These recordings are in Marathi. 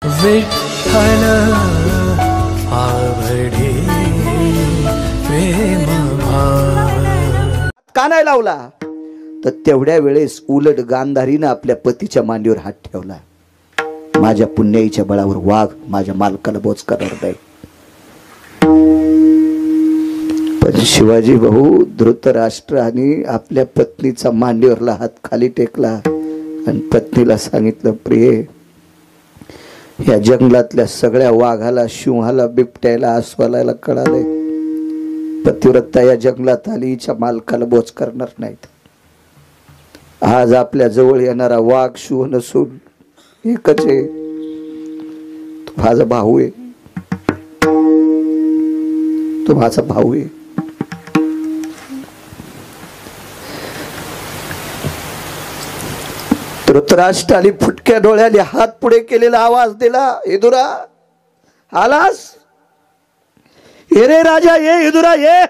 विठ्ठल आवडे प्रेम भाव। का नाही लावला तर तेवढ्या वेळेस उलट गांधारीनं आपल्या पतीच्या मांडीवर हात ठेवला। माझ्या पुण्याईच्या बळावर वाघ माझ्या मालकाला बोच करणार नाही। पण शिवाजी भाऊ धृतराष्ट्राने आपल्या पत्नीचा मांडीवरला हात खाली टेकला आणि पत्नीला सांगितलं, प्रिये, या जंगलातल्या सगळ्या वाघाला, सिंहाला, बिबट्याला, अस्वलाला कळालंय पतिव्रता या जंगलात आली, हिच्या मालकाला बोच करणार नाहीत। आज आपल्या जवळ येणारा वाघ शिव नसून एकच आहे, तो माझा भाऊ आहे, तो माझा भाऊ आहे। धृतराष्ट्राने फुटक्या डोळ्याने हात पुढे केलेला आवाज दिला, इदुरा आलास? ये रे राजा, ये इदुरा ये।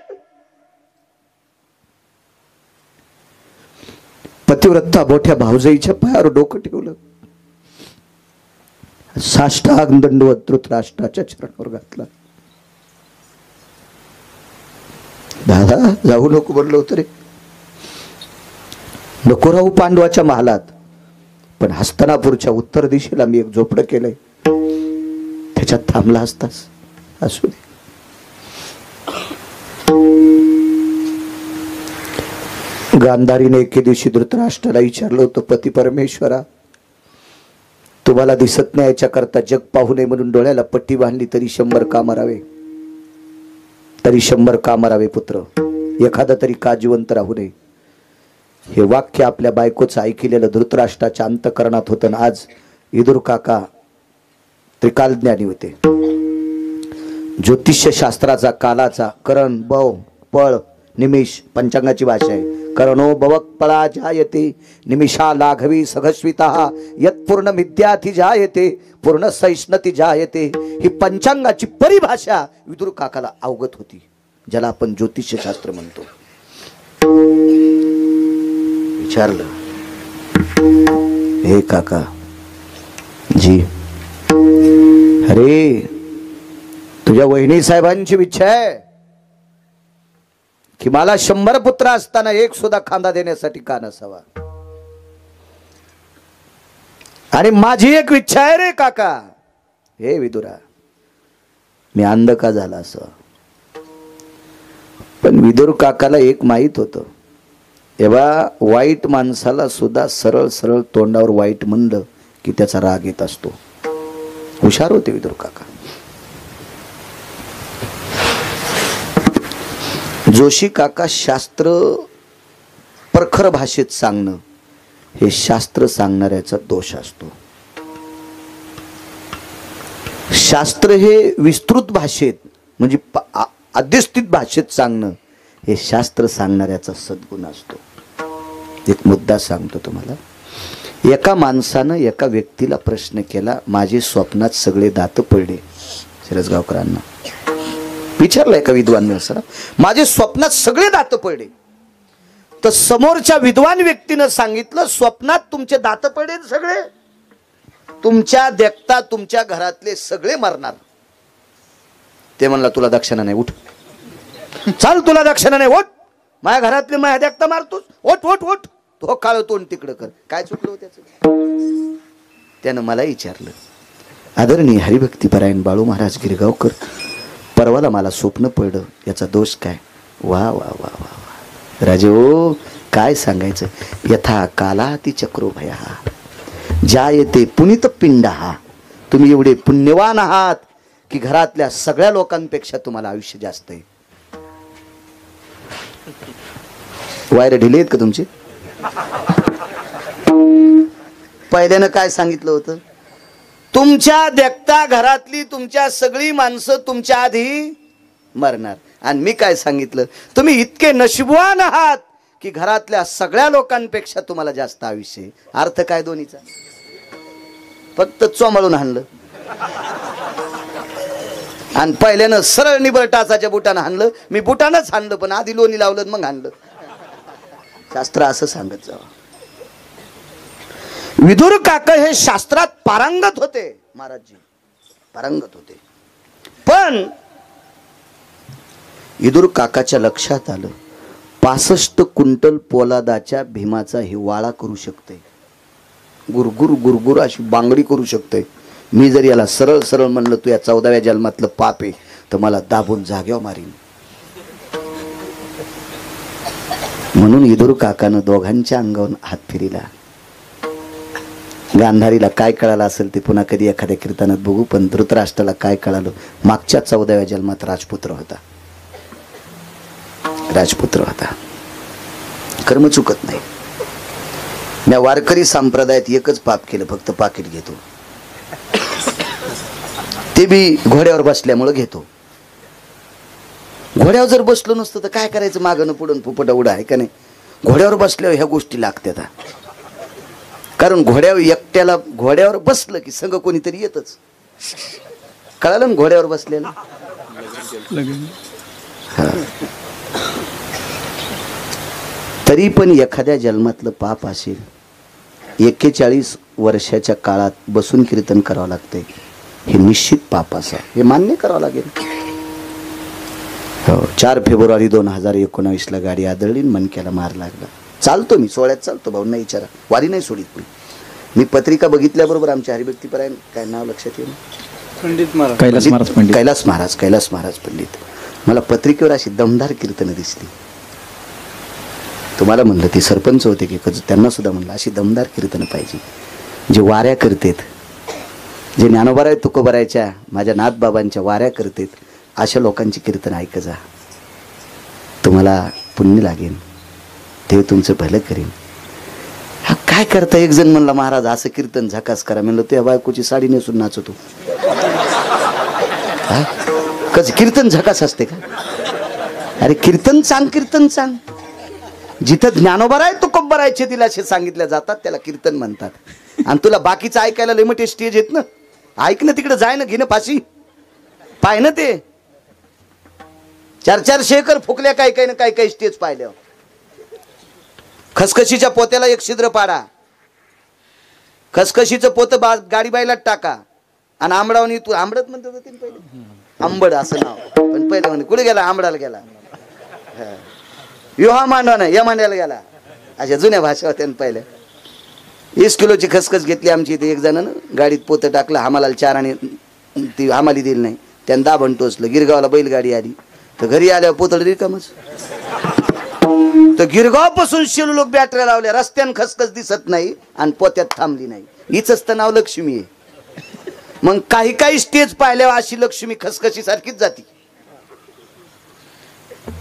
पतिव्रता मोठ्या भाऊजाईच्या पायावर डोकं ठेवलं, साष्टांग दंडवत धृतराष्ट्राच्या चरणावर घातला। दादा जाऊ नको म्हणलं होतं रे, नको राहू पांडवाच्या महालात, पण हस्तिनापूरच्या उत्तर दिशेला मी एक झोपडं केलंय, त्याच्यात थांबला असतास। असू दे। गांधारीने एके दिवशी धृतराष्ट्राला विचारलं होतं, पती परमेश्वरा, तुम्हाला दिसत नाही याच्याकरता जग पाहू नये म्हणून डोळ्याला पट्टी बांधली, तरी 100 का मरावे, तरी 100 का मरावे पुत्र, एखादा तरी का जिवंत राहू नये। हे वाक्य आपल्या बायकोचं ऐकलेलं धृतराष्ट्राच्या अंतःकरणात होतं। आज विदुर काका त्रिकालज्ञानी होते, ज्योतिष्य शास्त्राचा, कालाचा, करण, बव, पळ, निमिष, पंचांगाची भाषा आहे। करणो भवक पळा जायते, निमिषा लाघवी सघस्विता, यत्पूर्ण मिथ्याति जायते, पूर्ण सहिष्णुती जायते। ही पंचांगाची परिभाषा विदुर काकाला अवगत होती, ज्याला आपण ज्योतिष्य शास्त्र म्हणतो। विचारलं, हे काका जी, अरे तुझ्या वहिनी साहेबांची इच्छा आहे की मला 100 पुत्र असताना एक सुद्धा खांदा देण्यासाठी का नसावा, आणि माझी एक इच्छा आहे रे काका। हे विदुरा, मी अंध का झाला असं? पण विदुर काकाला एक माहित होतं, एव्हा वाईट माणसाला सुद्धा सरळ सरळ तोंडावर वाईट म्हणलं की त्याचा राग येत असतो। हुशार होते विदुर काका। जोशी काका शास्त्र प्रखर भाषेत सांगणं हे शास्त्र सांगणाऱ्याचा दोष असतो। शास्त्र हे विस्तृत भाषेत म्हणजे अध्यस्थित भाषेत सांगणं हे शास्त्र सांगणाऱ्याचा सद्गुण असतो। एक मुद्दा सांगतो तुम्हाला। एका माणसानं एका व्यक्तीला प्रश्न केला, माझे स्वप्नात सगळे दात पडले। शिरसगावकरांना विचारलं एका विद्वान व्यक्तीला, माझे स्वप्नात सगळे दात पडले। तर समोरच्या विद्वान व्यक्तीनं सांगितलं, स्वप्नात तुमचे दात पडले सगळे, तुमच्या देखता तुमच्या घरातले सगळे मरणार। ते म्हणला, तुला दक्षिणा नाही, उठ, चाल, तुला दक्षिणा नाही, उठ, माझ्या घरातले माझ्या देखता मारतोस, ओट ओट ओट, तो काळ तोंड तिकडं कर। काय चुकलं त्याचं? त्यानं मला विचारलं, आदरणीय हरिभक्तीपरायण बाळू महाराज गिरगावकर, परवाला मला स्वप्न पडलं, याचा दोष काय? वा वा वा वा वा राजे, ओ काय सांगायचं। यथा कालाति चक्रो भया जायते पुनित पिंडा, तुम्ही एवढे पुण्यवान आहात की घरातल्या सगळ्या लोकांपेक्षा तुम्हाला आयुष्य जास्त आहे। वायर ढिले आहेत का तुमचे? पहिल्यानं काय सांगितलं होतं? तुमच्या देखता घरातली तुमच्या सगळी माणसं तुमच्या आधी मरणार। आणि मी काय सांगितलं? तुम्ही इतके नशीबवान आहात की घरातल्या सगळ्या लोकांपेक्षा तुम्हाला जास्त आयुष्य आहे। अर्थ काय दोन्हीचा? फक्त चोमळून हाणलं आणि पहिल्यानं सरळ निबर टाचाच्या बुटानं हाणलं। मी बुटानंच हाणलं, पण आधी लोणी लावलं मग हाणलं। शास्त्र असं सांगत जावं। विदुर काका हे शास्त्रात पारंगत होते, महाराजजी पारंगत होते. पण इदूर काकाच्या लक्षात आलं 65 क्विंटल पोलादाच्या भीमाचा हिवाळा करू शकते. गुरगुर गुरगुर अशी बांगडी करू शकते. मी जर याला सरळ सरळ म्हणलं तू या 14व्या जन्मातलं पाप आहे तर मला दाबून जाग्यावर मारीन. म्हणून इदूर काकानं दोघांच्या अंगावरून हात फिरिला. गांधारीला काय कळालं असेल ते पुन्हा कधी एखाद्या कीर्तनात बघू. पण धृतराष्ट्राला काय कळालं, मागच्या 14व्या जन्मात राजपुत्र होता. राजपुत्र होता. कर्म चुकत नाही. मी वारकरी संप्रदायात एकच पाप केलं, फक्त पाकिट घेतो. ते बी घोड्यावर बसल्यामुळे घेतो. घोड्यावर जर बसलो नसतं तर काय करायचं, मागणं पुढून फुपट उडा आहे का नाही. घोड्यावर बसल्यावर ह्या गोष्टी लागतात. कारण घोड्यावर बसलं की संग कोणीतरी येतच. कळालं ना घोड्यावर बसलेलं. तरी पण एखाद्या जन्मातलं पाप असेल, 41 वर्षाच्या काळात बसून कीर्तन करावं लागतंय, हे निश्चित पाप असं हे मान्य करावं लागेल. 4 फेब्रुवारी 2019 गाडी आदळली, मनक्याला मार लागला. चालतो मी सोहळ्यात चालतो, भाऊंना विचारा. वारी नाही सोडित मी. पत्रिका बघितल्याबरोबर आमच्या हरिभक्तीपरायण काय नाव लक्षात येईल, पंडित महाराज, कैलास महाराज पंडित. मला पत्रिकेवर अशी दमदार कीर्तनं दिसली. तुम्हाला म्हणलं ते सरपंच होते की त्यांना सुद्धा म्हणलं अशी दमदार कीर्तनं पाहिजे, जे वाऱ्या करतेत, जे ज्ञानोबाराय तुकोबारायच्या माझ्या नाथबाबांच्या वाऱ्या करतेत, अशा लोकांची कीर्तन ऐक जा. तुम्हाला पुण्य लागेल, ते तुमचं भलं करेन. हा काय करता. एक जण म्हणला महाराज असं कीर्तन झकास करा. म्हणलं त्या बायकोची साडी नेसून नाचतो. कस कीर्तन झकास असते का. अरे कीर्तन सांग. जिथं ज्ञानोबाराय तुकोबारायचे तिला असे सांगितल्या जातात त्याला कीर्तन म्हणतात. आणि तुला बाकीचं ऐकायला लिमिटेड स्टेज येत ना. ऐक ना, तिकडे जाय ना, घेणं फाशी पाय ना. ते 400 एकर फुकल्या काही स्टेज पाहिल्यावर. खसखशीच्या पोत्याला एक छिद्र पाडा, खसखशीचं पोत गाडी बाईला टाका, आणि आंबडावणी तू आंबडत म्हणतो पहिले, आंबड असं नाव. पण पहिले म्हणे कुठे गेला, आंबडाला गेला. हा मांडवा ना, या मांड्याला गेला. अशा जुन्या भाषा होत्या पहिल्या. 20 किलोची खसखस घेतली आमची इथे. एक जणानं गाडीत पोत टाकलं, हमालाला 4 आणि ती हमाली दिली नाही. त्यानं दाबण टोचलं. गिरगावला बैलगाडी आली तर घरी आल्यावर पोतळ रिकामच. तर गिरगावपासून शिलू लोक बॅटऱ्या लावल्या. रस्त्यानं खसखस दिसत नाही आणि पोत्यात थांबली नाही. हिचंच तर नाव लक्ष्मी आहे. मग काही स्टेज पाहिल्यावर अशी लक्ष्मी खसखशी सारखीच जाती.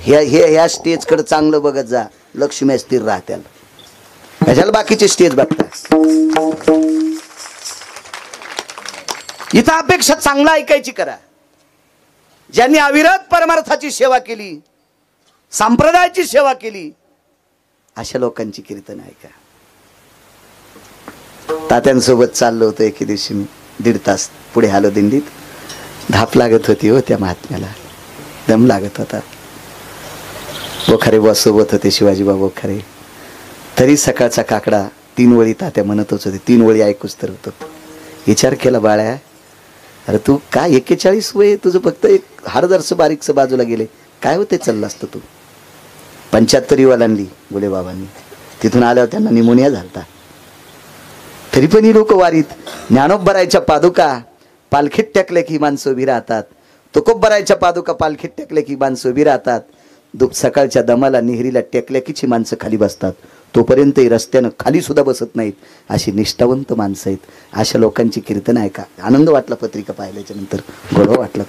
ह्या स्टेज कडे चांगलं बघत जा, लक्ष्मी स्थिर राहत्याल. कशाला बाकीचे स्टेज बघता. इथं अपेक्षा चांगला ऐकायची करा. ज्यांनी अविरत परमार्थाची सेवा केली, संप्रदायाची सेवा केली, अशा लोकांची कीर्तन ऐका. तात्यांसोबत चाललो होतो एके दिवशी मी. 1.5 तास पुढे आलो दिंडीत. धाप लागत होती हो त्या महात्म्याला, दम लागत होता. बोखारे बॉस सोबत होते, शिवाजीबा बोखारे. तरी सकाळचा काकडा 3 वळी तात्या म्हणतच होते. 3 वळी ऐकूच तर होतो. विचार केला, बाळ्या अरे तू काय 41 वय, तुझं फक्त एक हाडदरस बारीकस बाजूला गेले, काय होते चाललं असतं तू. 75 वालांनी गुलेबाबांनी. तिथून आल्यावर त्यांना निमोनिया झालता. तरी पण ही लोक वारीत. ज्ञानोबरायच्या पादुका पालखीत टाकले की माणसं उभी राहतात. तुकोबरायच्या पादुका पालखीत टाकले की माणसं उभी राहतात. सकाळच्या दमाला निहरीला टेकल्या की माणसं खाली बसतात. तोपर्यंत रस्त्यानं खाली सुद्धा बसत नाहीत. अशी निष्ठावंत माणसं आहेत. अशा लोकांची कीर्तन ऐका. आनंद वाटला पत्रिका पाहिल्याच्या नंतर. गोड वाटला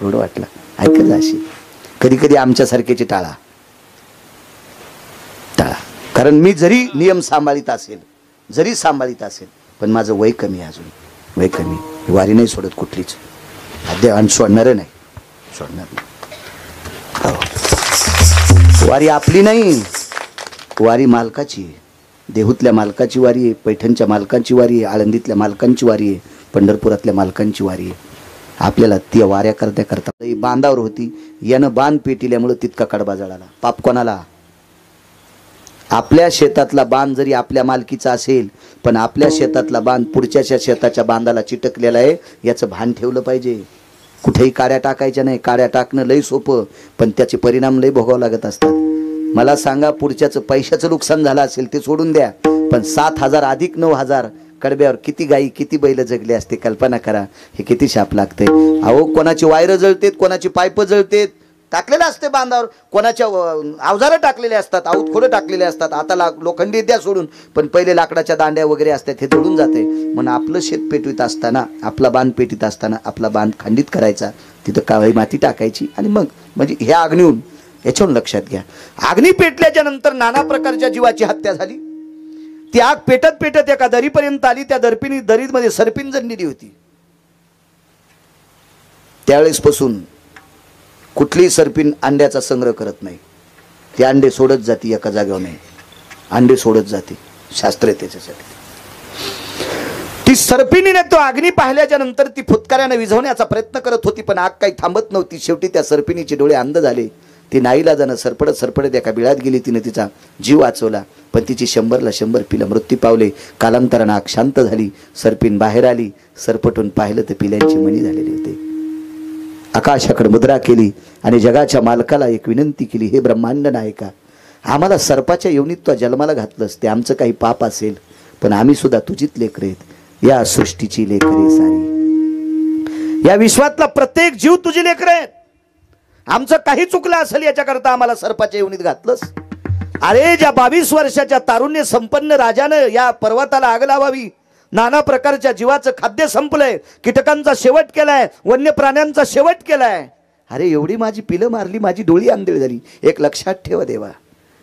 ऐकत जा. अशी कधी कधी आमच्यासारख्याची टाळा. कारण मी जरी नियम सांभाळीत असेल पण माझं वय कमी, अजून वय कमी. वारी नाही सोडत कुठलीच. अद्याप सोडणार नाही. वारी आपली नाही, वारी मालकाची. देहूतल्या मालकाची वारी आहे, पैठणच्या मालकांची वारी आहे, आळंदीतल्या मालकांची वारी आहे, पंढरपुरातल्या मालकांची वारी आहे. आपल्याला ती वाऱ्या करता बांधावर होती. यानं बांध पेटिल्यामुळे तितका कडबा जळाला. पाप कोणाला. आपल्या शेतातला बांध जरी आपल्या मालकीचा असेल, पण आपल्या शेतातला बांध पुढच्याच्या शेताच्या बांधाला चिटकलेला आहे याचं भान ठेवलं पाहिजे. कुठेही काड्या टाकायच्या नाही. काड्या टाकणं लई सोपं, पण त्याचे परिणाम लई भोगावं लागत असतात. मला सांगा, पुढच्याचं पैशाचं नुकसान झालं असेल ते सोडून द्या, पण 7,000 अधिक 9,000 कडब्यावर किती गाई किती बैल जगले असते. कल्पना करा, हे किती शाप लागते. अहो, कोणाची वायरं जळतेत, कोणाची पाईप जळतेत, टाकलेलं असते बांधावर, कोणाच्या अवजारं टाकलेले असतात, आऊतखोडं टाकलेले असतात. आता लोखंडी द्या सोडून, पण पहिले लाकडाच्या दांड्या वगैरे असतात, हे जळून जाते. म्हणून आपलं शेत पेटवीत असताना, आपला बांध पेटीत असताना आपला बांध खंडित करायचा, तिथं काळी माती टाकायची आणि मग म्हणजे ह्या अग्नीहून, याच्यावरून लक्षात घ्या, अग्नी पेटल्याच्या नंतर नाना प्रकारच्या जीवाची हत्या झाली. ती आग पेटत पेटत एका दरीपर्यंत आली. त्या दरीमध्ये सर्पिन जणलेली होती. त्यावेळेसपासून कुठलीही सर्पिन अंड्याचा संग्रह करत नाही. ती अंडे सोडत जाते, एका जागेवर नाही, अंडे सोडत जाते. शास्त्र आहे त्याच्यासाठी. ती सर्पिणीने तो अग्नी पाहिल्याच्या नंतर ती फुतकाऱ्याने विझवण्याचा प्रयत्न करत होती, पण आग काही थांबत नव्हती. शेवटी त्या सर्पिणीचे डोळे अंध झाले. ती नाईलाजानं सरपडत सरपडत एका बिळात गेली. तिने तिचा जीव वाचवला, पण तिची 100ला 100 पिलं मृत्यू पावले. कालांतरानं आग शांत झाली. सर्पिन बाहेर आली. सरपटून पाहिलं तर पिल्यांची मणी झालेली होते. आकाशाकडे मुद्रा केली आणि जगाच्या मालकाला एक विनंती केली, हे ब्रह्मांड नायका, आम्हाला सर्पाच्या योनीत तो जन्माला घातलंस, ते आमचं काही पाप असेल, पण आम्ही सुद्धा तुझीच लेकरं आहेत. या सृष्टीची लेकरे सारी, या विश्वातला प्रत्येक जीव तुझी लेकरं आहेत. आमचं काही चुकलं असेल याच्याकरता आम्हाला सर्पाच्या योनीत घातलंस. अरे, ज्या 22 वर्षाच्या तारुण्य संपन्न राजानं या पर्वताला आग लावावी, नाना प्रकारच्या जीवाचं खाद्य संपलंय, कीटकांचा शेवट केलाय, वन्य प्राण्यांचा शेवट केलाय. अरे, एवढी माझी पिलं मारली, माझी डोळी आंधळी झाली. एक लक्षात ठेवा देवा,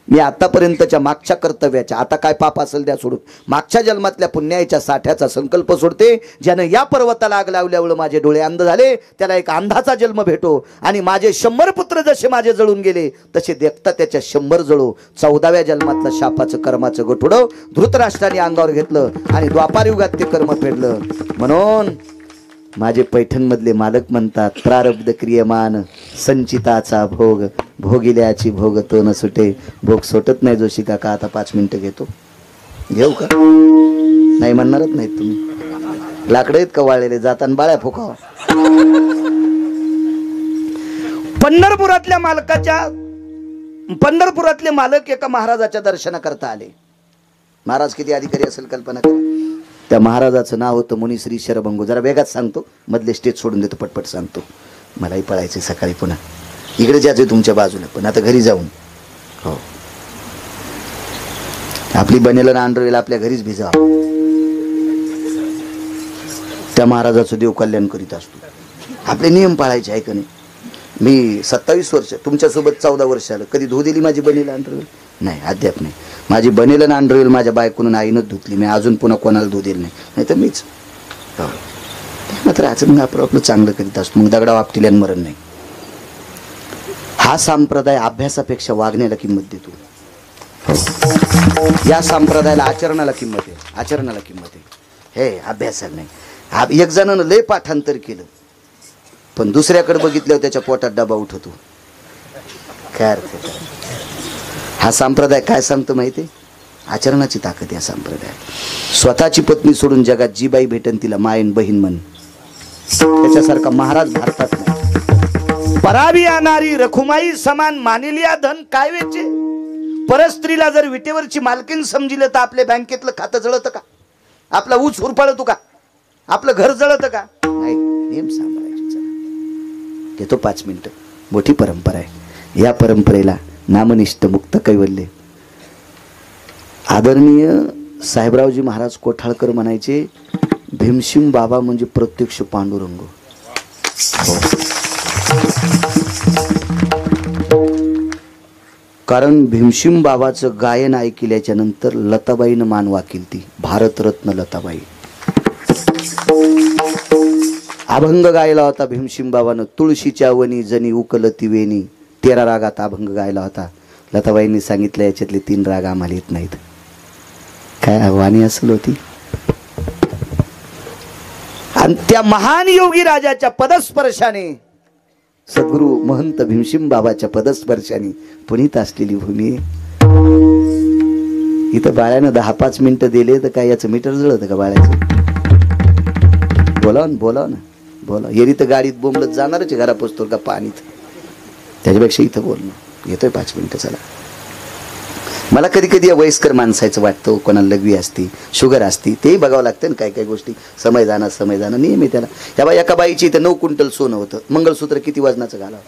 मी आतापर्यंतच्या मागच्या कर्तव्याच्या, आता काय पाप असेल द्या सोडून, मागच्या जन्मातल्या पुण्याच्या साठ्याचा संकल्प सोडते. ज्यानं या पर्वताला आग लावल्यामुळे माझे डोळे अंध झाले, त्याला एक अंधाचा जन्म भेटो. आणि माझे 100 पुत्र जसे माझे जळून गेले, तसे देखता त्याच्या 100 जळो. 14व्या जन्मातलं शापाचं कर्माचं गठुडं धृतराष्ट्राने अंगावर घेतलं आणि द्वापारयुगात ते कर्म फेडलं. म्हणून माझे पैठणमधले मालक म्हणतात, प्रारब्ध क्रियमान संचिताचा भोग, भोगिल्याची भोग तो न सुटे. भोग सुटत नाही जोशी काका. आता 5 मिनिटं घेतो. घेऊ का? नाही म्हणणारच नाहीत तुम्ही. लाकडं आहेत का वाळलेले? जाताना बाळ्या फुकावा. पंढरपुरातले मालक एका महाराजाच्या दर्शनाकरता आले. महाराज किती अधिकारी असेल कल्पना करा. त्या महाराजाचं नाव होतं मुनिश्री शरभंगू. जरा वेगात सांगतो, मधले स्टेज सोडून देतो, पटपट सांगतो. मलाही पळायचे सकाळी पुन्हा. इकडे जायचं तुमच्या बाजूला, पण आता घरी जाऊन. हो, आपली बनेल ना अंडरवेल आपल्या घरीच भिजा. त्या महाराजाचं देव कल्याण करीत असतो. आपले नियम पाळायचे आहे का नाही? मी 27 वर्ष तुमच्यासोबत 14 वर्ष आलं. कधी धुऊ दिली माझी बनेल अंडरवेल? नाही, अद्याप नाही. माझी बनेल ना अंडरवेल माझ्या बायकोनं आईनंच धुतली. मी अजून पुन्हा कोणाला धुऊ दिलं नाही तर मीच. मात्र आज मग आपण आपलं चांगलं करीत असतो. मग दगडा आपटीला मरण नाही. हा संप्रदाय अभ्यासापेक्षा वागण्याला किंमत देतो. या संप्रदायाला आचरणाला किंमत आहे. आचरणाला किंमत आहे, हे अभ्यासाला नाही. एक जणानं लय पाठांतर केलं, पण दुसऱ्याकडे बघितल्यावर त्याच्या पोटात डबा उठतो. काय अर्थ? हा संप्रदाय काय सांगतो माहिती आहे? आचरणाची ताकद या संप्रदायात. स्वतःची पत्नी सोडून जगात जी बाई भेटन तिला मायन बहीण म्हण. त्याच्यासारखा महाराज भारतात नाही. परावी नारी रखुमाई समान मानिलिया धन काय वेचे. परस्त्रीला जर विटेवरची मालकीन समजिलं तर आपल्या बँकेतलं खातं जळतं का? आपला ऊस उरफाळतो का? आपलं घर जळतं का? नाही. नियम सांभाळायचे. चला घेतो 5 मिनिटं. मोठी परंपरा आहे. या परंपरेला नामनिष्ठ मुक्त कैवल्य आदरणीय साहेबरावजी महाराज कोठाळकर म्हणायचे, भीमशिंग बाबा म्हणजे प्रत्यक्ष पांडुरंग. कारण भीमशिंग बाबाचं गायन ऐकल्याच्या नंतर लताबाईनं मान वाकिली ती. भारतरत्न लताबाई. अभंग गायला होता भीमशिंग बाबानं. तुळशीच्या वनी जनी उकलती वेणी 13 रागात अभंग गायला होता. लताबाईंनी सांगितलं याच्यातले 3 राग आम्हाला येत नाहीत. काय आव्हानी असेल होती. आणि त्या महान योगी राजाच्या पदस्पर्शाने, सद्गुरु महंत भीमशिंग बाबाच्या पदस्पर्शाने पुनीत असलेली भूमी. इथं बाळ्यानं 10-5 मिनिटं दिले तर काय याचं मीटर जुळतं का बाळ्याचं? बोलाव ना बोला. येरी तर गाडीत बोंबलत जाणारच घरा पोचतो का पाणीत, त्याच्यापेक्षा इथं बोलणं. येतोय 5 मिनिटं चला. मला कधी कधी या वयस्कर माणसाचं वाटतं, कोणाला लघवी असती, शुगर असती, तेही बघावं लागतं ना. काय काय गोष्टी समय जाणं नियम आहे त्याला. ह्या बाई एका बाईची इथं 9 क्विंटल सोनं होतं. मंगळसूत्र किती वजनाचं घालावं?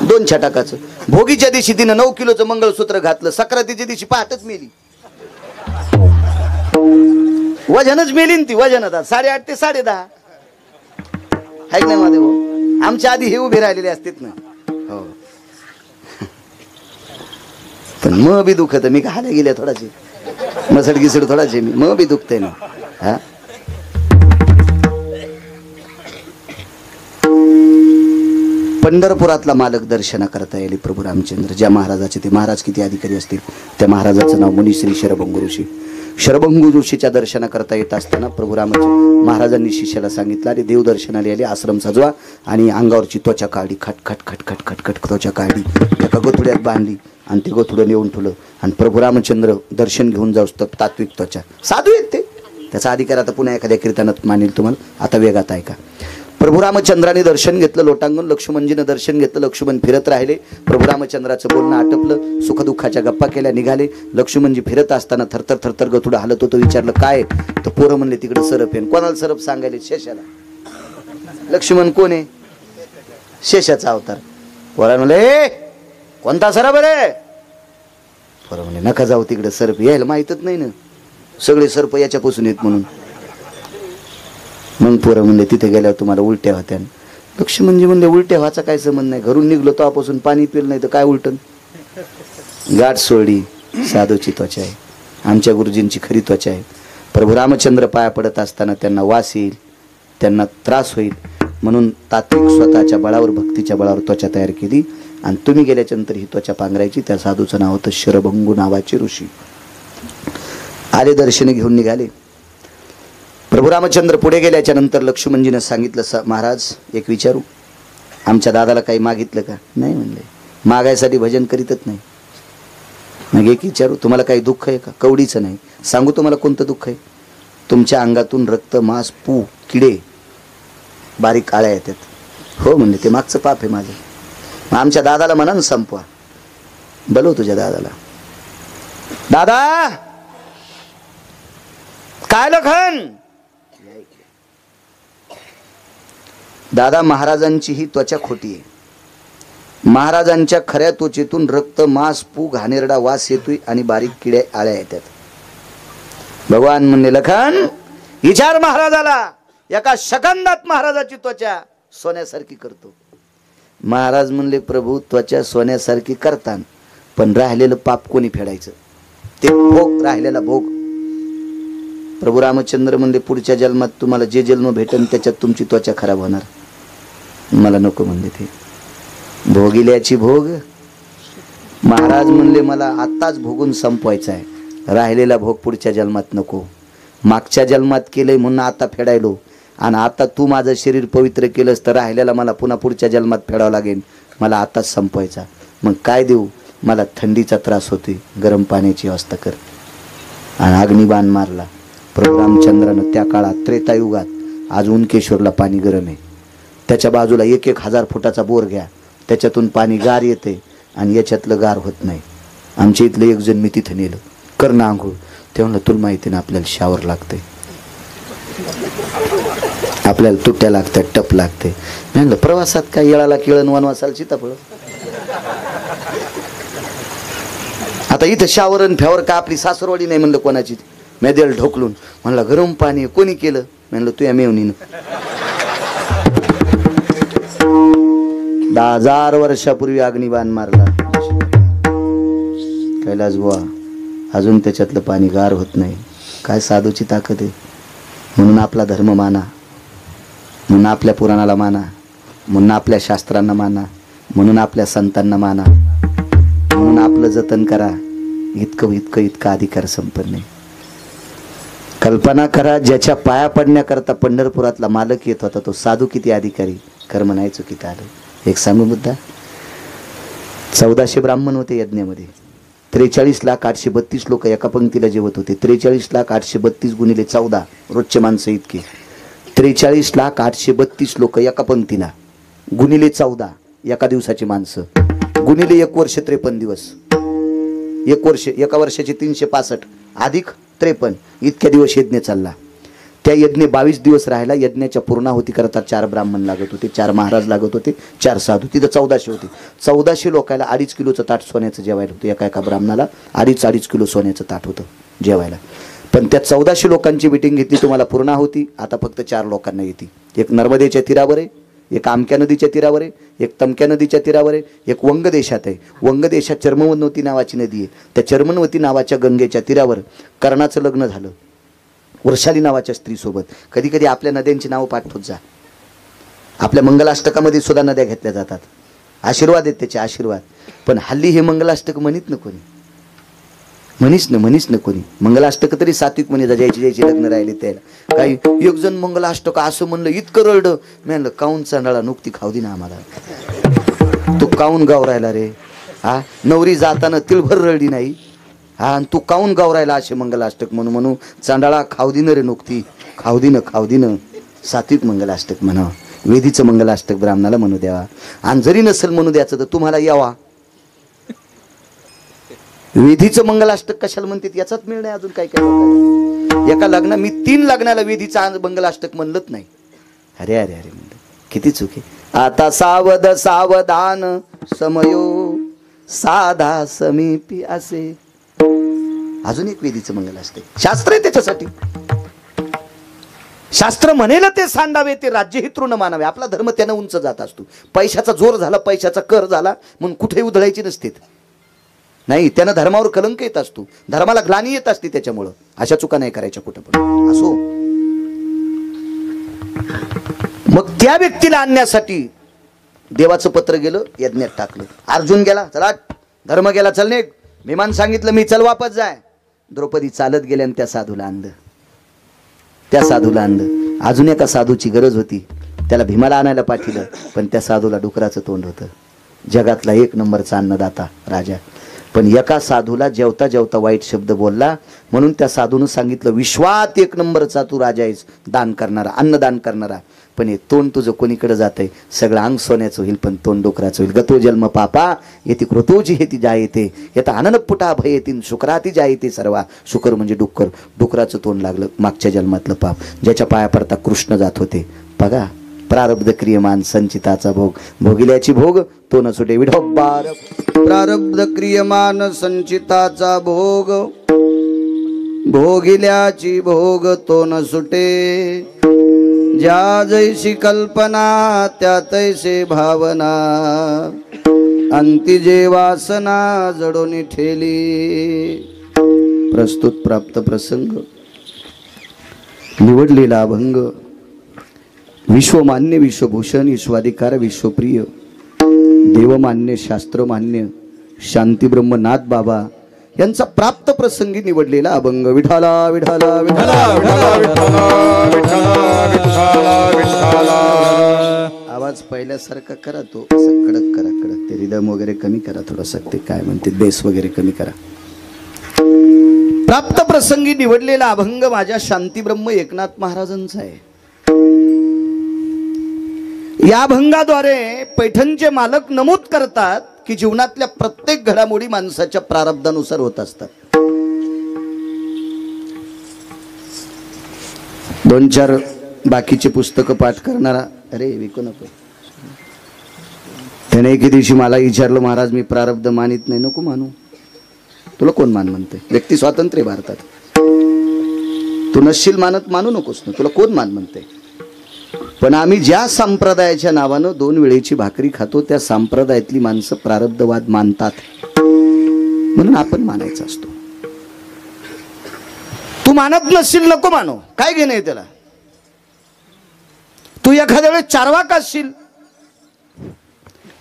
2 छटाकाचं. भोगीच्या दिवशी तिनं 9 किलोचं मंगळसूत्र घातलं, सक्रातीच्या दिवशी पहाटच मेली. वजनच मेली ती. वजन आता 8.5 ते 10.5 आहे ना माझे भाऊ. आमच्या आधी हे उभे राहिलेले असतात ना. हो, पण मग बी दुखत. मी का हाल्या गेल्या थोडाशी मसड गिसड थोडाशी मी मग बी दुखते ना. हा, पंढरपुरातला मालक दर्शन करता येईल प्रभू रामचंद्र. ज्या महाराजाचे, ते महाराज किती अधिकारी असतील, त्या महाराजाचं नाव मुनिश्री शरभंगू ऋषी. शरभंगू ऋषीच्या दर्शन करता येत असताना प्रभू रामाच्या महाराजांनी शिष्याला सांगितलं, अरे देव दर्शनाला आले, आश्रम सजवा. आणि अंगावरची त्वचा काढली, खटखट खटखट खटखट त्वचा काढली, एका गोथुड्यात बांधली आणि ते गोथुडं नेऊन ठेवलं. आणि प्रभू रामचंद्र दर्शन घेऊन जाऊस तर तात्विक त्वचा, साधू आहेत ते. त्याचा अधिकार आता पुन्हा एखाद्या कीर्तनात मानेल तुम्हाला. आता वेगात ऐका. प्रभू रामचंद्राने दर्शन घेतलं लोटांगण. लक्ष्मणजीनं दर्शन घेतलं. लक्ष्मण फिरत राहिले. प्रभू रामचंद्राचं बोलणं आटपलं. सुखदुःखाच्या गप्पा केल्या, निघाले. लक्ष्मणजी फिरत असताना थरथर थरथर गथुडं हलत होतं. विचारलं काय? तर पोरं म्हणले तिकडे सरप आहे. कोणाला सरप सांगायले? शेषाला. लक्ष्मण कोण आहे? शेषाचा अवतार. पोरा म्हणले कोणता सरप रे? पोरं म्हणले नका जाऊ तिकडे, सरप यायला माहीतच नाही ना, सगळे सर्प याच्यापासून येत म्हणून. मग पोरं म्हणले तिथे गेल्यावर तुम्हाला उलट्या होत्या. लक्ष्मणजी म्हणले उलट्या व्हायचा काय संबंध नाही, घरून निघलो तेव्हापासून पाणी पिलं नाही तर काय उलटन. गाठ सोडली. साधूची त्वचा आहे, आमच्या गुरुजींची खरी त्वचा आहे. प्रभू रामचंद्र पाया पडत असताना त्यांना वास येईल, त्यांना त्रास होईल, म्हणून तात्विक स्वतःच्या बळावर, भक्तीच्या बळावर त्वचा तयार केली. आणि तुम्ही गेल्याच्या नंतर ही त्वचा पांघरायची. त्या साधूचं नाव होतं शरभंगू नावाचे ऋषी. आले, दर्शन घेऊन निघाले. प्रभू रामचंद्र पुढे गेल्याच्या नंतर लक्ष्मणजीनं सांगितलं, महाराज एक विचारू, आमच्या दादाला काही मागितलं का? नाही म्हणले, मागायसाठी भजन करीतच नाही. मग एक विचारू, तुम्हाला काही दुःख आहे का? कवडीचं नाही. सांगू तुम्हाला कोणतं दुःख आहे? तुमच्या अंगातून रक्त, मांस, पू, किडे, बारीक आळ्या येतात. हो म्हणले, ते मागचं पाप आहे माझं. मग आमच्या दादाला म्हणा ना संपवा. बोलव तुझ्या दादाला. दादा काय लखन? दादा, महाराजांची ही त्वचा खोटी आहे. महाराजांच्या खऱ्या त्वचेतून रक्त, मांस, पू, घाणेरडा वास येतोय आणि बारीक किड्या आळ्या येतात. भगवान म्हणले, लखन विचार महाराजाला. एका सेकंदात महाराजाची त्वचा सोन्यासारखी करतो. महाराज म्हणले, प्रभू त्वचा सोन्यासारखी करतान, पण राहिलेलं पाप कोणी फेडायचं? ते भोग, राहिलेला भोग. प्रभू रामचंद्र म्हणले, पुढच्या जन्मात तुम्हाला जे जन्म भेटेल त्याच्यात तुमची त्वचा खराब होणार. मला नको म्हणले ते. भोगिल्याची भोग. महाराज म्हणले, मला आत्ताच भोगून संपवायचा आहे, राहिलेला भोग पुढच्या जन्मात नको. मागच्या जन्मात केलंय म्हणून आता फेडायलो, आणि आता तू माझं शरीर पवित्र केलंस तर राहिलेला मला पुन्हा पुढच्या जन्मात फेडावं लागेल. मला आताच संपवायचा. मग काय देऊ? मला थंडीचा त्रास होतोय, गरम पाण्याची व्यवस्था कर. आणि अग्निबाण मारला. प्रभू रामचंद्रानं त्या काळात, त्रेतायुगात, आज उनकेश्वरला पाणी गरम आहे, त्याच्या बाजूला 1,000 फुटाचा बोर घ्या, त्याच्यातून पाणी गार येते आणि याच्यातलं गार होत नाही. आमच्या इथलं एक जण मी तिथं नेलं, कर ना आंघोळ. ते म्हणलं, तुला माहिती ना आपल्याला शावर लागते, आपल्याला तुट्या लागतात, टप लागते. म्हणलं प्रवासात काय येळाला केळण, वनवासाला सीताफळ. आता इथं शावरण फ्यावर का आपली सासरवाडी नाही म्हणलं कोणाची. मेदेल ढोकलून म्हणलं, गरम पाणी कोणी केलं? म्हणलं तुया मेवणीनं. 10,000 वर्षापूर्वी अग्निबाण मारला कैलास बुवा, अजून त्याच्यातलं पाणी गार होत नाही. काय साधूची ताकद आहे. म्हणून आपला धर्म माना, म्हणून आपल्या पुराणाला माना, म्हणून आपल्या शास्त्रांना माना, म्हणून आपल्या संतांना माना, म्हणून आपलं जतन करा. इतका अधिकार संपन्न आहे. कल्पना करा, ज्याच्या पाया पडण्याकरता पंढरपुरातला मालक येत होता तो साधू किती अधिकारी. कर्म नाही चुकीत आलं. एक सांगू मुद्दा, 1400 ब्राह्मण होते यज्ञामध्ये. 43,832 लोक एका पंक्तीला जेवत होते. 43,832 गुणिले 14 रोजचे माणसं इतके. 43,832 लोक एका पंक्तीला गुणिले 14 एका दिवसाची माणसं गुणिले 1 वर्ष 53 दिवस. 1 वर्ष, एका वर्षाचे 365 अधिक 53 इतक्या दिवस यज्ञ चालला. त्या यज्ञ 22 दिवस राहायला यज्ञाच्या पूर्णाहुती करता 4 ब्राह्मण लागत होते, 4 महाराज लागत होते, 4 साधू. तिथं 1400 होते. 1400 लोकायला 2.5 किलोचं ताट सोन्याचं जेवायला होतं. एका ब्राह्मणाला 2.5 किलो सोन्याचं ताट होतं जेवायला. पण त्या 1400 लोकांची मिटिंग घेतली. तुम्हाला पूर्णाहुती आता फक्त 4 लोकांना येते. एक नर्मदेच्या तीरावर आहे, एक आमक्या नदीच्या तीरावर आहे, एक तमक्या नदीच्या तीरावर आहे, एक वंग देशात आहे. वंग देशात चर्मवनवती नावाची नदी आहे. त्या चर्मवती नावाच्या गंगेच्या तीरावर कर्णाचं लग्न झालं वर्षाली नावाच्या स्त्रीसोबत. कधी कधी आपल्या नद्यांची नावं पाठवत जा. आपल्या मंगलाष्टकामध्ये सुद्धा नद्या घेतल्या जातात. आशीर्वाद आहेत त्याचे, आशीर्वाद. पण हल्ली हे मंगलाष्टक म्हणत ना कोणी, म्हणीच ना कोणी. मंगलाष्टक तरी सात्विक म्हणे, ज्याची लग्न राहिले त्याला. काही एक जण मंगलाष्टक असं म्हणलं, इतकं रडलं. मी म्हणलं काऊन चांडाळा नुकती खाऊ दे ना आम्हाला. तू काऊन गाव राहिला रे? हा, नवरी जाताना तिळभर रडली नाही. हा, आणि तू काऊन गाव राहिला असे मंगलाष्टक म्हणू चांडाळा खाऊ दिन रे नुकती, खाऊ दिन. सात्विक मंगलाष्टक म्हणा, वेदीचं मंगलाष्टक ब्राह्मणाला म्हणू द्यावा. आणि जरी नसेल म्हणू द्यायचं तर तुम्हाला यावा. वेदीचं मंगलाष्टक कशाला म्हणतात याचाच मिळ नाही अजून. काय काय एका लग्न मी 3 लग्नाला वेदीचं मंगलाष्टक म्हणलंच नाही. अरे म्हणलं किती चुकी. आता सावधान समयो साधा समीपी असे अजून एक वेदीचं मंगलाष्टक. शास्त्र आहे त्याच्यासाठी. शास्त्र म्हणेल ते सांडावे, ते राज्य हे तृण मानावे. आपला धर्म त्यानं उंच जात असतो. पैशाचा जोर झाला, पैशाचा कर झाला म्हणून कुठेही उधळायची नसते. नाही, त्यानं धर्मावर कलंक येत असतो, धर्माला ग्लानी येत असते. त्याच्यामुळं अशा चुका नाही करायच्या कुठं पण असो. मग त्या व्यक्तीला आणण्यासाठी देवाचं पत्र गेलं, यज्ञात टाकलं. अर्जुन गेला, चला धर्म गेला, चल ने. विमान सांगितलं मी, चल वापस जाय. द्रौपदी चालत गेल्या आणि त्या साधूला आणलं. अजून एका साधूची गरज होती, त्याला भीमाला आणायला पाठवलं. पण त्या साधूला डुकराचं तोंड होतं. जगातला 1 नंबरचा अन्नदाता राजा. पण एका साधूला जेवता जेवता वाईट शब्द बोलला म्हणून त्या साधूनं सांगितलं, विश्वात 1 नंबरचा तू राजा आहेस, दान करणारा, अन्नदान करणारा. पण हे तोंड तुझं कोणीकडे जातंय? सगळं अंग सोन्याचं होईल पण तोंड डुकराचं होईल. गतो जन्म पापा येते कृतोजी हेती जायते येता आननपुटा भयतीन शुक्राती जायते सर्वा. शुकर म्हणजे डुक्कर. डुकराचं तोंड लागलं, मागच्या जन्मातलं पाप. ज्याच्या पाया पडता कृष्ण जात होते. बघा, प्रारब्ध क्रियमान संचिताचा भोग, भोगिल्याची भोग तो न सुटे. विढोबार प्रारब्ध क्रियमान संचिताचा भोग, भोगिल्याची भोग तो न सुटे. ज्या जैसी कल्पना त्या तैसे भावना, अंती जे वासना जडोनी ठेली. प्रस्तुत प्राप्त प्रसंग निवडलेला अभंग विश्वमान्य, विश्वभूषण, विश्वाधिकार, विश्वप्रिय, देवमान्य, शास्त्रमान्य शांतीब्रह्मनाथ बाबा यांचा प्राप्त प्रसंगी निवडलेला अभंग. विठाला विठाला विठाला आवाज पहिल्यासारखा करा, तो असं कडक करा, कडक. ते रिदम वगैरे कमी करा थोडंसं, ते काय म्हणते बेस वगैरे कमी करा. प्राप्त प्रसंगी निवडलेला अभंग माझ्या शांतीब्रह्म एकनाथ महाराजांचा आहे. या अभंगाद्वारे पैठणचे मालक नमूद करतात की जीवनातल्या प्रत्येक घडामोडी माणसाच्या प्रारब्धानुसार होत असतात. 2-4 बाकीचे पुस्तकं पाठ करणारा, अरे विकू नको. त्याने एके दिवशी मला विचारलं, महाराज मी प्रारब्ध मानित नाही. नको मानू, तुला कोण म्हणते? व्यक्ती स्वातंत्र्य भारतात. तू नसशील मानत, मानू नकोस ना, तुला कोण म्हणते? पण आम्ही ज्या संप्रदायाच्या नावानं 2 वेळेची भाकरी खातो त्या संप्रदायातली माणसं प्रारब्धवाद मानतात म्हणून आपण मानायचा असतो. तू मानत नसशील, नको मानो, काय घेणं आहे त्याला? तू एखाद्या वेळेस चारवाक असशील.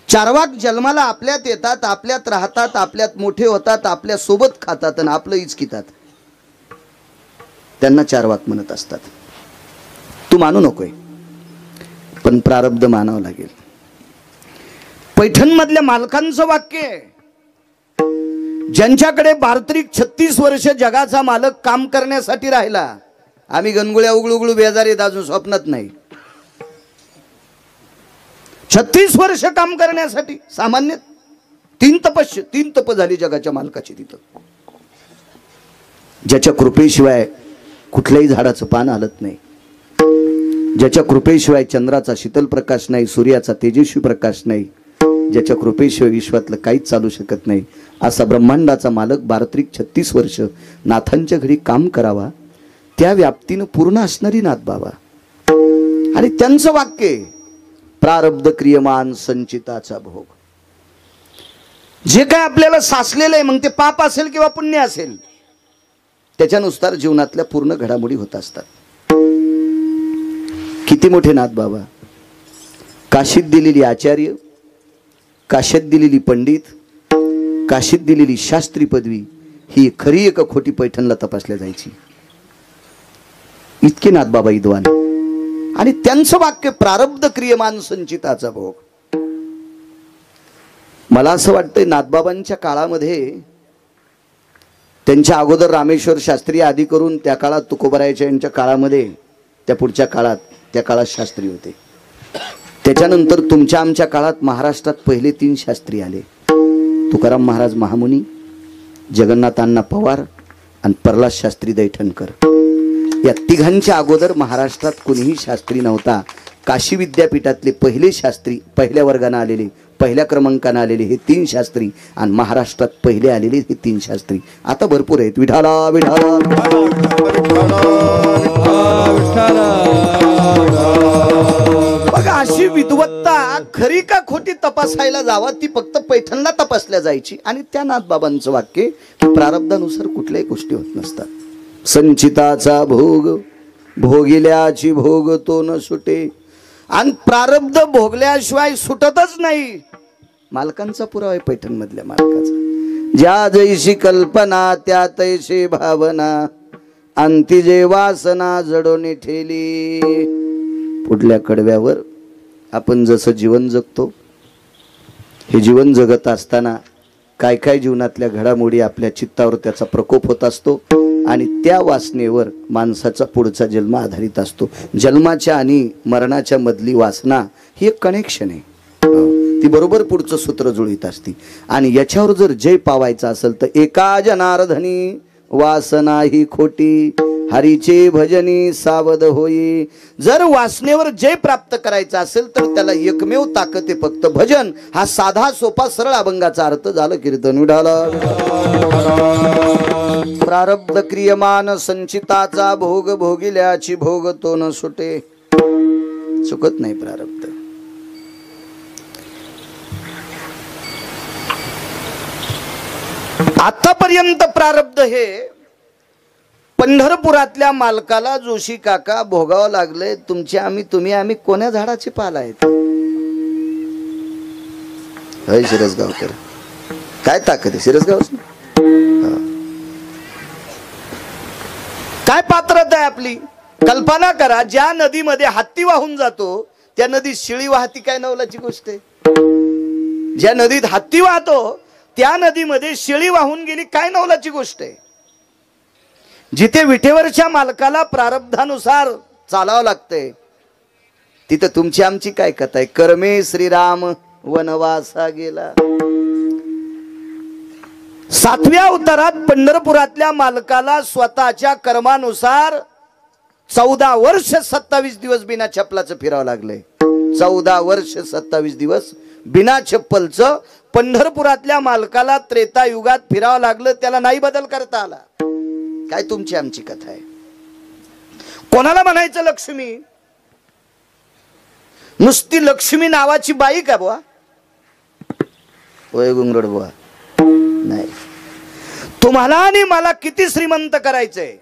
चारवाक जन्माला आपल्यात येतात, आपल्यात राहतात, आपल्यात मोठे होतात, आपल्या सोबत खातात आणि आपलं इचकितात. त्यांना चारवाक म्हणत असतात. तू मानू नकोय, पण प्रारब्ध मानावं लागेल. पैठण मधल्या मालकांचं वाक्य आहे, ज्यांच्याकडे बार्त्रिक 36 वर्ष जगाचा मालक काम करण्यासाठी राहिला. आम्ही गणगुळ्या उघडू उघडू बेजार येत अजून स्वप्नात नाही. 36 वर्ष काम करण्यासाठी सामान्य 3 तप झाली जगाच्या मालकाची तिथं. ज्याच्या कृपेशिवाय कुठल्याही झाडाचं पान हलत नाही, ज्याच्या कृपेशिवाय चंद्राचा शीतल प्रकाश नाही, सूर्याचा तेजस्वी प्रकाश नाही, ज्याच्या कृपेशिवाय विश्वातलं काहीच चालू शकत नाही, असा ब्रह्मांडाचा मालक बार्त्रिक 36 वर्ष नाथांच्या घरी काम करावा. त्या व्याप्तीनं पूर्ण असणारी नाथ बाबा. आणि त्यांचं वाक्य प्रारब्ध क्रियमान संचिताचा भोग. जे काय आपल्याला साचलेलं आहे, मग ते पाप असेल किंवा पुण्य असेल, त्याच्यानुसार जीवनातल्या पूर्ण घडामोडी होत असतात. किती मोठे नाथ बाबा. काशीत दिलेली आचार्य, काशीत दिलेली पंडित, काशीत दिलेली शास्त्री पदवी ही खरी एक खोटी पैठणला तपासल्या जायची. इतके नाथ बाबा विद्वान. आणि त्यांचं वाक्य प्रारब्ध क्रियमान संचिताचा भोग. मला असं वाटतंय नाथबाबांच्या काळामध्ये, त्यांच्या अगोदर रामेश्वर शास्त्री आदी करून त्या काळात तुकोबरायच्या यांच्या काळामध्ये, त्या पुढच्या काळात, त्या काळात शास्त्री होते. त्याच्यानंतर तुमच्या आमच्या काळात महाराष्ट्रात पहिले 3 शास्त्री आले. तुकाराम महाराज महामुनी, जगन्नाथ अण्णा पवार आणि प्रल्हाद शास्त्री दैठणकर. या तिघांच्या अगोदर महाराष्ट्रात कोणीही शास्त्री नव्हता. काशी विद्यापीठातले पहिले शास्त्री, पहिल्या वर्गाने आलेले, पहिल्या क्रमांकाने आलेले हे 3 शास्त्री, आणि महाराष्ट्रात पहिले आलेले हे 3 शास्त्री. आता भरपूर आहेत. विठाला विठाला बघा, अशी विद्वत्ता खरी का खोटी तपासायला जावा, ती फक्त पैठणला तपासल्या जायची. आणि त्या नाथबाबांचं वाक्य की प्रारब्धानुसार कुठल्याही गोष्टी होत नसतात. संचिताचा भोग भोगिल्याची भोग तो न सुटे. आणि प्रारब्ध भोगल्याशिवाय सुटतच नाही. मालकांचा पुरावा आहे पैठण मधल्या मालकाचा. ज्या जैशी कल्पना त्या तैशी भावना, अंती जे वासना जडोनी ठेली. पुढल्या कडव्यावर आपण जसं जीवन जगतो, हे जीवन जगत असताना काय काय जीवनातल्या घडामोडी आपल्या चित्तावर त्याचा प्रकोप होत असतो. आणि त्या वासनेवर माणसाचा पुढचा जन्म आधारित असतो. जन्माच्या आणि मरणाच्या मधली वासना ही एक कनेक्शन आहे. ती बरोबर पुढचं सूत्र जुळीत असते. आणि याच्यावर जर जय पावायचा असेल तर एका जनार्दनी वासना ही खोटी, हरीचे भजनी सावध होई. जर वासनेवर जय प्राप्त करायचा असेल तर त्याला एकमेव ताकद आहे फक्त भजन. हा साधा सोपा सरळ अभंगाचा अर्थ झालं कीर्तन विठाला. प्रारब्ध क्रियमान संचिताचा भोग भोगिल्याची भोग तो न सुटे. चुकत नाही प्रारब्ध. आतापर्यंत प्रारब्ध हे पंढरपुरातल्या मालकाला जोशी काका भोगावं लागले. तुम्ही आम्ही कोण्या झाडाचे पाल आहेत. हय शिरसगावकर, काय ताकद आहे शिरसगाव. काय पात्रता आहे आपली. कल्पना करा, ज्या नदीमध्ये हत्ती वाहून जातो त्या नदीत शिळी वाहती, काय नवलाची गोष्ट आहे. ज्या नदीत हत्ती वाहतो त्या नदीमध्ये शिळी वाहून गेली, काय नवलाची गोष्ट आहे. जिथे विठेवरच्या मालकाला प्रारब्धानुसार चालावं लागतंय तिथं तुमची आमची काय कथा आहे. कर्मे श्रीराम वनवासा गेला. 7व्या अवतारात पंढरपुरातल्या मालकाला स्वतःच्या कर्मानुसार 14 वर्ष 27 दिवस बिना चप्पलाचं फिरावं लागलंय. 14 वर्ष 27 दिवस बिना चप्पलचं पंढरपुरातल्या मालकाला त्रेतायुगात फिरावं लागलं. त्याला नाही बदल करता आला. काय तुमची आमची कथा आहे. कोणाला म्हणायचं लक्ष्मी. नुसती लक्ष्मी नावाची बाई का बुवा. होय गुंगरड बुवा. नाही, तुम्हाला आणि मला किती श्रीमंत करायचंय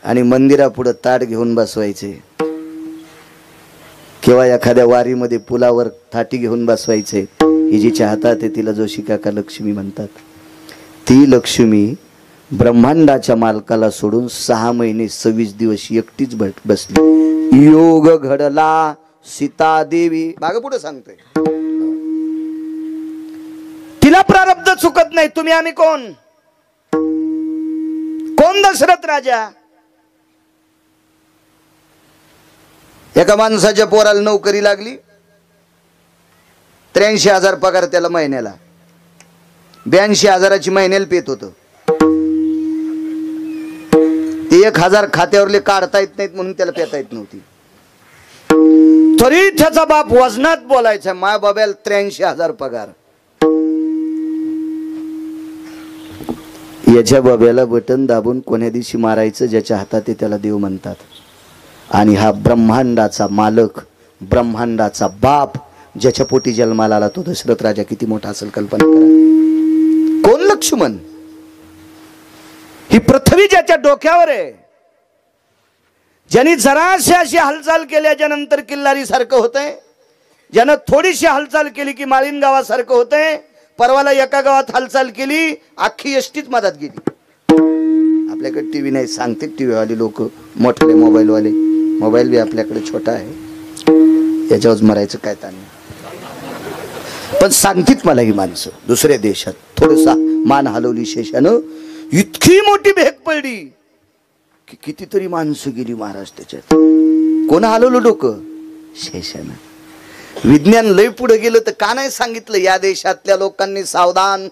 आणि मंदिरापुढे ताट घेऊन बसवायचे किंवा एखाद्या वारीमध्ये पुलावर थाटी घेऊन बसवायचे. ही जी चाहतात आहे तिला जोशी काका लक्ष्मी म्हणतात. ती लक्ष्मी ब्रह्मांडाच्या मालकाला सोडून 6 महिने 26 दिवस एकटीच बसली. योग घडला सीता देवी. मागे पुढे सांगतोय. तिला प्रारब्ध चुकत नाही. तुम्ही आम्ही कोण? कोण दशरथ राजा? एका माणसाच्या पोराला नोकरी लागली, 83,000 पगार त्याला महिन्याला, 82,000ची महिन्याला पेत होत. ते 1,000 खात्यावरले काढता येत नाहीत म्हणून त्याला पेता येत नव्हती. तरी त्याचा बाप वजनात बोलायचा, माय बाबाला 83,000 पगार. याच्या बाब्याला बटन दाबून कोण्या दिवशी मारायचं ज्याच्या हातात आहे त्याला देव म्हणतात. आणि हा ब्रह्मांडाचा मालक, ब्रह्मांडाचा बाप, ज्याच्या पोटी जन्माला आला तो दशरथ राजा किती मोठा असेल कल्पना करा. कोण लक्ष्मण? ही पृथ्वी ज्याच्या डोक्यावर आहे, ज्यांनी जराशी अशी हालचाल केल्याच्या नंतर किल्लारी सारखं होतंय, ज्यानं थोडीशी हालचाल केली की माळीन गावासारखं होतंय. परवाला एका गावात हालचाल केली, अख्खी एसटीच मधात गेली. आपल्याकडे टीव्ही नाही, सांगते टीव्ही वाले लोक, मोठे मोबाईल वाले. मोबाईल बी आपल्याकडे छोटा आहे, याच्यावर मरायचं काय ताण. पण सांगतीत मला ही माणसं दुसऱ्या देशात थोडसा मान हलवली शेषानं, इतकी मोठी भेग पडली की कितीतरी माणसं गेली महाराज त्याच्यात. कोण हलवलं डोकं? शेषानं. विज्ञान लय पुढे गेलं तर का नाही सांगितलं या देशातल्या लोकांनी, सावधान,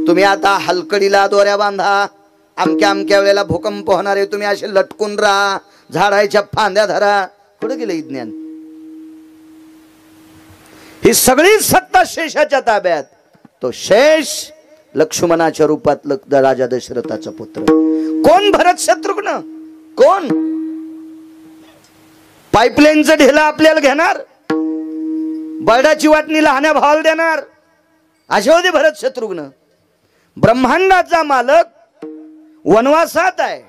तुम्ही आता हलकडीला दोऱ्या बांधा, अमक्या अमक्या वेळेला भूकंप होणार आहे, तुम्ही असे लटकून राहा, झाडाच्या फांद्या धरा. कुठे गेलं विज्ञान? ही सगळी सत्ता शेषाच्या ताब्यात. तो शेष लक्ष्मणाच्या रूपात राजा दशरथाचा पुत्र. कोण? भरत शत्रुघ्न. कोण? पाईपलाईनचं ढेला आपल्याला घेणार, बर्डाची वाटणी लहान्या भावाला देणार, असे होते भरत शत्रुघ्न. ब्रह्मांडाचा मालक वनवासात आहे,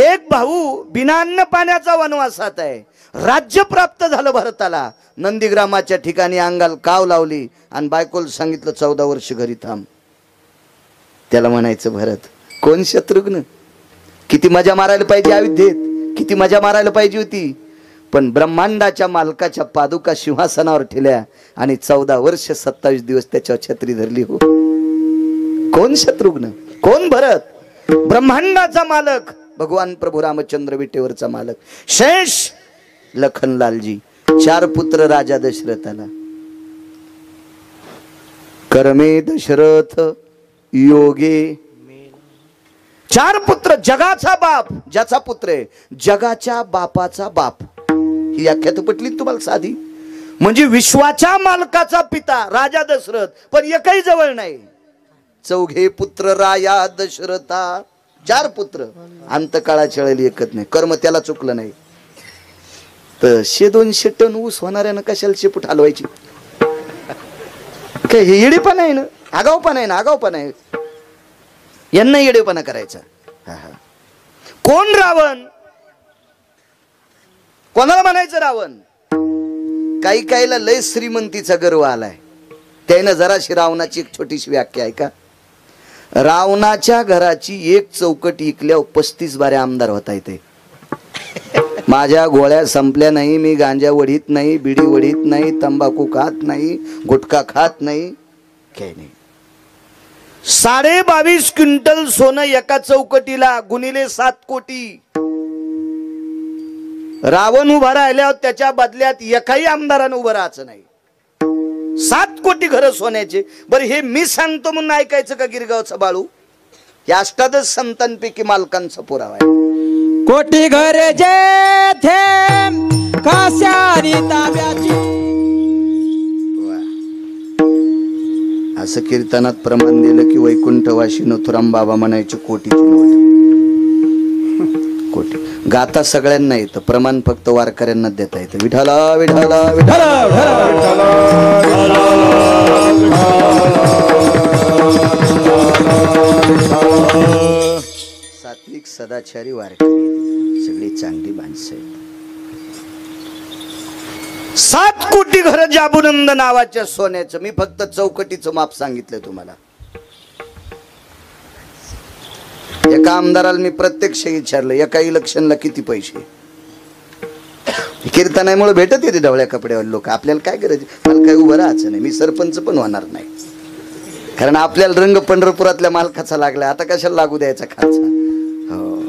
एक भाऊ बिना अन्न पाण्याचा वनवासात आहे. राज्य प्राप्त झालं भरताला. नंदीग्रामाच्या ठिकाणी अंगाला काव लावली आणि बायकोला सांगितलं 14 वर्ष घरी थांब. त्याला म्हणायचं भरत. कोण? शत्रुघ्न. किती मजा मारायला पाहिजे अयोध्येत, किती मजा मारायला पाहिजे होती. पण ब्रह्मांडाच्या मालकाच्या पादुका सिंहासनावर ठेवल्या आणि 14 वर्ष 27 दिवस त्याच्यावर छत्री धरली. हो, कोण शत्रुघ्न? कोण भरत? ब्रह्मांडाचा मालक भगवान प्रभू रामचंद्र विटेवरचा मालक शेष लखनलालजी. 4 पुत्र राजा दशरथाला. कर्मे दशरथ योगे. 4 पुत्र. जगाचा बाप, ज्याचा पुत्र आहे, जगाच्या बापाचा बाप. ही व्याख्या तर पटली तुम्हाला साधी. म्हणजे विश्वाच्या मालकाचा पिता राजा दशरथ, पण एकही जवळ नाही. 4 पुत्र राया दशरथा. 4 पुत्र. अंतकाळाच्या वेळेला एकत नाही. कर्म त्याला चुकलं नाही तर 100-200 टन ऊस होणाऱ्यानं कशाला शेपूट हलवायची? काय हे येडेपणा आहे ना, आगावपणा आहे ना, आगावपणा आहे. यांना येडेपणा करायचा. कोण? रावण. कोणाला म्हणायचं रावण? काही काहीला लय श्रीमंतीचा गर्व आलाय. त्यानं जराशी रावणाची एक छोटीशी व्याख्या आहे का. रावणाच्या घराची एक चौकट इकल्यावर 35 बारे आमदार होता येते. माझ्या गोळ्या संपल्या नाही, मी गांजा वडीत नाही, बिडी वडीत नाही, तंबाखू खात नाही, गुटखा खात नाही, काही नाही. 22.5 क्विंटल सोनं एका चौकटीला, गुणिले 7 कोटी. रावण उभा राहिल्यावर त्याच्या बदल्यात एकाही आमदारानं उभं राहायचं नाही. 7 कोटी घरं सोन्याचे. बरं हे मी सांगतो म्हणून ऐकायचं का गिरगावचं बाळू? या 18 संतांपैकी मालकांचा पुरावा आहे. कोटी घरे जे थे काश्यानी ताब्याची. असं कीर्तनात प्रमाण दिलं की वैकुंठवाशी नथुराम बाबा म्हणायचे कोटीची नोट. कोटी गाता सगळ्यांना येतं, प्रमाण फक्त वारकऱ्यांना देता येतं. विठाला विठाला विठाला सात्विक सदाचारी वारकरी सगळी चांगली माणसं आहेत. 7 कोटी घर जाबुनंद नावाच्या सोन्याचं. मी फक्त चौकटीचं माप सांगितलंय तुम्हाला. एका आमदाराला मी प्रत्यक्ष विचारलं एका इलेक्शनला किती पैसे. कीर्तनामुळे भेटत येते ढवळ्या कपड्यावर लोक. आपल्याला काय गरज, मला काय उभं राहायचं नाही, मी सरपंच पण होणार नाही. कारण आपल्याला रंग पंढरपुरातल्या मालकाचा लागला, आता कशाला लागू द्यायचा खालचा. हो,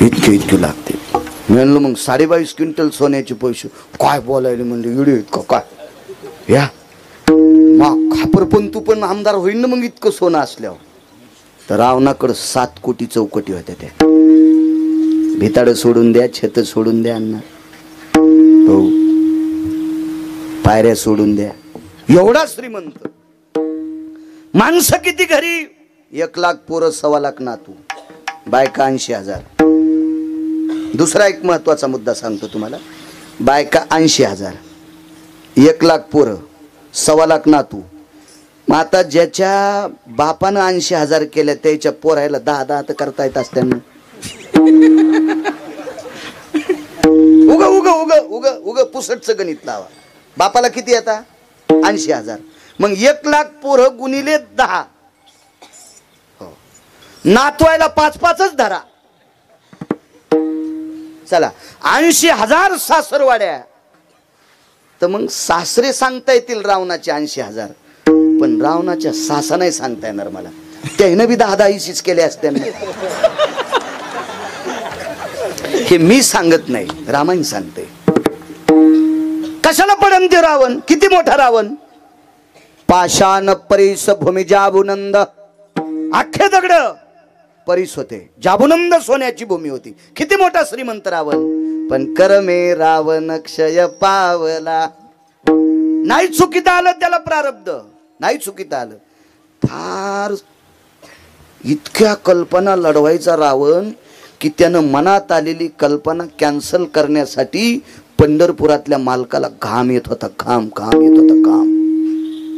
इतके लागते. म्हणलं मग 22.5 क्विंटल सोन्याचे पैसे काय बोलायले म्हणले, व्हिडिओ इतकं काय या मग खापर पण तू पण आमदार होईल ना मग इतकं सोनं असल्यावर. तर रावणाकडं 7 कोटी चौकटी होत्या त्या. भिताड सोडून द्या, छत सोडून द्या अण्णा, हो पायऱ्या सोडून द्या, एवढा श्रीमंत. माणसं किती घरी? 1 लाख पोरं, 1.25 लाख नातू, बायका 80,000. दुसरा एक महत्वाचा मुद्दा सांगतो तुम्हाला. बायका 80,000, 1 लाख पोरं, 1.25 लाख नातू. मग आता ज्याच्या बापानं 80,000 केल्या त्याच्या पोरायला 10 तर करता येत असत्यांना. उग उग उग उग उग पुसटचं गणित लावा. बापाला किती येता? 80,000. मग 1 लाख पोरं गुणिले 10, नातवायला 5-5च धरा. चला 80,000 सासरवाड्या. तर मग सासरे सांगता येतील रावणाचे 80,000, पण रावणाच्या सासा नाही सांगता येणार मला. त्यानं बी 10 इशीच केले असते. हे मी सांगत नाही, रामायण सांगते. कशाला पडन ते रावण? किती मोठा रावण? पाषाण परीस भूमी जाबुनंद, अख्खे दगड परीस होते. जाबुनंद सोन्याची भूमी होती. किती मोठा श्रीमंत रावण. पण कर्मे रावण क्षय पावला. नाही चुकीत आलं त्याला प्रारब्ध, नाही चुकीत आलं. फार इतक्या कल्पना लढवायचा रावण की त्यानं मनात आलेली कल्पना कॅन्सल करण्यासाठी पंढरपुरातल्या मालकाला घाम येत होता. घाम येत होता घाम.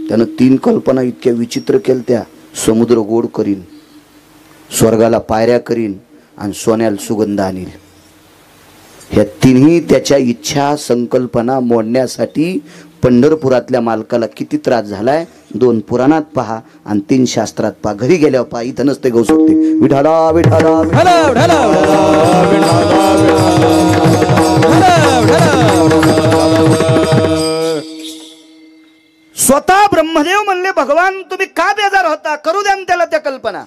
त्यानं 3 कल्पना इतक्या विचित्र केल्या. समुद्र गोड करीन, स्वर्गाला पायऱ्या करीन आणि सोन्याला सुगंध आणील. ह्या तिन्ही त्याच्या इच्छा संकल्पना मोडण्यासाठी पंढरपुरातल्या मालकाला किती त्रास झालाय. 2 पुराणात पहा आणि 3 शास्त्रात पहा. घरी गेल्यावर पहा, इथं नसते गहू शकते. विठाला विठाला स्वतः ब्रह्मदेव म्हणले, भगवान तुम्ही का बेजार होता? करू द्या त्याला त्या कल्पना.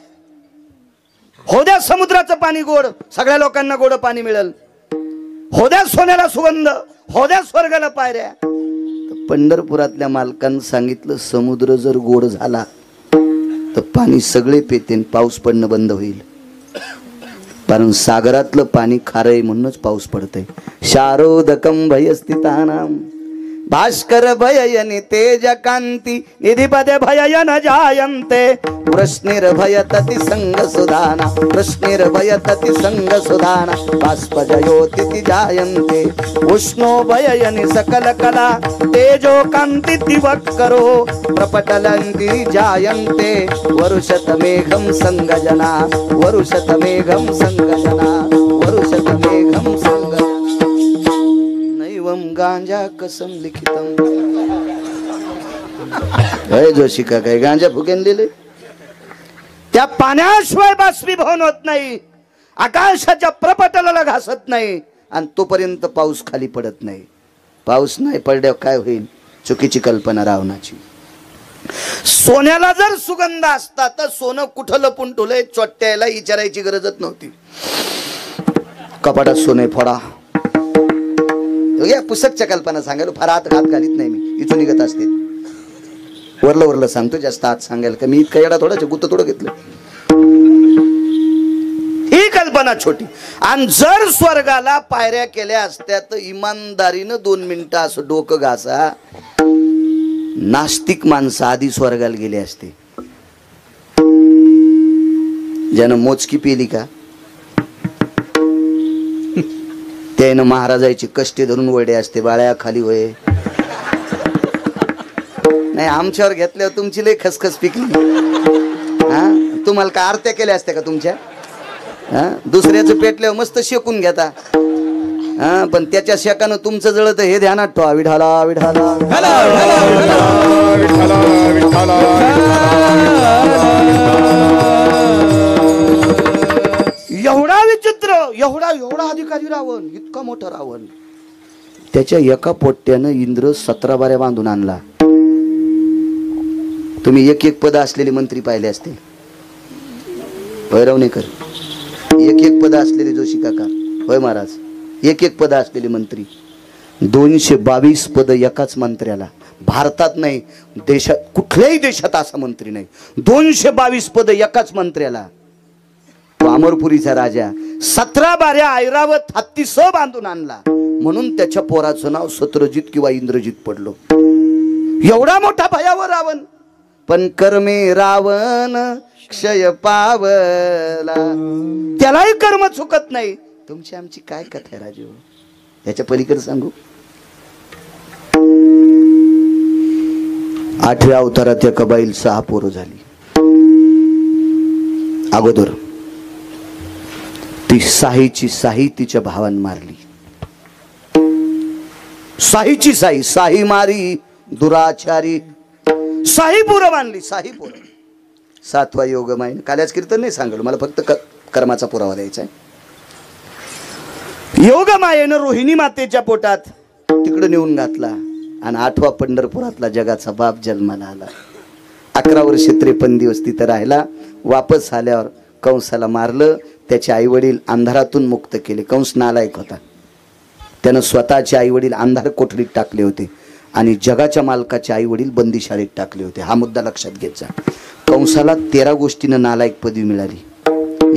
हो द्या समुद्राचं पाणी गोड, सगळ्या लोकांना गोड पाणी मिळेल. हो द्या सोन्याला सुगंध, हो द्या स्वर्गाला पायऱ्या. पंढरपुरातल्या मालकांनी सांगितलं, समुद्र जर गोड झाला तर पाणी सगळे पेतेन, पाऊस पडणं बंद होईल. कारण सागरातलं पाणी खारय म्हणूनच पाऊस पडतय. शारोदकम भयस्थितानाम भास्कर भययनि तेज कांती निधिपदे भययन जायन्ते. प्रश्निर्भयतति संग सुधाना, प्रश्निर्भयतति संग सुधाना. बाष्पजयोतिति जायन्ते उष्णो भययनि सकल कला. तेजो कांति दिवक्करो प्रपटलन्ति जायन्ते. वरुषत मेघम संगजना, वरुषत मेघम संगजना, वरुषत मेघम संगजना. गांजा कसम लिखितम. जोशी का काय गांजा फुकेन दिले. त्या पाण्याशिवाय बाष्पीभवन होत नाही, आकाशाच्या प्रपटलाला घासत नाही आणि तोपर्यंत पाऊस खाली पडत नाही. पाऊस नाही पडल्यावर काय होईल? चुकीची कल्पना रावणाची. सोन्याला जर सुगंध असता तर सोनं कुठं लपून ठेवलंय चोट्याला विचारायची गरजच नव्हती. कपाटात सोने फोडा. पुस्तकच्या कल्पना सांगायला फार हात घालीत नाही मी, इथून निघत असते. वरलं सांगतो, जास्त हात सांगायला का मी इतका येडा थोडा गुत्त थोडं घेतलं. ही कल्पना छोटी. आणि जर स्वर्गाला पायऱ्या केल्या असत्या तर इमानदारीनं 2 मिनिटं असं डोकं घासा, नास्तिक माणसं आधी स्वर्गाला गेले असते. ज्यानं मोजकी पेली का त्यानं महाराजाची कष्टे धरून वडे असते. बाळ्या खाली होय. नाही आमच्यावर घेतल्यावर तुमची लय खसखस पिकली. हा तुम्हाला का आरत्या केल्या असत्या का तुमच्या? हा दुसऱ्याचं पेटल्यावर मस्त शेकून घेता. हा पण त्याच्या शेकानं तुमचं जळत हे ध्यानात ठेवा. विठाला विठाला एवढा विचित्र, एवढा अधिकारी रावण, इतका मोठा रावण. त्याच्या एका पोट्यानं इंद्र 17 बाऱ्या बांधून आणला. तुम्ही एक एक पद असलेले मंत्री पाहिले असतील. भैरवणेकर एक एक पद असलेले जोशी काका, होय महाराज, एक एक पद असलेले मंत्री. 222 पद एकाच मंत्र्याला. भारतात नाही, देशात कुठल्याही देशात असा मंत्री नाही. 222 पद एकाच मंत्र्याला. अमरपुरीचा राजा 17 बाऱ्या ऐरावत हत्ती स बांधून आणला म्हणून त्याच्या पोराचं नाव सत्रजित किंवा इंद्रजित पडलो. एवढा मोठा भयावर रावण, पण कर्मे रावण क्षय पावला. त्यालाही कर्म चुकत नाही. तुमची आमची काय कथा आहे राजू, याच्या पलीकडे सांगू. 8व्या अवतारात एका बाईल 6 पोरं झाली. अगोदर ती साही तिच्या भावान मारली. साहीची साही मारी दुराचारी. साही पोरं मानली, साही पोरं. 7वा योगमायेनं, काल्याच कीर्तन नाही सांगलो, मला फक्त कर्माचा पुरावा द्यायचा आहे. योगमायेनं रोहिणी मातेच्या पोटात तिकडे नेऊन घातला आणि 8वा पंढरपुरातला जगाचा बाप जन्माला आला. 11 वर्ष 53 दिवस तिथं राहिला. वापस आल्यावर कंसाला मारलं. त्याचे आई वडील अंधारातून मुक्त केले. कंस नालायक होता, त्यानं स्वतःचे आई वडील अंधार कोठडीत टाकले होते आणि जगाच्या मालकाचे आई वडील बंदीशाळेत टाकले होते. हा मुद्दा लक्षात घ्यायचा. कंसाला 13 गोष्टीनं नालायक पदवी मिळाली.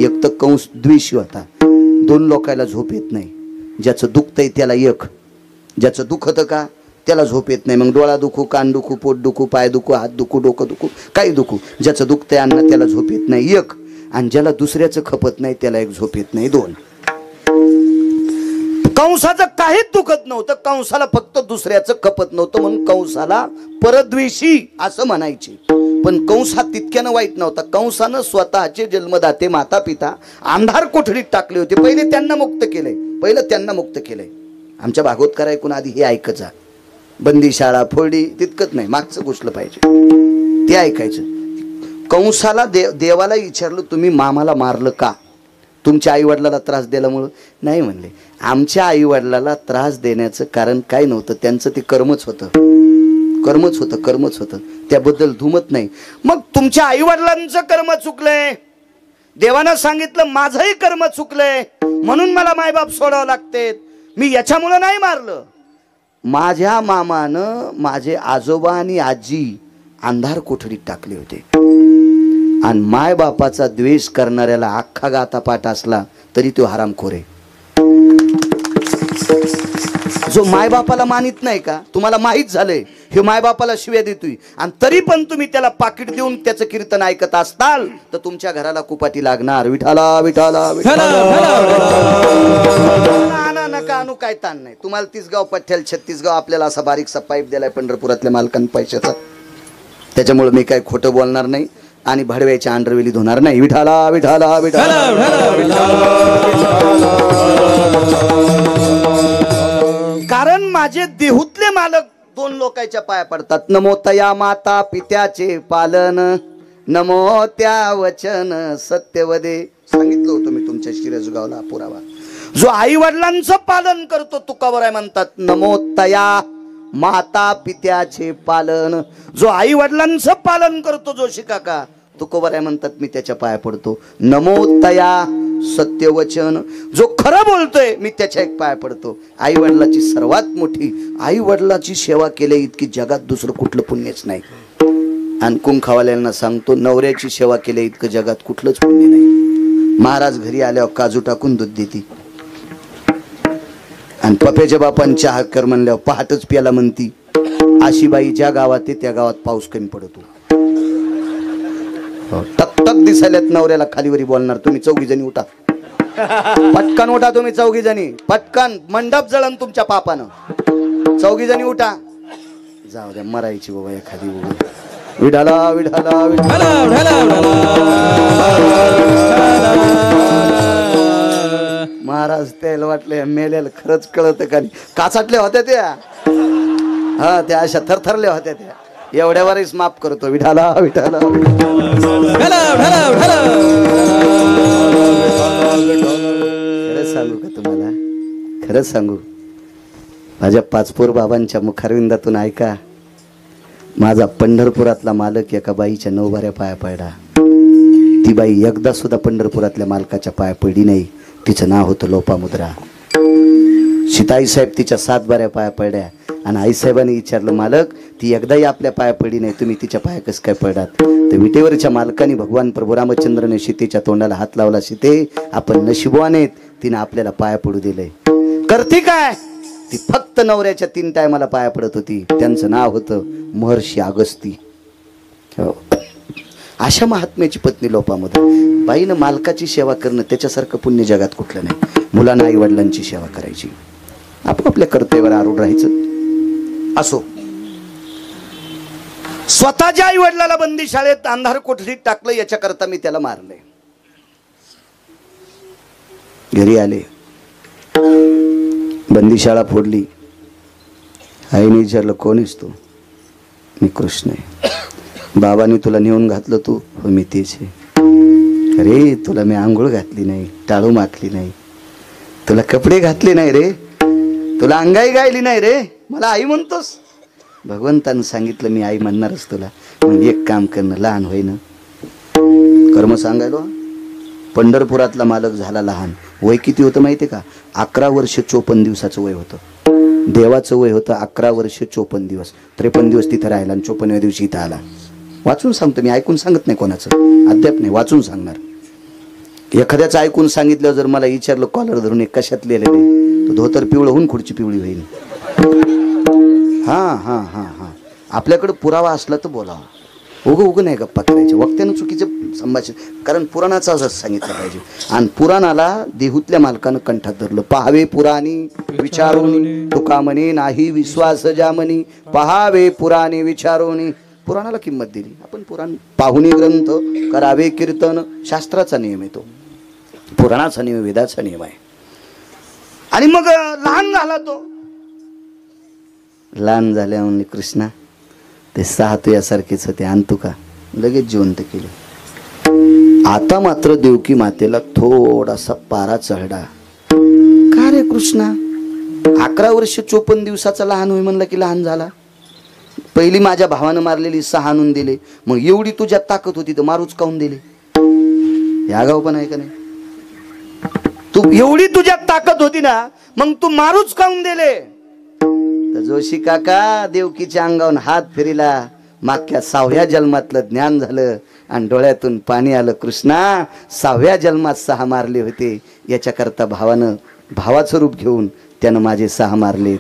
एक तर कंस द्वेषी होता. 2 लोकांना झोप येत नाही. ज्याचं दुखतंय त्याला एक, ज्याचं दुखतं का त्याला झोप येत नाही. मग डोळा दुखू, कान दुखू, पोट दुखू, पाय दुखू, हात दुखू, डोकं दुखू, काही दुखू, ज्याचं दुखतंय अन्न त्याला झोप येत नाही एक, आणि ज्याला दुसऱ्याचं खपत नाही त्याला एक झोप येत नाही 2. कंसाचं काहीच दुखत नव्हतं. कंसाला फक्त दुसऱ्याचं खपत नव्हतं म्हणून कंसाला परद्वेषी असं म्हणायचे. पण कंस हा तितक्यानं वाईट नव्हता. कंसानं स्वतःचे जन्मदाते माता पिता अंधार कोठडीत टाकले होते. पहिले त्यांना मुक्त केलंय. आमच्या भागवतकार ऐकून आधी हे ऐकायचं. बंदीशाळा फोडली तितकंच नाही, मागचं घुसलं पाहिजे ते ऐकायचं. कंसाला देवाला विचारलं, तुम्ही मामाला मारलं का? तुमच्या आई वडिलाला त्रास दिल्यामुळं? नाही म्हणले. आमच्या आई वडिलाला त्रास देण्याचं कारण काय नव्हतं, त्यांचं ते कर्मच होतं. त्याबद्दल धुमत नाही. मग तुमच्या आई वडिलांचं कर्म चुकलंय. देवानं सांगितलं माझंही कर्म चुकलंय म्हणून मला मायबाप सोडावं लागते. मी याच्यामुळं नाही मारलं. माझ्या मामानं माझे आजोबा आणि आजी अंधार कोठडीत टाकले होते. आणि माय बापाचा द्वेष करणाऱ्याला अख्खा गाता पाठ असला तरी तो हरामखोर आहे. जो माय बापाला मानित नाही का, तुम्हाला माहित झालंय हे माय बापाला शिव्या देतोय आणि तरी पण तुम्ही त्याला पाकिट देऊन त्याचं कीर्तन ऐकत असताल तर तुमच्या घराला कुपाटी लागणार. विठाला विठाला नका आणू, काय ताण नाही. तुम्हाला 30 गाव पठ्ठ्याल 36 गाव आपल्याला असा बारीकसा पाईप दिलाय पंढरपुरातल्या मालकांनी पैशाचा. त्याच्यामुळे मी काय खोटं बोलणार नाही आणि भडव्याच्या अंडरवेली धुणार नाही. विठाला विठाला विठाला. कारण माझे देहूतले मालक 2 लोकांच्या पाया पडतात. नमो तया माता पित्याचे पालन, नमो त्या वचन सत्यवदे. सांगितलं होतं मी तुमच्या शिरसगावला पुरावा. जो आई वडिलांचं पालन करतो तुकावराय म्हणतात नमो तया माता पित्याचे पालन. जो आई वडिलांचं पालन करतो जोशी काका तुकोबराय म्हणतात मी त्याच्या पाया पडतो. नमो तया सत्यवचन. जो खरं बोलतोय मी त्याच्या एक पाया पडतो. आई वडिलाची सर्वात मोठी, आई वडिलाची सेवा केली इतकी जगात दुसरं कुठलं पुण्यच नाही. आणि कुंखावाल्यांना सांगतो नवऱ्याची सेवा केली इतकं जगात कुठलंच पुण्य नाही. महाराज घरी आल्यावर काजू टाकून दूध देते आणि पप्याच्या बापान चहा कर म्हणल्यावर पहाटच प्याला म्हणती. अशी बाई ज्या गावात आहे त्या गावात पाऊस कमी पडतो. टक टक दिसायल्यात नवऱ्याला खालीवरी बोलणार. तुम्ही 4 जणी उठा, पटकन उठा. तुम्ही 4 जणी पटकन, मंडप जळण तुमच्या पापानं. 4 जणी उठा. जाऊ द्या मरायची बाबा एखादी. विठाला विठाला विठाला. महाराज त्याला वाटले मेलेल खरंच कळत का नाही. काचाटल्या होत्या त्या, हा त्या अशा थरथरल्या होत्या त्या. एवढ्यावरच माफ करतो. विठाला विठाला. खरंच सांगू का तुम्हाला, खरंच सांगू, माझ्या पाचपोर बाबांच्या मुखारविंदातून ऐका. माझा पंढरपुरातला मालक एका बाईच्या 9 बाऱ्या पाया पडला. ती बाई एकदा सुद्धा पंढरपुरातल्या मालकाच्या पाया पडली नाही. तिचं नाव होतं लोपामुद्रा. सीताई साहेब तिच्या 7 बाऱ्या पाया पडल्या आणि आईसाहेबांनी विचारलं, मालक ती एकदाही आपल्या पाया पडली नाही, तुम्ही तिच्या पाया कसं काय पडलात? तर विटेवरच्या मालकाने भगवान प्रभू रामचंद्रने सीतेच्या तोंडाला हात लावला, सीते आपण नशिबवान आहेत, तिने आपल्याला पाया पडू दिलंय. करते काय? ती फक्त नवऱ्याच्या 3 टायमाला पाया पडत होती. त्यांचं नाव होतं महर्षी अगस्ती. अशा महात्म्याची पत्नी लोपामुद्रा. बाईनं मालकाची सेवा करणं त्याच्यासारखं पुण्य जगात कुठलं नाही. मुलांना आई वडिलांची सेवा करायची, आपापल्या कर्तव्यावर आरूढ राहायचं. असो, स्वतःच्या आई वडिलाला बंदी शाळेत अंधार कोठडीत टाकलं याच्याकरता मी त्याला मारलंय. घरी आले, बंदी शाळा फोडली. आईने विचारलं, कोण आहेस तू? मी कृष्ण आहे. बाबांनी तुला नेऊन घातलं तू? हो मी तेच आहे. अरे तुला मी आंघोळ घातली नाही, टाळू माखली नाही, तुला कपडे घातले नाही रे, तुला अंगाई गायली नाही रे, मला आई म्हणतोस? भगवंतानं सांगितलं मी आई म्हणणारच तुला. मग एक काम करणं, लहान होईन कर्म सांगायलो. पंढरपुरातला मालक झाला लहान. वय किती होतं माहितीये का? 11 वर्ष 54 दिवसाचं वय होतं. देवाचं वय होतं 11 वर्ष 54 दिवस. 53 दिवस तिथं राहिला आणि 54व्या दिवशी इथं आला. वाचून सांगतो मी, ऐकून सांगत नाही कोणाचं, अद्याप नाही, वाचून सांगणार. एखाद्याचं ऐकून सांगितलं, जर मला विचारलं कॉलर धरून एक कशात लिहिलेले, तो धोतर पिवळं होऊन खुर्ची पिवळी होईल. हां हां हां हां आपल्याकडे पुरावा असला तर बोलावा. उगं नाही गप्पा करायचे, वक्त्यानं चुकीचं संभाषण. कारण पुराणाचा असंच सांगितलं पाहिजे. आणि पुराणाला देहूतल्या मालकानं कंठात धरलं. पहावे पुराणी विचारून तुका म्हणे नाही विश्वास जामनी. पहावे पुराणे विचारून. पुराणाला किंमत दिली. आपण पुराण पाहुणे ग्रंथ करावे कीर्तन, शास्त्राचा नियम आहे तो, पुराणाचा नियम, वेदाचा नियम आहे. आणि मग लहान झाला तो. लहान झाल्या म्हणले, कृष्णा ते 6 तुझ्यासारखेच होते, आणतो का? लगेच जिवंत केलं. आता मात्र देवकी मातेला थोडासा पारा चढला. का रे कृष्णा, 11 वर्ष 54 दिवसाचा लहान होई म्हणलं की लहान झाला? पहिली माझ्या भावानं मारलेली 6 आणून दिले, मग एवढी तुझ्यात ताकद होती तर मारूच काऊन दिले? या गाव पण आहे का नाही? तू एवढी तुझ्यात ताकद होती ना, मग तू मारूच काऊन दिले? तर जोशी काका देवकीच्या अंगावरून हात फिरिला. मागच्या 6व्या जन्मातलं ज्ञान झालं आणि डोळ्यातून पाणी आलं. कृष्णा 6व्या जन्मात 6 मारले होते, याच्याकरता भावानं भावाचं रूप घेऊन त्यानं माझे 6 मारले.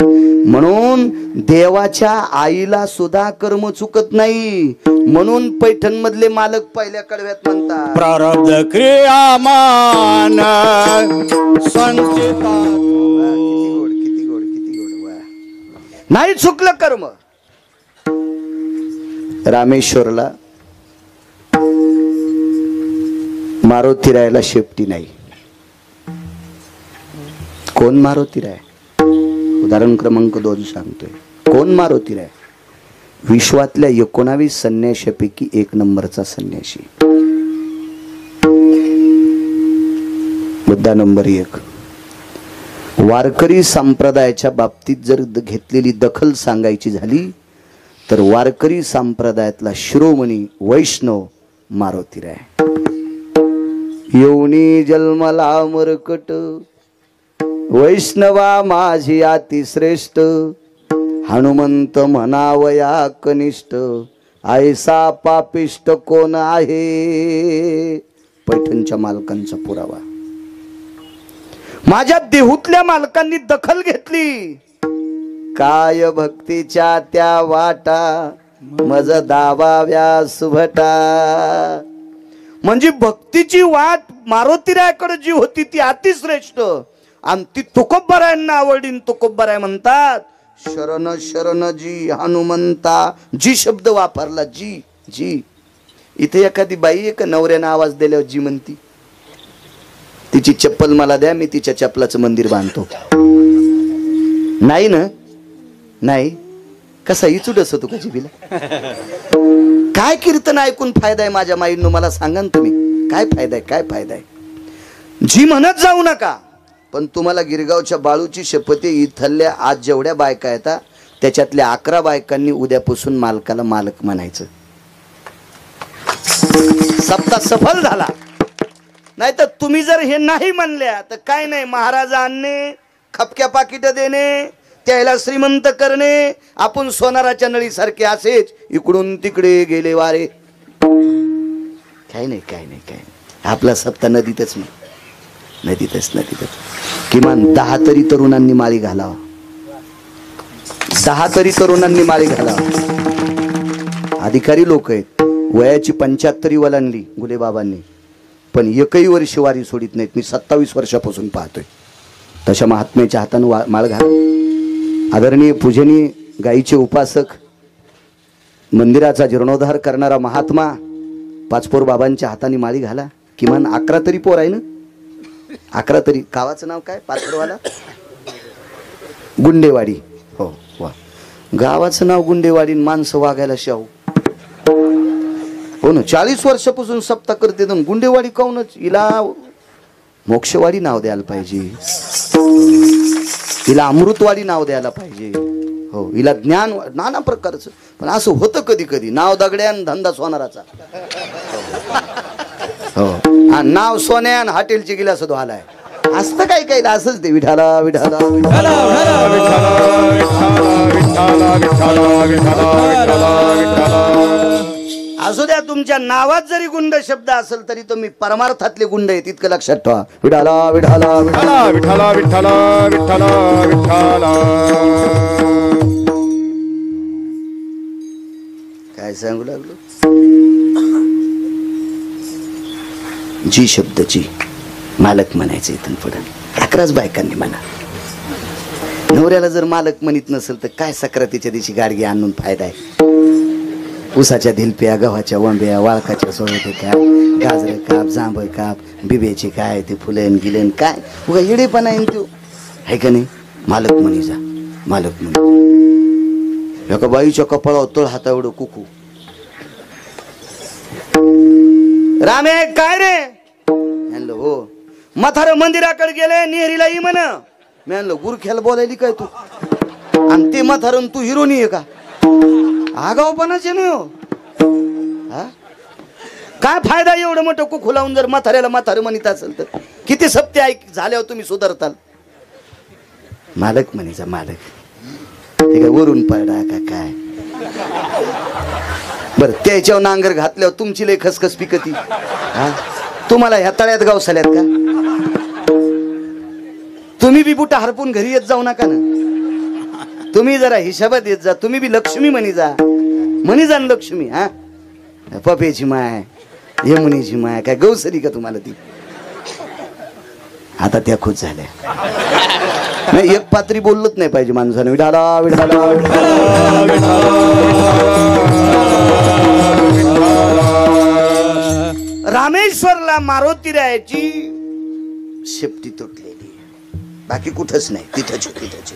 म्हणून देवाच्या आईला सुद्धा कर्म चुकत नाही. म्हणून पैठण मधले मालक पहिल्या कडव्यात म्हणतात, प्रारब्ध क्रियामान संचिता. किती गोड किती गोड. नाही चुकलं कर्म. रामेश्वरला मारुती रायाला शेपटी नाही. कोण मारुती राय? उदाहरण क्रमांक 2 सांगतोय. कोण मारुती राय? विश्वातल्या 19 संन्याशापैकी 1 नंबरचा संन्याशी. मुद्दा नंबर 1, वारकरी संप्रदायाच्या बाबतीत जर घेतलेली दखल सांगायची झाली तर वारकरी संप्रदायातला शिरोमणी वैष्णव मारुती राय. येऊनी जन्मला मरकट वैष्णवा माझी अतिश्रेष्ठ. हनुमंत म्हणावया कनिष्ठ ऐसा पापिष्ट कोण आहे? पैठणच्या मालकांचा पुरावा. माझ्या देहूतल्या मालकांनी दखल घेतली. काय भक्तीच्या त्या वाटा मज दावा व्यासुभटा. म्हणजे भक्तीची वाट मारुतीरायाकडे जी होती ती अतिश्रेष्ठ, आणि ती तुकोबरायांना आवडीन. तुकोबराय म्हणतात शरण शरण जी हनुमंता. जी शब्द वापरला, जी जी. इथे एखादी बाई आहे का नवऱ्यानं आवाज दिल्यावर जी म्हणती? तिची चप्पल मला द्या, मी तिच्या चप्पलाचं मंदिर बांधतो. नाही ना, नाही. कसा इचुडस होतो का जिबीला? काय कीर्तन ऐकून फायदा आहे माझ्या माईंनो? मला सांगा ना तुम्ही, काय फायदा आहे? काय फायदा आहे? जी म्हणत जाऊ नका. पण तुम्हाला गिरगावच्या बाळूची शपथ आहे, इथल्या आज जेवढ्या बायका येतात त्याच्यातल्या 11 बायकांनी उद्यापासून मालकाला मालक म्हणायचं. सप्ताह सफल झाला. नाही तर तुम्ही जर हे नाही म्हणल्या तर काय नाही, महाराज आणणे, खपक्या पाकिट देणे, त्याला श्रीमंत करणे, आपण सोनाराच्या नळीसारखे असेच इकडून तिकडे गेले वारे. काय नाही काय नाही काय नाही. आपला सप्ताह नदीतच नाही, नदीतच नदीतच. किमान 10 तरी तरुणांनी माळी घालावा, 10 तरी तरुणांनी माळी घालावा. अधिकारी लोक आहेत, वयाची 75 वलांडली गुलेबाबांनी, पण एकही वर्ष वारी सोडित नाहीत. मी 27 वर्षापासून पाहतोय. तशा महात्म्याच्या हातानं माळ घाला. आदरणीय पूजनीय गायीचे उपासक, मंदिराचा जीर्णोद्धार करणारा महात्मा पाचपोर बाबांच्या हाताने माळी घाला. किमान 11 तरी पोर आहे ना, 11 तरी. गावाचं नाव काय पाचपोरवाला? गुंडेवाडी. हो वा, गावाचं नाव गुंडेवाडी, माणसं वागायला शाहू. हो ना, 40 वर्षापासून सप्ताह करते. गुंडेवाडी काऊनच? हिला मोक्षवाडी नाव द्यायला पाहिजे, हिला अमृतवाडी नाव द्यायला पाहिजे. हो, हिला ज्ञान नाना प्रकारचं. पण असं होतं कधी कधी, नाव दगड्यान धंदा सोनाराचा. हो, नाव सोन्यान हॉटेलची गिलास धुवालाय असतं. काय काय असंच ते. विठाला विठाला असू द्या. तुमच्या नावात जरी गुंड शब्द असेल तरी तुम्ही परमार्थातले गुंड आहेत इतकं लक्षात ठेवा. विठाला विठाला विठाला विठाला विठाला विठाला विठाला. काय सांगू लागलो? जी शब्द जी मालक म्हणायचं इथून पुढे. 11च बायकांनी म्हणा. नवऱ्याला जर मालक म्हणत नसेल तर काय सक्रातीच्या दिवशी गाडगी आणून फायदा आहे? उसाच्या धिलप्या, गव्हाच्या वंब्या, वाळकाच्या सोळ्या, काय गाजर काप, जांभ काप, बिब्याचे काय ते फुलन गिलन, काय उगा येडेपणा आहे तो, आहे का नाही? मालक म्हणी जा, मालक म्हणी. एका बाईच्या कपाळावर तळ हाता एवढं कुकू. रामे काय रे? म्हणलं हो. म्हातार मंदिराकडे गेले, नेहरीला ये म्हण. मी म्हणलं गुरख्याला बोलायली काय तू? आणि ते म्हातारण तू हिरोनी आहे का? आगाऊपणाचे नाही हो. काय फायदा एवढं मोठं कुकू लावून जर म्हाताऱ्याला म्हातारं म्हणत असेल तर? किती सप्ते ऐक झाल्यावर तुम्ही सुधारताल? मालक म्हणायचा मालक. ते काय वरून पडा का काय? बर, त्याच्यावर नांगर घातल्यावर तुमची लय खसखस पिकती. तुम्हाला ह्या तळ्यात गावसाल्यात का? तुम्ही बी बुटा हरपून घरी येत जाऊ नका ना. तुम्ही जरा हिशाबात येत जा. तुम्ही बी लक्ष्मी म्हणी जा, म्हणी जा लक्ष्मी. हा, पपेची माय, यमुनीची माय, काय गौसरी का तुम्हाला ती? आता त्या खुश झाल्या. नाही, एक पात्री बोललच नाही पाहिजे माणसाने. विठाला विठाला रामेश्वरला मारुती रायाची शेपटी तुटलेली, बाकी कुठंच नाही. तिथंच तिथंच.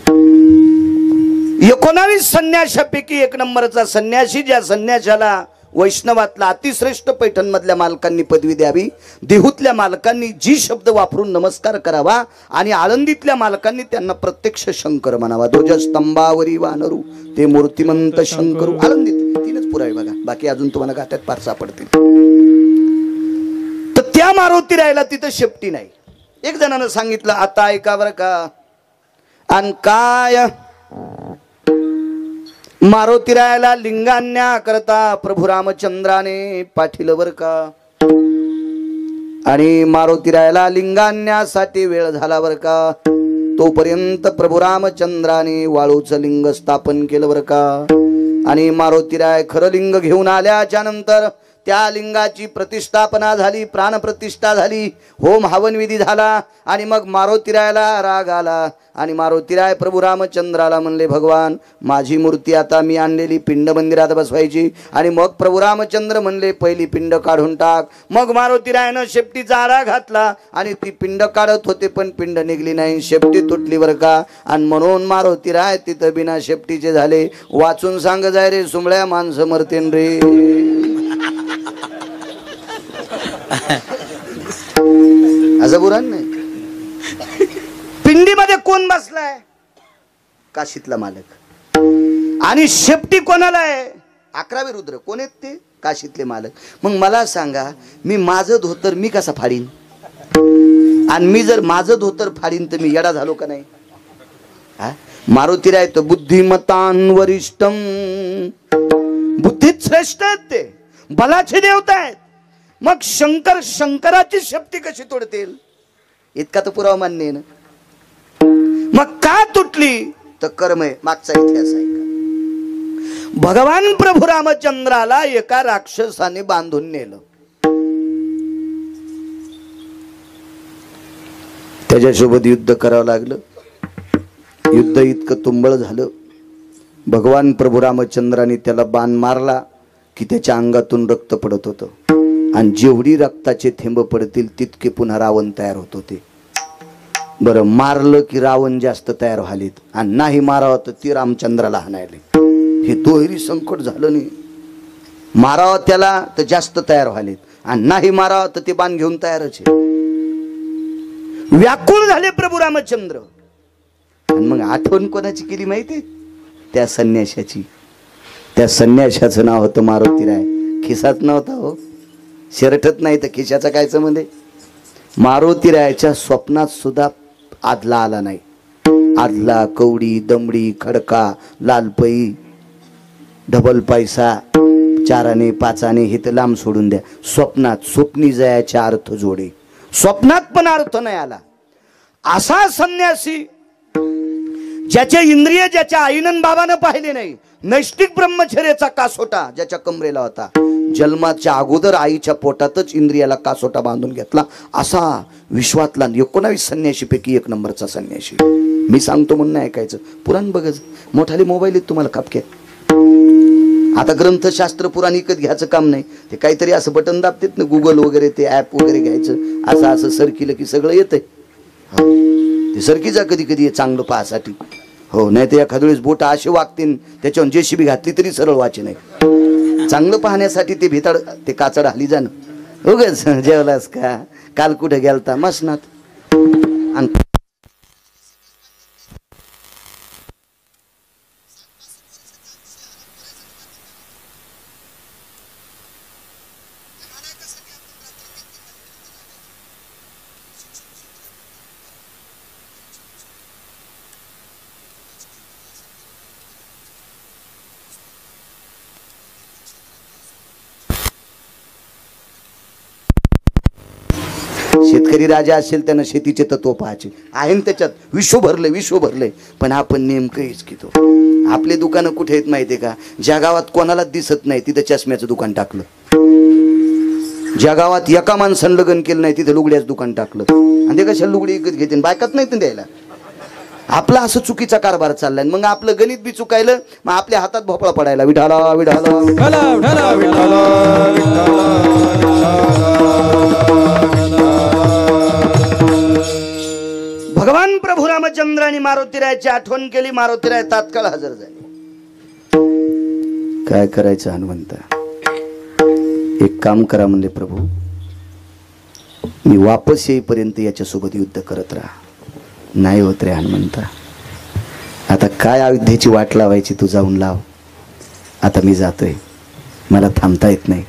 19 संन्याशापैकी 1 नंबरचा संन्यासी, ज्या संन्याशाला वैष्णवातला अतिश्रेष्ठ पैठण मधल्या मालकांनी पदवी द्यावी, देहूतल्या मालकांनी जी शब्द वापरून नमस्कार करावा, आणि आळंदीतल्या मालकांनी त्यांना प्रत्यक्ष शंकर म्हणावा. ध्वजस्तंभावरी वानरू ते मूर्तिमंत शंकरू. आळंदीत 3च पुरावे बघा, बाकी अजून तुम्हाला गाठ्यात पार सापडतील. तर त्या मारुती राहायला तिथं शेपटी नाही. एक जणानं सांगितलं, आता ऐका बरं का. आणि काय मारुती रायाला लिंगान्या करता प्रभू रामचंद्राने पाठीलं बर का. आणि मारुती रायाला लिंगान्यासाठी वेळ झाला बर का. तोपर्यंत प्रभू रामचंद्राने वाळूचं लिंग स्थापन केलं बर का. आणि मारुती राय खरं लिंग घेऊन आल्याच्या नंतर त्या लिंगाची प्रतिष्ठापना झाली, प्राणप्रतिष्ठा झाली, होम हवन विधी झाला. आणि मग मारुतीरायाला राग आला आणि मारुतीराय प्रभू रामचंद्राला म्हणले, भगवान माझी मूर्ती आता मी आणलेली पिंड मंदिरात बसवायची. आणि मग प्रभू रामचंद्र म्हणले, पहिली पिंड काढून टाक. मग मारुतीरायानं शेपटीचा आळा घातला आणि ती पिंड काढत होते, पण पिंड निघली नाही, शेपटी तुटली बर का. आणि म्हणून मारुतीराय तिथं बिना शेपटीचे झाले. वाचून सांग जाय रे सुमळ्या, माणसं मरतेन रे. असं बुरान नाही. पिंडीमध्ये कोण बसलाय? काशीतला मालक. आणि शेपटी कोणाला आहे? 11वे रुद्र. कोण आहेत ते? काशीतले मालक. मग मला सांगा, मी माझं धोतर मी कसा फाडीन? आणि मी जर माझं धोतर फाडीन तर मी येडा झालो का नाही? मारुतीराय तर बुद्धिमतान वरिष्ठम, बुद्धीत श्रेष्ठ आहेत ते, बलाचे देवता आहेत. मग शंकर शंकराची शक्ती कशी तोडतील? इतका तर पुरावा मान्य आहे ना. मग का तुटली? तर कर्म आहे. मागचा इतिहास आहे का? भगवान प्रभू रामचंद्राला एका राक्षसाने बांधून नेलं. त्याच्यासोबत युद्ध करावं लागलं. युद्ध इतकं तुंबळ झालं, भगवान प्रभू रामचंद्राने त्याला बाण मारला की त्याच्या अंगातून रक्त पडत होतं. आणि जेवढी रक्ताचे थेंब पडतील तितके पुन्हा रावण तयार होत होते. बरं, मारलं की रावण जास्त तयार व्हालेत, आणि नाही मारावं तर ती रामचंद्राला हाणायले. हे दुहेरी संकट झालं नाही. मारावं त्याला तर जास्त तयार व्हालेत, आणि नाही मारावं तर ते बाण घेऊन तयारच आहे. व्याकुळ झाले प्रभू रामचंद्र. आणि मग आठवण कोणाची केली माहिती? त्या संन्याशाची. त्या संन्याशाचं नाव होतं मारुतीराय. खिसाच नव्हता हो, शर्टत नाही तर खिशाचा काय संबंध आहे? मारुतीरायाच्या स्वप्नात सुद्धा आदला आला नाही. आदला, कवडी, दमडी, खडका, लालपई, ढबल पैसा, चाराने पाचाने हे तर लांब सोडून द्या. स्वप्नात स्वप्नी जयाच्या अर्थ जोडे, स्वप्नात पण अर्थ नाही आला. असा संन्यासी ज्याचे इंद्रिय ज्याच्या आईनं बाबानं पाहिले नाही, नैष्टिक ब्रह्मचर्याचा कासोटा ज्याच्या कमरेला होता, जन्माच्या अगोदर आईच्या पोटातच इंद्रियाला कासोटा बांधून घेतला, असा विश्वातला 19 संन्याशीपैकी 1 नंबरचा संन्याशी. मी सांगतो म्हणून ऐकायचं. पुराण बघच, मोठाले मोबाईल आहेत तुम्हाला खापके. आता ग्रंथशास्त्र पुराण विकत घ्यायचं काम नाही. ते काहीतरी असं बटन दाबतात ना, गुगल वगैरे, ते ऍप वगैरे घ्यायचं. असं असं सरकीलं की सगळं येतंय. ते सरकीचा कधी कधी चांगलं पाहासाठी. हो, नाही तर एखाद्या वेळेस बोट असे वागतील त्याच्यावर जेसीबी घातली तरी सरळ वाचे नाही. चांगलं पाहण्यासाठी ते भिताड, ते काचड हली जाणं. उगाच जेवलास का, काल कुठे गेलता? मसनात. आणि शेतकरी राजा असेल त्यानं शेतीचे तत्व पाहायचे आहे. त्याच्यात विश्व भरले. पण आपण नेमकं हिचकितो. आपले दुकानं कुठे आहेत माहितीये का? ज्या गावात कोणालाच दिसत नाही तिथं चष्म्याचं दुकान टाकलं. ज्या गावात एका माणसानं लग्न केलं नाही तिथं लुगड्याचं दुकान टाकलं. आणि ते कशा लुगडी विकत घेते, बायकात नाही द्यायला. आपला असं चुकीचा कारभार चाललाय. मग आपलं गणित बी चुकायलं, मग आपल्या हातात भोपळा पडायला. विठाला विठाला भगवान प्रभू रामचंद्रांनी मारुतीरायाची आठवण केली. मारुतीराय तात्काळ हजर झाले. काय करायचं हनुमंता? एक काम करा म्हणले प्रभू, मी वापस येईपर्यंत याच्यासोबत युद्ध करत राहा. नाही होत रे हनुमंता, आता काय अयोध्येची वाट लावायची, तू जाऊन लाव. आता मी जातोय, मला थांबता येत नाही.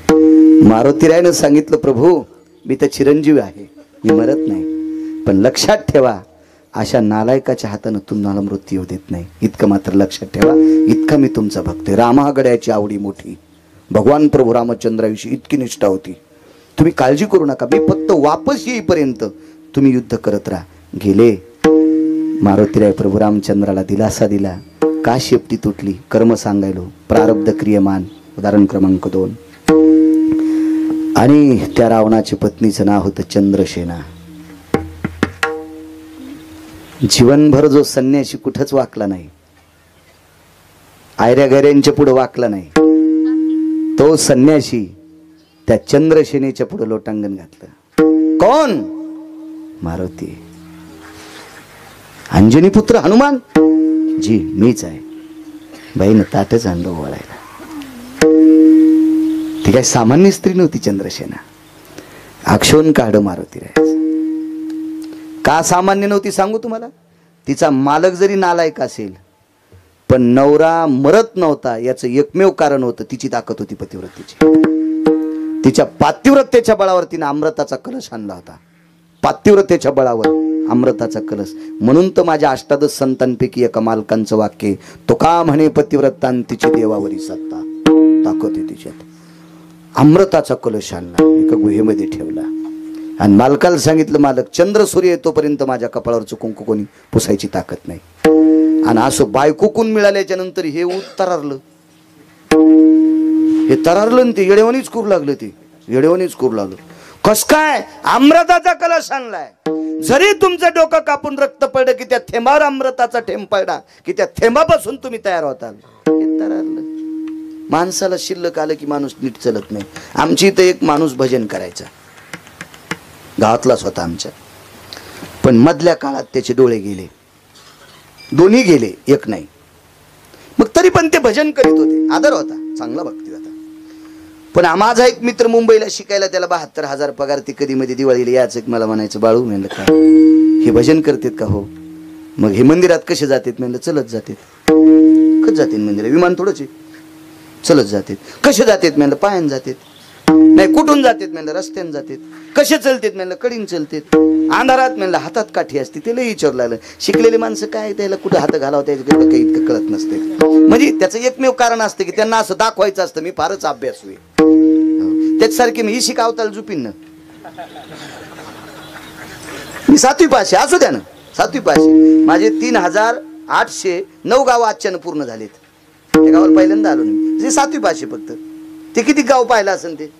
मारुतीरायानं सांगितलं, प्रभू मी तर चिरंजीव आहे, मी मरत नाही, पण लक्षात ठेवा अशा नालायकाच्या हातानं तुम्हाला मृत्यू येऊ देत नाही. इतकं मात्र लक्षात ठेवा, इतका मी तुमचा भक्त आहे. रामागड्याची आवडी मोठी, भगवान प्रभू रामचंद्राविषयी इतकी निष्ठा होती. तुम्ही काळजी करू नका, मी फक्त वापस येईपर्यंत तुम्ही युद्ध करत राहा. गेले. मारुतीराय प्रभू रामचंद्राला दिलासा दिला. का शेपटी तुटली? कर्म सांगायलो, प्रारब्ध क्रियमान. उदाहरण क्रमांक 2. आणि त्या रावणाच्या पत्नीचं नाव होतं चंद्रसेना. जीवनभर जो संन्यासी कुठंच वाकला नाही, आयऱ्या गैऱ्यांच्या पुढे वाकला नाही, तो संन्यासी त्या चंद्रसेनेच्या पुढे लोटांगण घातलं. कोण? मारुती. अंजनी पुत्र हनुमान जी मीच आहे. बाईनं ताटच आणलं ओवाळायला. ती काय सामान्य स्त्री नव्हती चंद्रसेना. आक्षेपण काढ मारुतीराय. का सामान्य नव्हती सांगू तुम्हाला? तिचा मालक जरी नालायक असेल पण नवरा मरत नव्हता याचं एकमेव कारण होतं तिची ताकद होती पतिव्रतेची. तिच्या पातिव्रतेच्या बळावर तिने अमृताचा कलश आणला होता. पातिव्रतेच्या बळावर अमृताचा कलश. म्हणून तर माझ्या अष्टादश संतांपैकी एका मालकांचं वाक्य, तो का म्हणे पतिव्रतांतीची देवावरी सत्ता. ताकद आहे तिच्यात. अमृताचा कलश आणला, एका गुहेमध्ये ठेवला आणि मालकाला सांगितलं, मालक चंद्र सूर्य येतोपर्यंत माझ्या कपाळावरचं कुंकू कोणी पुसायची ताकद नाही. आणि असं बायकोकून मिळाल्याच्या नंतर हे तरारलं. हे तरारलं आणि ते येडेवानीच करू लागलं. ते येडेवानीच करू लागलं. कस काय? अमृताचा कलश आणलाय. जरी तुमचं डोकं कापून रक्त पडलं की त्या थेंबावर अमृताचा थेंब पडला की त्या थेंबापासून तुम्ही तयार होताल. हे तरारलं. माणसाला शिल्लक आलं की माणूस नीट चलत नाही. आमची इथं एक माणूस भजन करायचा, गावातलाच होता आमच्या, पण मधल्या काळात त्याचे डोळे गेले, दोन्ही गेले, एक नाही. मग तरी पण ते भजन करीत होते. आदर होता, चांगला भक्ती होता. पण माझा एक मित्र मुंबईला शिकायला, त्याला 72,000 पगार. ती कधी मध्ये दिवाळीला याच मला म्हणायचं, बाळू म्हणलं काय हे भजन करतात का? हो. मग हे मंदिरात कसे जातात? म्हणलं चलत जातात. कस जातात मंदिरात? विमान थोडंच आहे. चलत जातात. कसे जातात? म्हणलं पायान जातात. नाही कुठून जातात? म्हणलं रस्त्याने जातात. कसे चलतात? म्हणलं कडीन चलतात. अंधारात? म्हणलं हातात काठी असते. त्याला विचारू लागलं. शिकलेली माणसं काय त्याला कुठे हात घालावं त्याच्याकडे काही इतकं कळत नसते. म्हणजे त्याचं एकमेव कारण असतं की त्यांना असं दाखवायचं असतं मी फारच अभ्यास होईल. त्याच्यासारखी मी शिकावताल जुपिन ना, मी 7वी पास आहे. असू द्या ना, 7वी पास आहे. माझे 3,809 गाव आजच्यानं पूर्ण झालेत. त्या गावाला पहिल्यांदा आलो मी. 7वी पास आहे फक्त. ते किती गाव पाहिलं असेल ते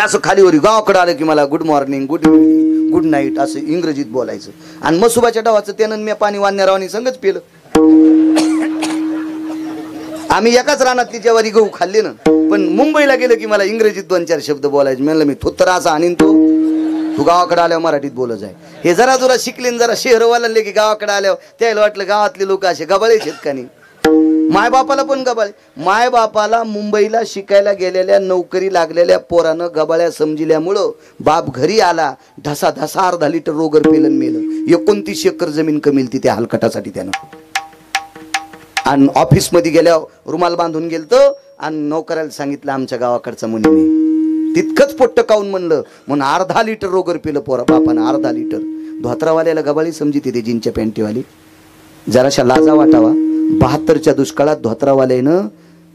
असं खालीवर गावाकडे आलं की मला good morning, good evening, good night असं इंग्रजीत बोलायचं. आणि मसुबाच्या डावाचं त्यानं मी पाणी वाण्यारावानी संगच पिलं. आम्ही एकाच रानातली ज्वारी गहू खाल्ले ना. पण मुंबईला गेलं की मला इंग्रजीत 2-4 शब्द बोलायचे. म्हणलं मी थोत्तरा असा आणीन तू गावाकडे आल्यावर मराठीत बोलत जाय. हे जरा जरा शिकले जरा शहरवाले की गावाकडे आल्यावर त्याला वाटलं गावातले लोक असे गबाळे आहेत का नाही. मायबापाला पण गबाळे. मायबापाला मुंबईला शिकायला गेलेल्या नोकरी लागलेल्या पोरानं गबाळ्या समजिल्यामुळं बाप घरी आला, ढसा ढसा अर्धा लिटर रोगर पेलन मेलं. 29 एकर जमीन कमील ती त्या हलकटासाठी त्यानं. आणि ऑफिस मध्ये गेल्यावर रुमाल बांधून गेलतो आणि नोकराला सांगितलं आमच्या गावाकडचा मुनीने. तितकंच पोट्ट काऊन म्हणलं म्हणून अर्धा लिटर रोगर पेलं पोरा बापानं. अर्धा लिटर. धोत्रावाल्याला गबाळी समजित येते जीनच्या पॅन्टीवाली. जराशा लाजा वाटावा. 72च्या दुष्काळात धोत्रावाल्यानं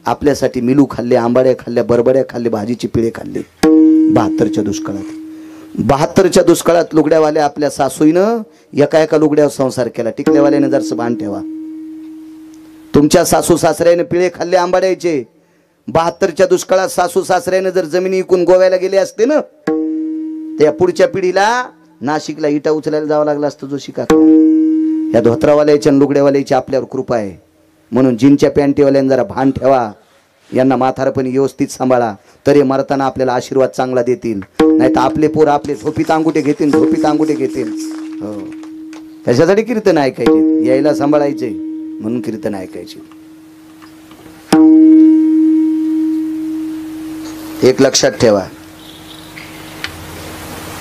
आपल्यासाठी मिलू खाल्ले, आंबाड्या खाल्ल्या, बरबड्या खाल्ले, भाजीची पिळे खाल्ले. 72च्या दुष्काळात. 72च्या दुष्काळात लुगड्यावाल्या आपल्या सासूईनं एका लुगड्यावर संसार केला. टिकल्यावाल्यानं जरसं भान ठेवा. तुमच्या सासू सासऱ्याने पिळे खाल्ले आंबाड्याचे. 72च्या दुष्काळात सासू सासऱ्याने जर जमिनी विकून गोव्याला गेले असते ना, त्या पुढच्या पिढीला नाशिकला इटा उचलायला जावं लागलं असतं. जो शिका या धोत्रावाल्याच्या लुगड्यावाल्याची आपल्यावर कृपा आहे. म्हणून जीनच्या पॅन्टीवाल्याने जरा भान ठेवा. यांना म्हातारपणी व्यवस्थित सांभाळा, तरी मरताना आपल्याला आशीर्वाद चांगला देतील. नाही तर आपले पोर आपले झोपीत अंगुठे घेतील, झोपीत अंगुठे घेतील. हो, त्याच्यासाठी कीर्तन ऐकायचे, यायला सांभाळायचे म्हणून कीर्तन ऐकायचे. एक लक्षात ठेवा,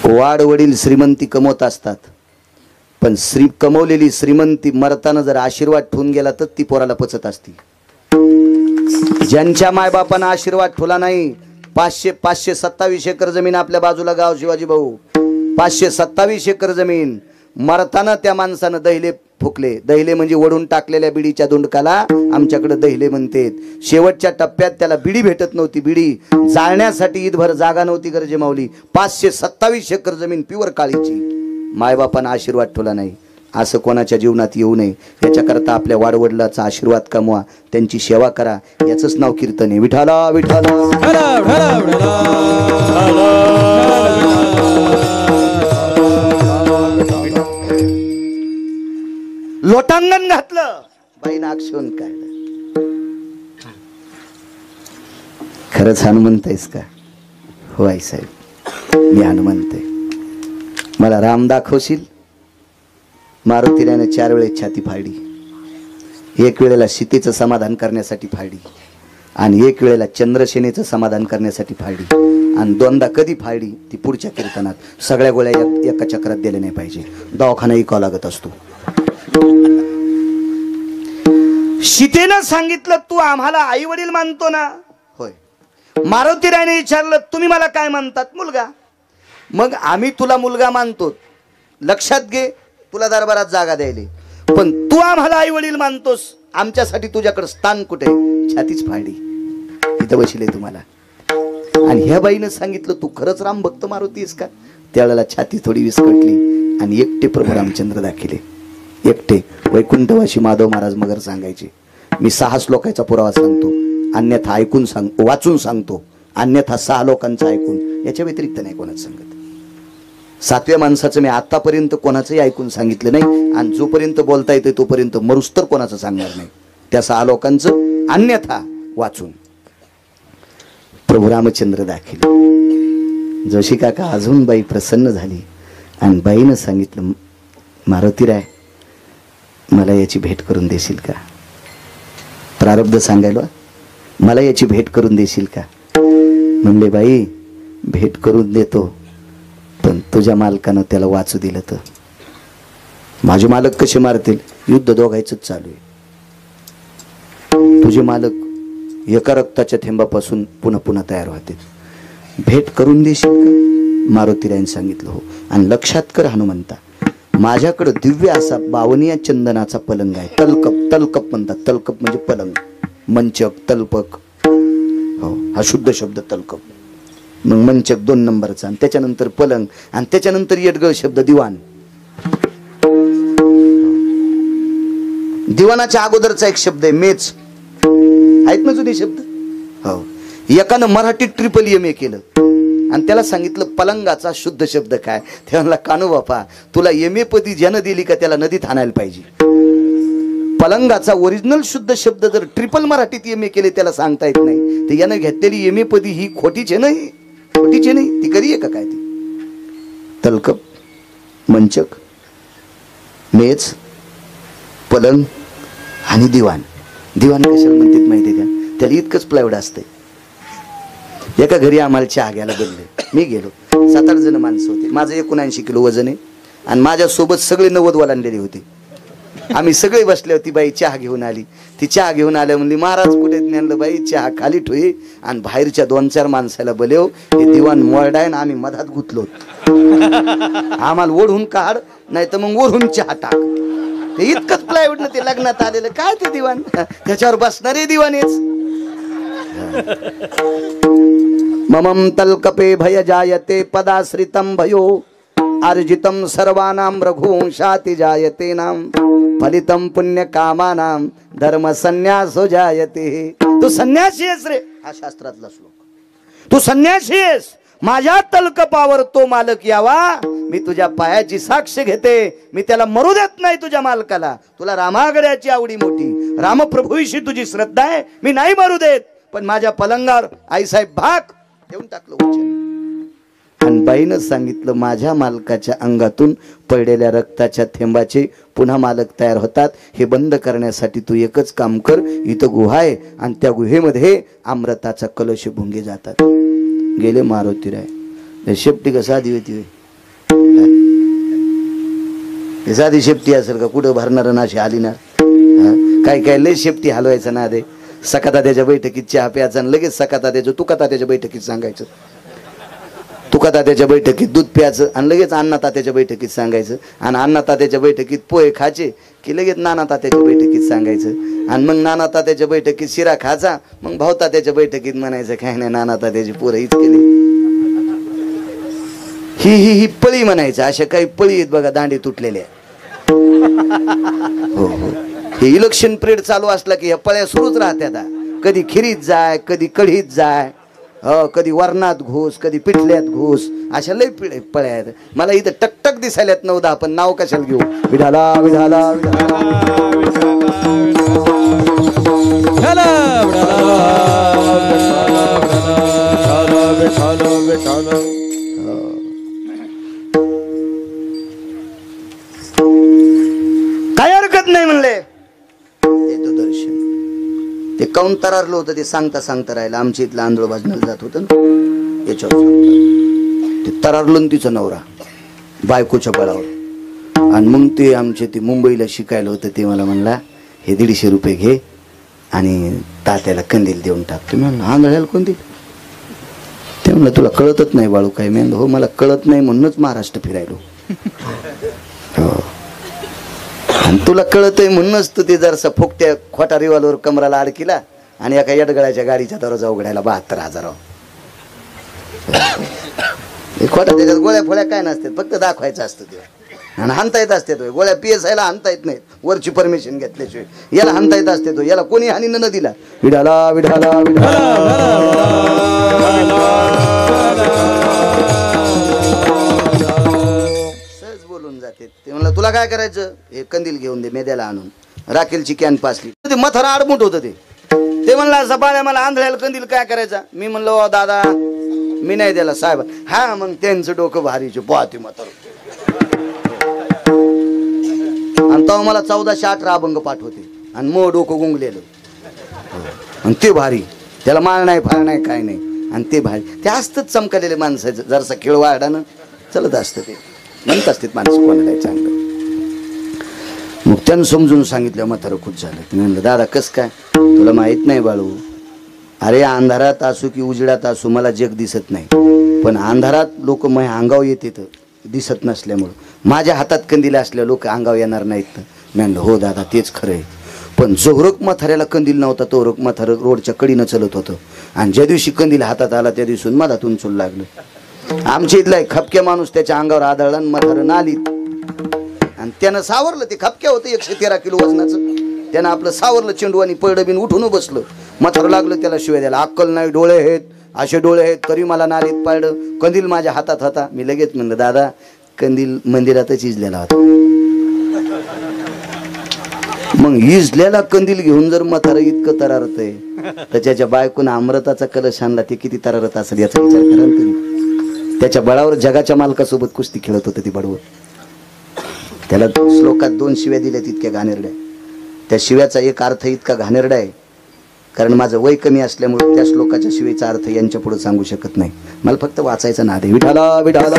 वाड वडील श्रीमंती कमवत असतात, पण कमवलेली श्रीमंती मरताना जर आशीर्वाद ठेवून गेला तर ती पोराला पचत असती. ज्यांच्या मायबापांना आशीर्वाद ठेवला नाही, 527 एकर जमीन आपल्या बाजूला गाव शिवाजी भाऊ, 527 एकर जमीन. मरताना त्या माणसानं दहिले फुकले. दहिले म्हणजे वडून टाकलेल्या बिडीच्या दोंडकाला आमच्याकडे दहिले म्हणतात. शेवटच्या टप्प्यात त्याला बिडी भेटत नव्हती. बिडी जाळण्यासाठी ईदभर जागा नव्हती गरजे माऊली. 527 एकर जमीन प्युअर काळीची. मायबापांना आशीर्वाद ठेवला नाही. असं कोणाच्या जीवनात येऊ नये याच्याकरता आपल्या वाडवडिलाचा आशीर्वाद कमवा, त्यांची सेवा करा. याचंच नाव कीर्तन आहे. विठाला विठाला लोटांगण घातलं, बाईनं आक्षेपण काढलं. खरंच हनुमंत आहेस का? हो आई साहेब, मी हनुमंत आहे. मला राम दाखवशील? मारुतीने 4 वेळेस छाती फाडली. एक वेळेला सीतेचं समाधान करण्यासाठी फाडली, आणि एक वेळेला चंद्रसेनेचं समाधान करण्यासाठी फाडली, आणि 2दा कधी फाडली ती पुढच्या कीर्तनात. सगळ्या गोळ्या एका चक्रात दिल्या नाही पाहिजे, दवाखाना ऐकावा लागत असतो. सीतेनं सांगितलं तू आम्हाला आई वडील मानतो ना? होय. मारुती रायने विचारलं तुम्ही मला काय मानतात? मुलगा. मग आम्ही तुला मुलगा मानतो, लक्षात घे, तुला दरबारात जागा द्यायली, पण तू आम्हाला आई वडील मानतोस, आमच्यासाठी तुझ्याकडे स्थान कुठे? छातीच फाडली, इथं बसले तुम्हाला. आणि ह्या बाईनं सांगितलं तू खरंच राम भक्त मारुती आहेस का? त्यावेळेला छाती थोडी विस्कटली आणि एकटे प्रभू रामचंद्र दाखिले. एकटे वैकुंठवासी माधव महाराज मगर सांगायचे, मी 6 श्लोकाचा पुरावा सांगतो, अन्यथा ऐकून वाचून सांगतो, अन्यथा 6 लोकांचं ऐकून, याच्या व्यतिरिक्त नाही कोणाचं सांगत. 7व्या माणसाचं मी आतापर्यंत कोणाचंही ऐकून सांगितलं नाही, आणि जोपर्यंत बोलता येते तोपर्यंत मरुस्तर कोणाचं सांगणार नाही. त्या 6 लोकांचं अन्यथा वाचून प्रभू रामचंद्र दाखिले. जोशी काका अजून बाई प्रसन्न झाली आणि बाईनं सांगितलं, मारुतीराय मला याची भेट करून देशील का? प्रारब्ध सांगायला, मला याची भेट करून देशील का? म्हणले बाई भेट करून देतो, पण तुझ्या मालकानं त्याला वाचू दिलं तर? माझे मालक कसे मारतील? युद्ध दोघायचंच चालू आहे. तुझे मालक एका रक्ताच्या थेंबापासून पुन्हा पुन्हा तयार होते. भेट करून देशील का? मारुतीरायने सांगितलं हो. आणि लक्षात कर हनुमंता, माझ्याकडे दिव्य असा 52 चंदनाचा पलंग आहे. तलकप, तलकप म्हणतात. तलकप म्हणजे पलंग, मंचक, तलपक. हो, हा शुद्ध शब्द तलकप. मग मंचक 2 नंबरचा, आणि त्याच्यानंतर पलंग, आणि त्याच्यानंतर येडगळ शब्द दिवाण. दिवाणाच्या अगोदरचा एक शब्द आहे मेच. आहेत ना जुने शब्द? हो. एकानं मराठीत MA केलं आणि त्याला सांगितलं पलंगाचा शुद्ध शब्द काय? ते म्हणला, कानू बापा तुला MA पदी ज्यानं दिली का त्याला नदीत आणायला पाहिजे. पलंगाचा ओरिजिनल शुद्ध शब्द जर ट्रिपल मराठीत MA केले त्याला सांगता येत नाही, तर यानं घेतलेली MA पदी ही खोटीचे नाही, खोटीचे नाही, ती कधी आहे का काय? ती तलकप, मंचक, मेज, पलंग आणि दिवाण. दिवाण कशाला म्हणतात माहिती आहे का? त्याला इतकंच प्लायवूड असते. एका घरी आम्हाला चहा घ्यायला बोलले, मी गेलो. 7-8 जण माणसं होते. माझं 79 किलो वजन आहे आणि माझ्यासोबत सगळे 90 वालांडलेले होते. आम्ही सगळे बसले होती. बाई चहा घेऊन आली. ती चहा घेऊन आल्या म्हणली, महाराज कुठे? नेलं बाई चहा खाली ठेवी आणि बाहेरच्या 2-4 माणसाला बोलव, हे दिवाण मोरडाय ना आम्ही मधात गुतलो, आम्हाला ओढून काढ, नाही तर मग ओढून चहा टाक. ते इतकंच प्लायवूड ना ते लग्नात आलेलं काय ते दिवाण, त्याच्यावर बसणारे दिवाणेच. ममं तलकपे भय जायते पदाश्रितं भयो अर्जितं सर्वानां रघुवंशाति जायते नाम फलितं पुण्य कामानां धर्म संन्यासो जायते. तू संन्यासी आहेस रे, हा शास्त्रातला श्लोक. तू संन्यासी आहेस, माझ्या तलकपावर तो मालक यावा, मी तुझ्या पायाची साक्ष घेते, मी त्याला मरू देत नाही तुझ्या मालकाला. तुला रामागड्याची आवडी मोठी, रामप्रभूविषयी तुझी श्रद्धा आहे, मी नाही मरू देत, पण माझ्या पलंगावर आईसाहेब भाग देऊन टाकलं वचन. आणि बाईनं सांगितलं, माझ्या मालकाच्या अंगातून पडलेल्या रक्ताच्या थेंबाचे पुन्हा मालक तयार होतात. हे बंद करण्यासाठी तू एकच काम कर, इथं गुहा आहे आणि त्या गुहेमध्ये अमृताचा कलश भुंगे जातात. गेले मारुतीराय. शेपटी का साधी होती? साधी शेपटी असेल का? कुठं भरणार नाशी आलीनार? काय काय लय शेपटी हलवायचं ना दे. सकातात्याच्या बैठकीत चहा प्यायचा आणि लगेच सकातात्याच्या तुकातात्याच्या बैठकीत सांगायचं. तुकातात्याच्या बैठकीत दूध प्यायचं आणि लगेच अण्णा तात्याच्या बैठकीत सांगायचं. आणि अण्णा तात्याच्या बैठकीत पोहे खायचे की लगेच नाना तात्याच्या बैठकीत सांगायचं. आणि मग नाना तात्याच्या बैठकीत शिरा खायचा, मग भाऊ तात्याच्या बैठकीत म्हणायचं काय नाही नाना तात्याची पोरं हीच केली. ही ही ही पळी म्हणायचं. अशा काही पळी आहेत बघा दांडे तुटलेल्या. हो हो, हे इलेक्शन पिरियड चालू असला की ह्या पळ्या सुरूच राहत्या. कधी खिरीत जाय, कधी कढीत जाय, कधी वरणात घुस, कधी पिठल्यात घुस, अशा लय पळ्या आहेत. मला इथं टकटक दिसायल्यात 9-10, पण नाव कशाला घेऊ? विधाला विधाला काय हरकत नाही म्हणले. येतो दर्शन. ते काऊन तरारलं होतं ते सांगता सांगता राहिलं. आमच्या इथलं आंधळ भाजनाला जात होतं ना, याच्यावर ते तरारलं तिचं नवरा बायकोच्या बळावर. आणि मग ते आमचे ते मुंबईला शिकायला होतं, ते मला म्हणला हे 150 रुपये घे आणि तात्याला कंदील देऊन टाकतो. मी म्हणलं आंधळ्याला कोण दिलं? ते म्हणलं तुला कळतच नाही बाळू काय? मी म्हणलं हो मला कळत नाही म्हणूनच महाराष्ट्र फिरायलो. हो आणि तुला कळत आहे म्हणूनच तू ते जरसा फुकट्या खोटा रिवालवर कमराला अडकिला आणि एका येडगळ्याच्या गाडीच्या दरवाजा उघडायला 72,000. खोटा त्याच्यात गोळ्या फोळ्या काय नसतात, फक्त दाखवायचं असतं ते आणि हाणता येत असते तो. गोळ्या PSIला हाणता येत नाहीत वरची परमिशन घेतल्याशिवाय, याला हाणता येत असते तो. याला कोणी हानी न दिला विढाला विढाला सहज बोलून जाते. ते म्हणलं तुला काय करायचं? हे कंदील घेऊन दे, मेद्याला आणून राखेलची कॅन पासली. ते मथारा आडमुठ होतं ते म्हणलं सपाळ्या मला आंधळ्याला कंदील काय करायचा? मी म्हणलो दादा मी नाही द्याला साहेब. हा मग त्यांचं डोकं भारीचे पाहते म्हातार. आणि तेव्हा मला 1418 अभंग पाठवते आणि मग डोकं गुंगलेलं आणि ते भारी. त्याला माळ नाही फाळ नाही काय नाही आणि ते भारी. ते असतंच चमकलेले माणसाचं जरसा खेळ वाढानं चलत असतं. ते म्हणत असतात माणसं कोणाला चांगलं. मग त्यानं समजून सांगितलं. म्हातारं खुश झालं. ते म्हणलं दादा कस काय? तुला माहित नाही बाळू, अरे अंधारात असू की उजेडात असू मला जग दिसत नाही, पण अंधारात लोक मग अंगाव येते दिसत नसल्यामुळं. माझ्या हातात कंदील असल्या लोक अंगाव येणार नाहीत. मी म्हणलं हो दादा तेच खरं आहे. पण जोहरक म्हाताऱ्याला कंदील नव्हता तोहरक म्हातारं रोडच्या कडीनं चलत होतं आणि ज्या दिवशी कंदील हातात आला त्या दिवसून मला तुंचून लागलं. आमच्या इथला एक खपक्या माणूस त्याच्या अंगावर आदळला आणि म्हातारं नालीत आणि त्यानं सावरलं. ते खपक्या होतं 113 किलो वजनाचं. त्यानं आपलं सावरलं चेंडू आणि पळडबीन उठून बसलं. म्हातारं लागलं त्याला शिवाय द्यायला. अक्कल नाही, डोळे आहेत असे डोळे आहेत तरी मला नालीत पाळलं. कंदील माझ्या हातात होता. मी लगेच म्हणलं दादा कंदील मंदिरातच इजलेला होता. मग इजलेला कंदील घेऊन जर म्हातारं इतकं तरारत आहे तर त्याच्या बायकोनं अमृताचा कलश आणला ते किती तरारत असेल याचा विचार करा तुम्ही. त्याच्या बळावर जगाच्या मालकासोबत कुस्ती खेळत होतं ती बडवं. त्याला श्लोकात 2 शिव्या दिल्या तितक्या घाणेरड्या. त्या शिव्याचा एक अर्थ इतका घाणेरडा आहे कारण माझं वय कमी असल्यामुळे त्या श्लोकाच्या शिवेचा अर्थ यांच्या पुढे सांगू शकत नाही. मला फक्त वाचायचा नाद आहे. विठाला विठाला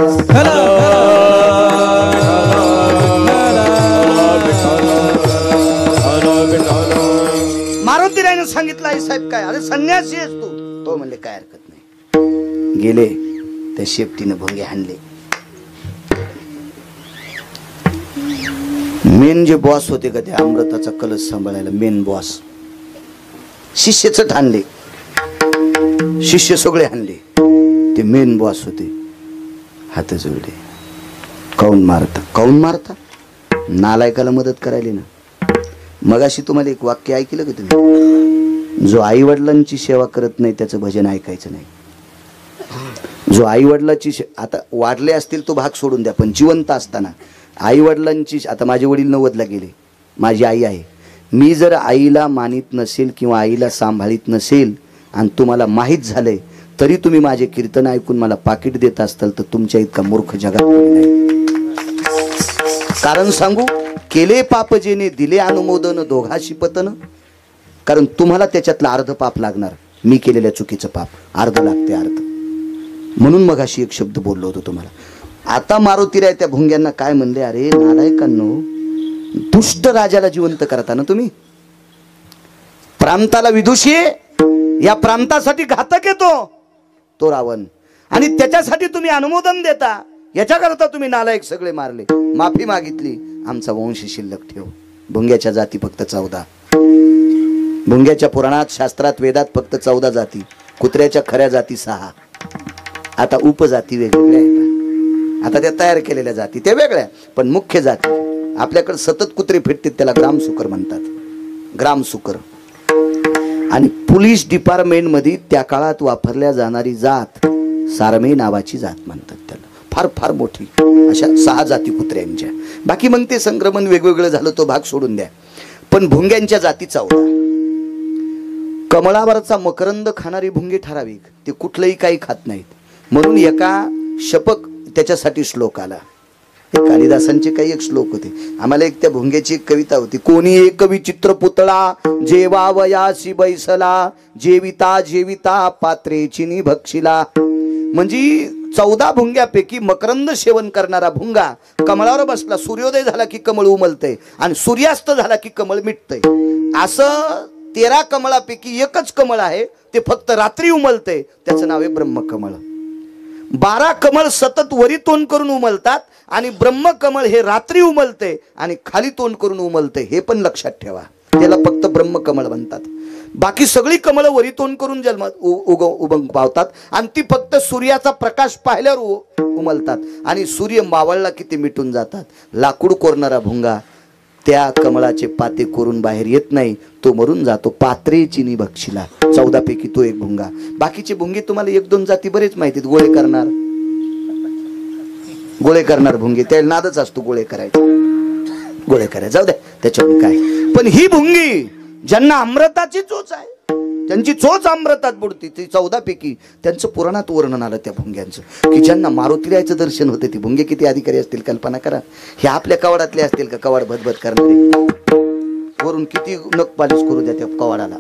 मारुती रायनं सांगितलं आई साहेब काय? अरे संन्यासी आहेस तू? तो म्हणले काय हरकत नाही. गेले त्या शेपटीनं भोंगे हाणले. मेन जे बॉस होते का ते अमृताचा कलश सांभाळायला मेन बॉस शिष्यच ठाणले. शिष्य सगळे हाणले. ते मेन बॉस होते हात जोडले. काऊन मारता? काऊन मारता? नालायकाला मदत करायली ना. मगाशी तुम्हाला एक वाक्य ऐकलं का तुम्ही? जो आई वडिलांची सेवा करत नाही त्याचं भजन ऐकायचं नाही. जो आई वडिलांची आता वाढले असतील तो भाग सोडून द्या, पण जिवंत असताना आई वडिलांची, आता माझे वडील 90ला गेले, माझी आई आहे. मी जर आईला मानित नसेल किंवा आईला सांभाळीत नसेल आणि तुम्हाला माहीत झालंय तरी तुम्ही माझे कीर्तन ऐकून मला पाकिट देत असताल तर तुमच्या इतका मूर्ख जगात कोणी नाही. कारण सांगू, केले पाप जेने दिले अनुमोदन दोघाशी पतन. कारण तुम्हाला त्याच्यातलं अर्ध पाप लागणार. मी केलेल्या चुकीचं पाप अर्ध लागते अर्ध. म्हणून मग अशी एक शब्द बोललो होतो तुम्हाला. आता मारुतीराय त्या भुंग्यांना काय म्हणले? अरे नालायकांनो, दुष्ट राजाला जिवंत करता ना तुम्ही. प्रांताला विदुषी, या प्रांतासाठी घातक येतो तो रावण, आणि त्याच्यासाठी तुम्ही अनुमोदन देता. याच्याकरता तुम्ही नालायक सगळे मारले. माफी मागितली. आमचा वंश शिल्लक ठेव. भुंग्याच्या जाती फक्त 14. भुंग्याच्या पुराणात शास्त्रात वेदात फक्त 14 जाती. कुत्र्याच्या खऱ्या जाती 6. आता उपजाती वेगवेगळ्या आहेत. आता त्या तयार केलेल्या जाती त्या वेगळ्या, पण मुख्य जाती आपल्याकडे सतत कुत्रे फिरतात त्याला ग्रामसुकर म्हणतात. ग्रामसुकर. आणि पोलीस डिपार्टमेंट मध्ये त्या काळात वापरल्या जाणारी जात सारमे नावाची जात म्हणतात त्याला. फार फार मोठी. अशा 6 जाती कुत्र्यांच्या. बाकी मग ते संक्रमण वेगवेगळं झालं तो भाग सोडून द्या. पण भुंग्यांच्या जाती 14. कमळावरचा मकरंद खाणारी भुंगी ठराविक. ते कुठलंही काही खात नाहीत. म्हणून एका शपक त्याच्यासाठी श्लोक आला. कालिदासांचे काही एक श्लोक होते. आम्हाला एक त्या भुंग्याची एक कविता होती. कोणी एक विचित्र पुतळा जेवावयासी बैसला, जेविता जेविता पात्रेची निभक्षिला. म्हणजे 14 भुंग्यापैकी मकरंद सेवन करणारा भुंगा कमळावर बसला. सूर्योदय झाला की कमळ उमलतय आणि सूर्यास्त झाला की कमळ मिटतय. असं 13 कमळापैकी एकच कमळ आहे, ते फक्त रात्री उमलते, त्याचं नाव आहे ब्रह्मकमळ. 12 कमळ सतत वरी तोंड करून उमलतात आणि ब्रह्मकमळ हे रात्री उमलते आणि खाली तोंड करून उमलते, हे पण लक्षात ठेवा. त्याला फक्त ब्रह्मकमळ म्हणतात. बाकी सगळी कमळ वरी तोंड करून जन्मात उगम पावतात आणि ती फक्त सूर्याचा प्रकाश पाहिल्यावर उमलतात आणि सूर्य मावळला की ते मिटून जातात. लाकूड कोरणारा भुंगा त्या कमळाचे पाते कोरून बाहेर येत नाही, तो मरून जातो. पात्रे चिनी बक्षिला 14 पैकी तो एक भुंगा. बाकीचे भुंगे तुम्हाला 1-2 जाती बरेच माहितीत. गोळे करणार भुंगे, त्या नादच असतो गोळे करायचे, जाऊ द्या त्याच्यावर काय. पण ही भुंगी ज्यांना अमृताची चोच आहे, त्यांची चोच अमृतात बुडती, ती 14 पैकी त्यांचं पुराणात वर्णन आलं त्या भुंग्यांचं, की ज्यांना मारुतीरायाचं दर्शन होते. ती भुंगे किती अधिकारी असतील कल्पना करा. हे आपल्या कवाडातले असतील का, कवाड भदभद करणारे, वरून किती नख पालिश करू द्या त्या कवाडाला,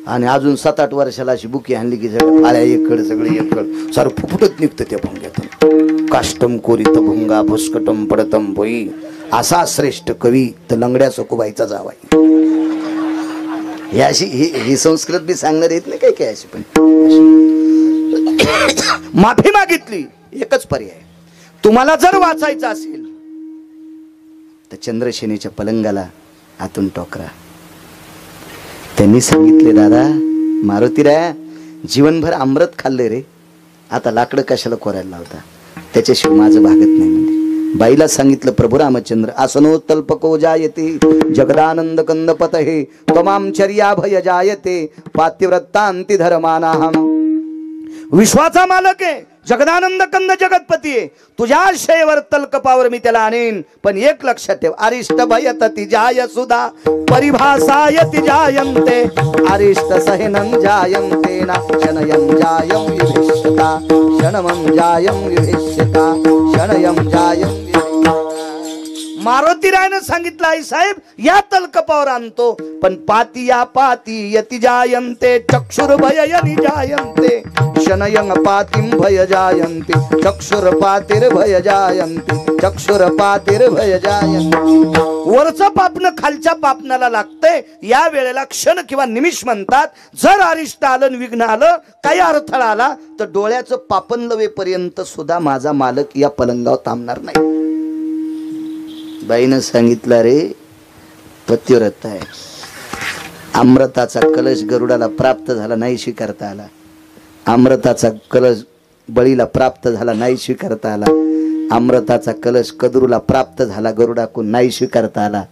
आणि अजून 7-8 वर्षाला अशी बुकी आणली की सगळं फाळ्या एकड सगळे एकड सारं फुफुटत निघतं त्या भुंग्यातून. काष्टम कोरित भुंगा भुस्कटम पडतम भोई, असा श्रेष्ठ कवी तर लंगड्या सखुबाईचा जावाई. हे अशी ही संस्कृत बी सांगणार येत नाही काय अशी. पण माफी मागितली, एकच पर्याय. तुम्हाला जर वाचायचं असेल तर चंद्रसेनेच्या पलंगाला आतून टोकरा. त्यांनी सांगितले, दादा मारुतीराया जीवनभर अमृत खाल्ले रे, आता लाकडं कशाला कोरायला लावता, त्याच्याशिवाय माझं भागत नाही. म्हणजे बाईला सांगितलं, प्रभू रामचंद्र आसनो तल्पको जायते जगदानंद कंदपत हे त्वमांचर्या भय जायते पातिव्रतांती धर्मानाहम. विश्वाचा मालक आहे, जगदानंद कंद जगतपती आहे, तुझ्या आशयवर तलकपावर मी त्याला आणेन. पण एक लक्षात ठेव, अरिष्ट भयतति जाय सुधा परिभासायति जायन्ते अरिष्ट सहेनं जायन्ते ना शनयं जायं विभिष्यता शनमं जायं विभिष्यता शनयं जायं. मारुतीरायनं सांगितलं, आई साहेब या तलकपावर आणतो, पण पाती या पाती यति जायन्ते चक्षुर भययनि जायन्ते शनयं पातिं भय जायन्ते चक्षुर पातिर भय जायन्ते चक्षुर पातिर भय जायन्ते. वरचं पापणं खालच्या पापणाला लागतंय, या वेळेला क्षण किंवा निमिष म्हणतात. जर अरिष्ट आलं, विघ्न आलं, काही अडथळा आला तर डोळ्याचं पापण लवेपर्यंत सुद्धा माझा मालक या पलंगावर थांबणार नाही. बाईनं सांगितलं, रे पतिव्रत आहे, अमृताचा कलश गरुडाला प्राप्त झाला नाही स्वीकारता आला, अमृताचा कलश बळीला प्राप्त झाला नाही स्वीकारता आला, अमृताचा कलश कदरूला प्राप्त झाला गरुडाकून नाही स्वीकारता आला.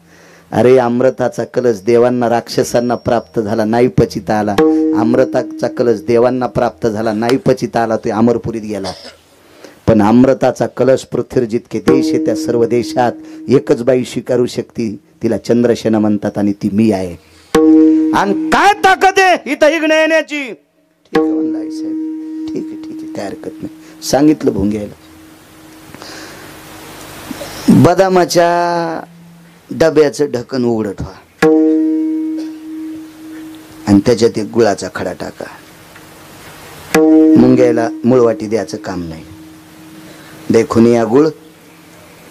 अरे अमृताचा कलश देवांना राक्षसांना प्राप्त झाला नाही पचिता आला, अमृताचा कलश देवांना प्राप्त झाला नाही पचिता आला, तो अमरपुरीत गेला. पण अमृताचा कलश पृथ्वीवर जितके देश आहे त्या सर्व देशात एकच बाई स्वीकारू शकते, तिला चंद्रसेना म्हणतात आणि ती मी आहे. आणि काय ताकद आहे इथं हिगणं येण्याची. ठीक आहे म्हणला आई साहेब, ठीक आहे काय हरकत नाही. सांगितलं भुंग्याला, बदामाच्या डब्याचं ढक्कन उघडं ठेवा आणि त्याच्यात एक गुळाचा खडा टाका. मुंग्याला मुळवाटी द्यायचं काम नाही. देखून या गुळ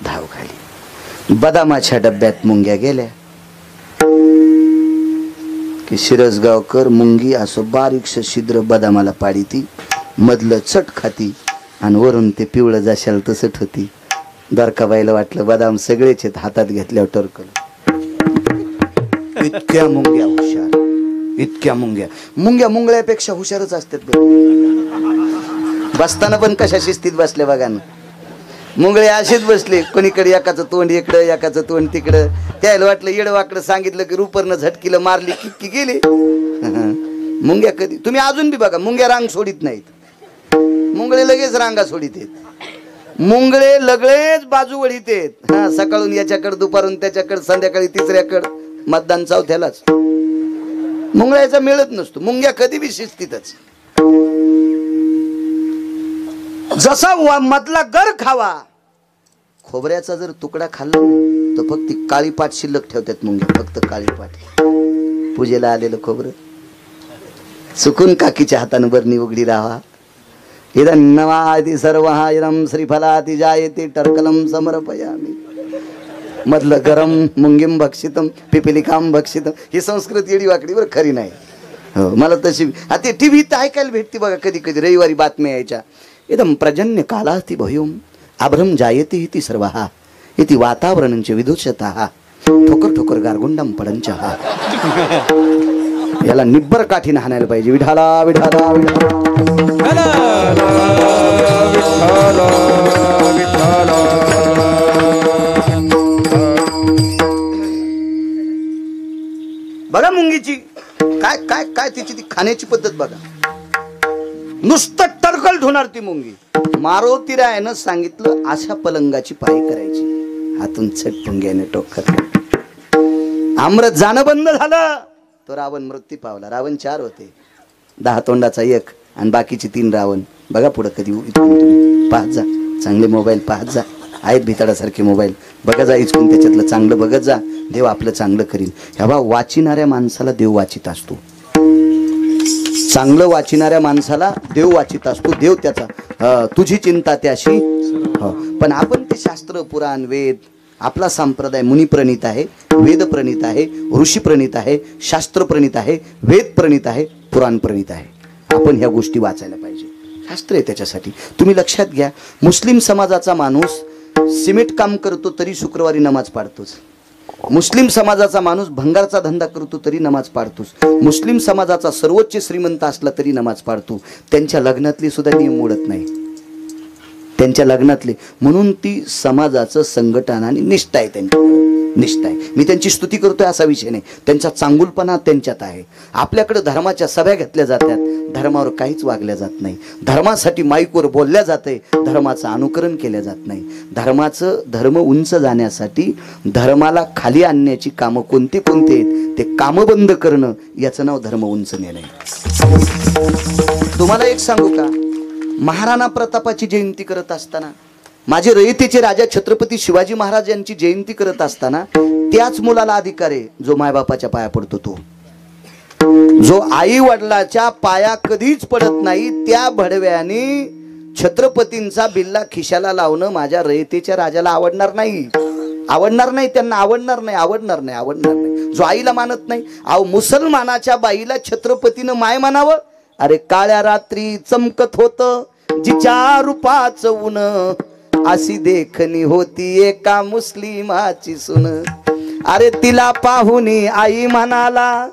धाव खाली. बदामाच्या डब्यात मुंग्या गेल्या की शिरसगावकर मुंगी असं बारीकस छिद्र बदामाला पाडी, ती मधलं चट खाती आणि वरून ते पिवळं जाशाल तसट होती. द्वारकाबाईला वाटलं बदाम सगळेच आहेत, हातात घेतल्यावर टरकल. इतक्या मुंग्या हुशार, इतक्या मुंग्या मुंगळ्यापेक्षा हुशारच असतात. बसताना पण कशा शिस्तीत बसले बघा ना. मुंगळे असेच बसले, कोणीकडे एकाचं तोंड इकडं एकाचं तोंड तिकडं. त्याला वाटलं येडवाकडं सांगितलं की रुपरनं झटकीला मारली की गेले. मुंग्या कधी तुम्ही अजून बी बघा, मुंग्या रांग सोडित नाहीत. मुंगळे लगेच रांगा सोडित आहेत. मुंगळे लगेच बाजू वळीत आहेत. सकाळून याच्याकडे, दुपारून त्याच्याकडे, संध्याकाळी तिसऱ्याकडे, मतदान चौथ्यालाच. मुंगळ्याचा मिळत नसतो. मुंग्या कधी बी शिस्तीतच. जसा मधला गर खावा, खोबऱ्याचा जर तुकडा खाल्ला तर फक्त काळी पाट शिल्लक ठेवतात मुंग्या, फक्त काळी पाट. पूजेला आलेलं खोबरं चुकून काकीच्या हातानं बरणी उघडी राहा. इदं नवाति सर्वहा इदं श्रीफलाति जायते टर्कलं समर्पयामि. मधलं गरम मुंगीम भक्षितम पिपिलिकाम भक्षितम. ही संस्कृत येडी वाकडीवर खरी नाही. हो, मला तशी ते टीव्हीत ऐकायला भेटते बघा, कधी कधी रविवारी बातम्या यायच्या. एकदम प्रजन्य कालास्ति भयूम आभ्रम जायते इति सर्वहा इति वातावरणंच विदुषतः ठोकर ठोकर गारगुंडम पडंच हा. याला निब्बर काठीने हाणायला पाहिजे. विठाला विठाला बघा मुंगीची काय काय काय तिची ती खाण्याची पद्धत बघा. नुसतं टरकल ठोणार ती मुंगी. मारुतीरायानं सांगितलं अशा पलंगाची पाय करायची. हातून छट पुंग्याने टोकत आम्रत जाणं बंद झालं. तो रावण मृत्यू पावला. रावण 4 होते, 10 तोंडाचा 1 आणि बाकीचे 3 रावण. बघा पुढं कधी तुम्ही पाहत जा, चांगले मोबाईल पाहत जा. आहेत भिताडासारखे मोबाईल बघा जा, इचकून त्याच्यातलं चांगलं बघत जा. देव आपलं चांगलं करील. ह्या बा वाचिणाऱ्या माणसाला देव वाचित असतो. चांगलं वाचिणाऱ्या माणसाला देव वाचित असतो. देव त्याचा तुझी चिंता त्याशी. पण आपण ते शास्त्र पुराण वेद, आपला संप्रदाय मुनिप्रणित आहे, वेद प्रणित आहे, ऋषी प्रणित आहे, शास्त्र प्रणित आहे, वेद प्रणित आहे, पुराण प्रणित आहे. आपण ह्या गोष्टी वाचायला पाहिजे. शास्त्र आहे त्याच्यासाठी. तुम्ही लक्षात घ्या, मुस्लिम समाजाचा माणूस सिमेंट काम करतो तरी शुक्रवारी नमाज पाडतोच. मुस्लिम समाजाचा माणूस भंगारचा धंदा करतो तरी नमाज पाडतोस. मुस्लिम समाजाचा सर्वोच्च श्रीमंत असला तरी नमाज पाडतो. त्यांच्या लग्नातली सुद्धा नियम मोडत नाही, त्यांच्या लग्नातले. म्हणून ती समाजाचं संघटन आणि निष्ठा आहे, त्यांची निष्ठा आहे. मी त्यांची स्तुती करतोय असा विषय नाही, त्यांचा चांगुलपणा त्यांच्यात आहे. आपल्याकडे धर्माच्या सभा घेतल्या जातात, धर्मावर काहीच वागल्या जात नाही. धर्मासाठी माईकवर बोलल्या जाते, धर्माचं अनुकरण केलं जात नाही. धर्म उंच जाण्यासाठी धर्माला खाली आणण्याची कामं कोणते कोणते आहेत ते कामं बंद करणं, याचं नाव धर्म उंच नेणं आहे. तुम्हाला एक सांगू का, महाराणा प्रतापाची जयंती करत असताना, माझे रयतेचे राजा छत्रपती शिवाजी महाराज यांची जयंती करत असताना, त्याच मुलाला अधिकार आहे जो मायबापाच्या पाया पडतो. तो जो आई वडिलाच्या पाया कधीच पडत नाही, त्या भडव्याने छत्रपतींचा बिल्ला खिशाला लावणं माझ्या रयतेच्या राजाला आवडणार नाही. आवडणार नाही, त्यांना आवडणार नाही, आवडणार नाही, आवडणार नाही. जो आईला मानत नाही. अहो, मुसलमानाच्या बाईला छत्रपतीनं माय मानावं. अरे काळ्या रात्री चमकत होत जिच्या रूपाचं ऊन, अशी देखणी होती एका मुस्लिमाची सुन. अरे तिला पाहुनी आई म्हणाला,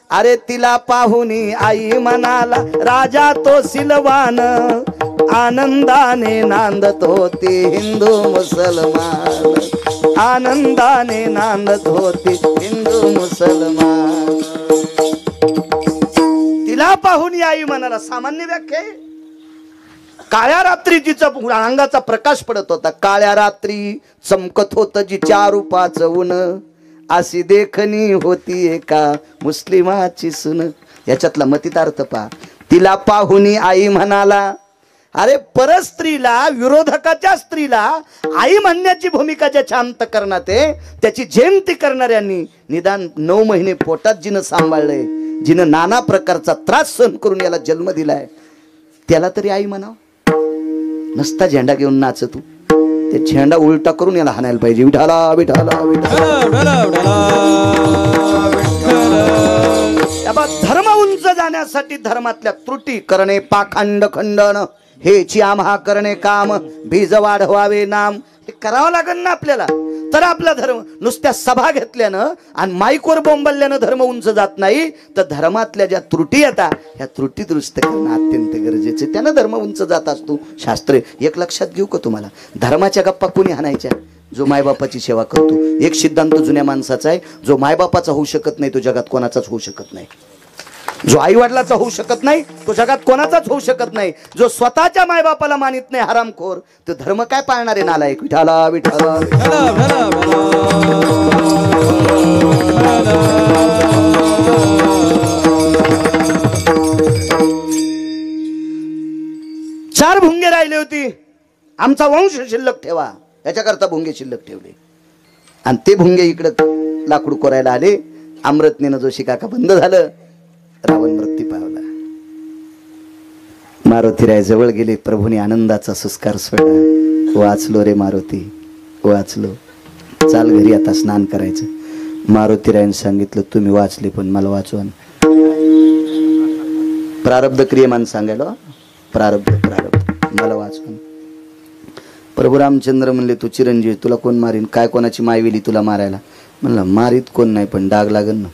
अरे तिला पाहुनी आई म्हणाला, राजा तो सिलवान. आनंदाने नांदत होते हिंदू मुसलमान, आनंदाने नांदत होते हिंदू मुसलमान. तिला पाहुनी आई म्हणाला. सामान्य व्याख्या आहे. काळ्या रात्री जिचा अंगाचा प्रकाश पडत होता, काळ्या रात्री चमकत होत जिच्या रूपाचं ऊन, अशी देखणी होती एका मुस्लिमाची सुन. याच्यातला मतितार्थ पहा. तिला पाहुनी आई म्हणाला. अरे परस्त्रीला, विरोधकाच्या स्त्रीला आई म्हणण्याची भूमिका ज्याच्या अंतःकरणात आहे, त्याची जयंती करणाऱ्यांनी निदान 9 महिने पोटात जिनं सांभाळलंय, जिनं नाना प्रकारचा त्रास सहन करून याला जन्म दिलाय, त्याला तरी आई म्हणाव. नसता झेंडा घेऊन नाच तू, ते झेंडा उलटा करून याला हाणायला पाहिजे. विठाला विठाला धर्म उंच जाण्यासाठी धर्मातल्या त्रुटी करणे, पाखंड खंडन, हेची आम्हा करणे काम, बीज वाढवावे नाम. हे करावं लागेल ना आपल्याला, तर आपला धर्म. नुसत्या सभा घेतल्यानं आणि माईकवर बोंबलल्यानं धर्म उंच जात नाही, तर धर्मातल्या ज्या त्रुटी येतात ह्या त्रुटी दुरुस्त करणं अत्यंत गरजेचे. त्यानं धर्म उंच जात असतो. शास्त्र एक लक्षात घेऊ का तुम्हाला, धर्माच्या गप्पा कोणी हाणायच्या? जो मायबापाची सेवा करतो. एक सिद्धांत जुन्या माणसाचा आहे, जो मायबापाचा होऊ शकत नाही तो जगात कोणाचाच होऊ शकत नाही. जो आई वडिलाचा होऊ शकत नाही तो जगात कोणाचाच होऊ शकत नाही. जो स्वतःच्या मायबापाला मानित नाही हरामखोर, तो धर्म काय पाळणारे नालायक. विठाला विठाला 4 भुंगे राहिले होती. आमचा वंश शिल्लक ठेवा याच्याकरता भुंगे शिल्लक ठेवले. आणि ते भुंगे इकडं लाकूड कोरायला आले. अमृतनेनं जोशी काका बंद झालं. रावण मृत्यू पावला. मारुतीराय जवळ गेले. प्रभूने आनंदाचा सुस्कार सोडला. वाचलो रे मारुती, वाचलो. चाल घरी आता स्नान करायचं. मारुतीरायने सांगितलं तुम्ही वाचले पण मला वाचवा. प्रारब्ध क्रियमान सांगायला प्रारब्ध प्रारब्ध मला वाचून. प्रभू रामचंद्र म्हणले तू चिरंजीव, तुला कोण मारीन? काय कोणाची मायवेली तुला मारायला? म्हणलं मारीत कोण नाही, पण डाग लागन ना.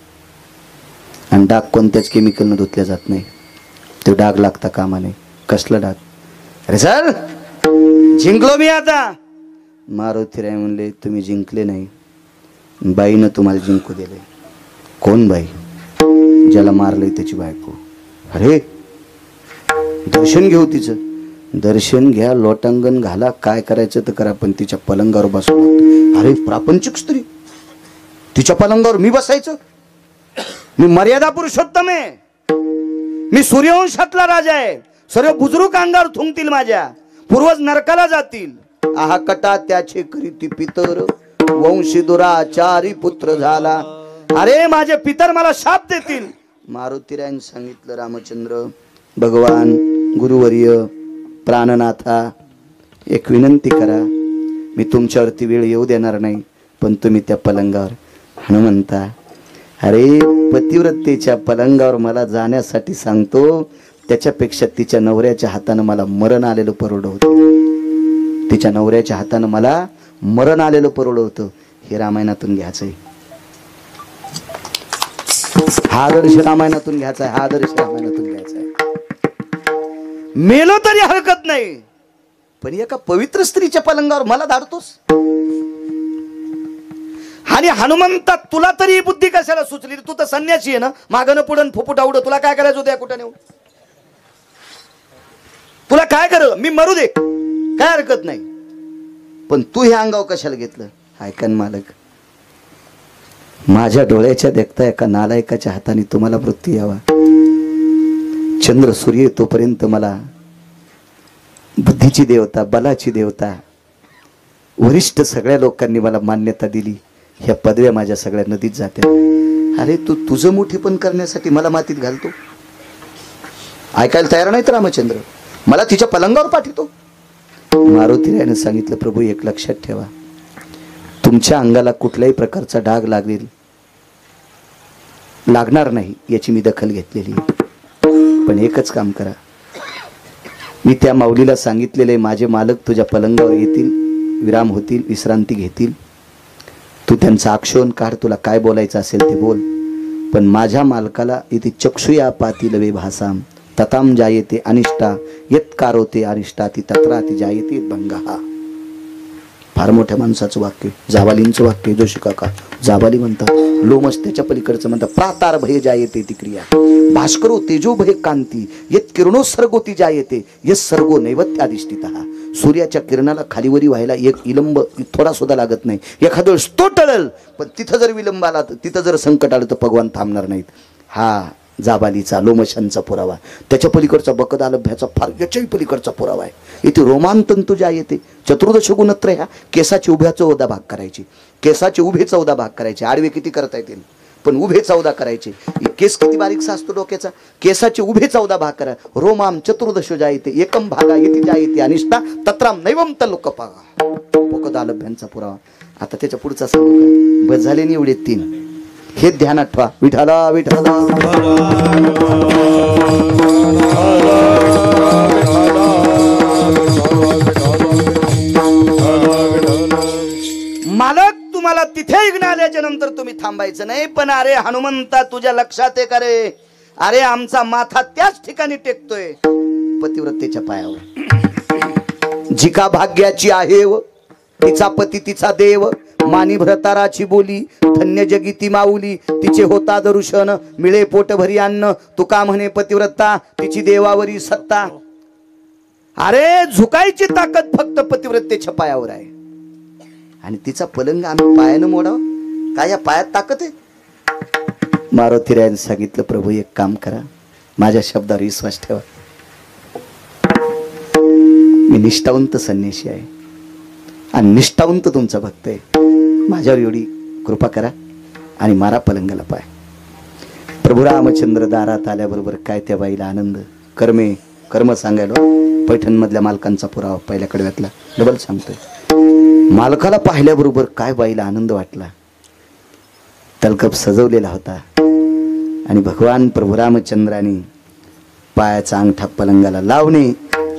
आणि डाग कोणत्याच केमिकलनं धुतल्या जात नाही. तो डाग लागता कामा नाही. कसला डाग? अरे सर जिंकलो मी आता. मारुतीराय म्हणले तुम्ही जिंकले नाही, बाईनं तुम्हाला जिंकू दिले. कोण बाई? ज्याला मारलंय त्याची बायको. अरे दर्शन घेऊ तिचं. दर्शन घ्या, लोटांगण घाला, काय करायचं तर करा, पण तिच्या पलंगावर बसू. अरे प्रापंचिक स्त्री, तिच्या पलंगावर मी बसायचं? मी मर्यादा पुरुषोत्तम आहे. मी सूर्यवंशातला राजा आहे. सर्व बुजुर्ग अंगावर थुंकतील माझ्या, पूर्वज नरकाला जातील. आहा कटा त्याचे करीती पितर, वंशी दुराचारी पुत्र झाला. अरे माझे पितर मला शाप देतील. मारुतीरायन सांगितलं रामचंद्र भगवान गुरुवर्य प्राणनाथा एक विनंती करा, मी तुमच्यावरती वेळ येऊ देणार नाही, पण तुम्ही त्या पलंगावर. हनुमंता अरे पतिव्रतेच्या पलंगावर मला जाण्यासाठी सांगतो, त्याच्यापेक्षा तिच्या नवऱ्याच्या हातानं मला मरण आलेलं परवडं होतं. तिच्या नवऱ्याच्या हातानं मला मरण आलेलं परवडं होतं. हे रामायणातून घ्यायचंय. हा आदर्श रामायणातून घ्यायचा आहे. हा आदर्श रामायणातून घ्यायचा आहे. मेलो तरी हरकत नाही, पण एका पवित्र स्त्रीच्या पलंगावर मला धाडतोस. आणि हनुमंता तुला तरी ही बुद्धी कशाला सुचली? तू तर संन्यासी आहे ना, मागणं पुढं फुफुट आवड. तुला काय करायचं होतं या कुठं नेऊन? तुला काय कर, मी मरू दे, काय हरकत नाही, पण तू हे अंगाव कशाला घेतलं? ऐकन मालक, माझ्या डोळ्याच्या देखता एका नालायकाच्या हाताने तुम्हाला मृत्यू यावा. चंद्र सूर्य तोपर्यंत मला बुद्धीची देवता, बलाची देवता, वरिष्ठ सगळ्या लोकांनी मला मान्यता दिली. ह्या पदव्या माझ्या सगळ्या नदीत जात्या. अरे तू तुझं मोठेपण करण्यासाठी मला मातीत घालतो. ऐकायला तयार नाही तर रामचंद्र मला तिच्या पलंगावर पाठवतो. मारुतीरायाने सांगितलं प्रभू एक लक्षात ठेवा, तुमच्या अंगाला कुठल्याही प्रकारचा डाग लागणार नाही याची मी दखल घेतलेली आहे. पण एकच काम करा, मी त्या माऊलीला सांगितलेले माझे मालक तुझ्या पलंगावर येतील, विराम होतील, विश्रांती घेतील. तू त्यांचा आक्षेप काढ, तुला काय बोलायचं असेल ते बोल, पण माझ्या मालकाला इथे चक्षुया पातील वे भासाम तताम जायते अनिष्टा यत कारोते अनिष्टा ती तत्राती जायते भंगा. फार मोठ्या माणसाचं वाक्य, जाबालींचं वाक्य. जोशी काका जाबाली म्हणतात, लोमस त्याच्या पलीकडचं म्हणतात. प्रातार भय जायते ती क्रिया, भास्करो तेजो भय कांती यत किरणो सर्गोती जायते यस सर्गो नैवत्याधिष्ठितः. सूर्याच्या किरणाला खालीवरी व्हायला एक विलंब थोडा सुद्धा लागत नाही. एखादं वेळेस तो टळल, पण तिथं जर विलंब आला, तिथं जर संकट आलं तर भगवान थांबणार नाहीत. हा जाबालीचा, लोमशांचा पुरावा. त्याच्या पलीकडचा बकदालभ्याचा फार याच्याही पलीकडचा पुरावा आहे. इथे रोमांतंतु जायते चतुर्दश गुणत्रय. ह्या केसाचे उभ्या 14 भाग करायचे, केसाचे उभे 14 भाग करायचे. आडवे किती करता येतील, पण उभे 14 करायचे. केस किती बारीकसा असतो डोक्याचा, केसाचे उभे 14 भाग करा. रोमाम चतुर्दश जायते एकम भागा येते जायते अनिष्टा तत्राम नैवम तल्लोकपागा. बकदालभ्यांचा पुरावा. आता त्याच्या पुढचा सांगू काय? बस झाले नाही एवढे 3. हे ध्यानात ठेवा. विठाला विठाला मालक तुम्हाला तिथे इग्न आल्याच्या नंतर तुम्ही थांबायचं नाही. पण अरे हनुमंता तुझ्या लक्षात आहे का रे? अरे आमचा माथा त्याच ठिकाणी टेकतोय पतिव्रतेच्या पायावर. जिका भाग्याची आहे व तिचा पती तिचा देव, मानी भ्रताराची बोली धन्य जगी ती माऊली. तिचे होता दरुशन मिळे पोट भरी अन्न, तुका म्हणे पतिव्रता तिची देवावरी सत्ता. अरे झुकायची ताकद फक्त पतिव्रतेच्या पायावर आहे. आणि तिचा पलंग आम्ही पायानं मोडाव, काय या पायात ताकद आहे? मारुतीरायाने सांगितलं प्रभू एक काम करा, माझ्या शब्दावर विश्वास ठेवा. मी निष्ठावंत संन्यासी आहे आणि निष्ठावंत तुमचा भक्त आहे. माझ्यावर एवढी कृपा करा आणि मारा पलंगाला पाय. प्रभू रामचंद्र दारात आल्याबरोबर काय त्या बाईला आनंद. कर्म सांगायला पैठणमधल्या मालकांचा पुरावा पहिल्या कडव्यातला डबल सांगतोय. मालकाला पाहिल्याबरोबर काय बाईला आनंद वाटला. तलकप सजवलेला होता आणि भगवान प्रभू रामचंद्राने पायाचा अंगठा पलंगाला लावणे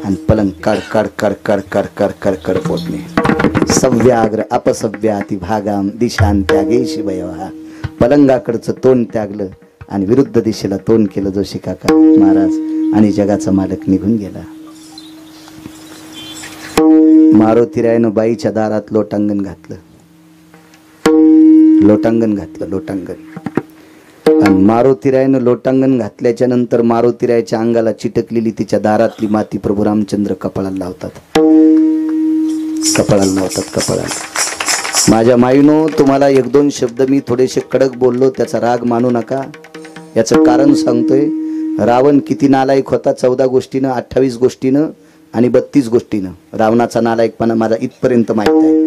आणि पलंग कड कड कड कड कड कड कड कड पोचणे. सव्याग्र अपसव्याती भागाम दिशान त्यागे शिवयहा. पलंगाकडचं तोंड त्यागलं आणि विरुद्ध दिशेला तोंड केलं जोशी काका महाराज आणि जगाचा मालक निघून गेला. मारुतीरायनं बाईच्या दारात लोटांगण घातलं. आणि मारुतीरायनं लोटांगण घातल्याच्या नंतर मारुतीरायच्या अंगाला चिटकलेली तिच्या दारातली माती प्रभू रामचंद्र कपाळाला लावतात. माझ्या माईनो, तुम्हाला एक दोन शब्द मी थोडेसे कडक बोललो, त्याचा राग मानू नका. याचं कारण सांगतोय. रावण किती नालायक होता. 14 गोष्टीनं, 28 गोष्टीनं आणि 32 गोष्टीनं. रावणाचा नालायकपणा माझा इथपर्यंत माहित आहे.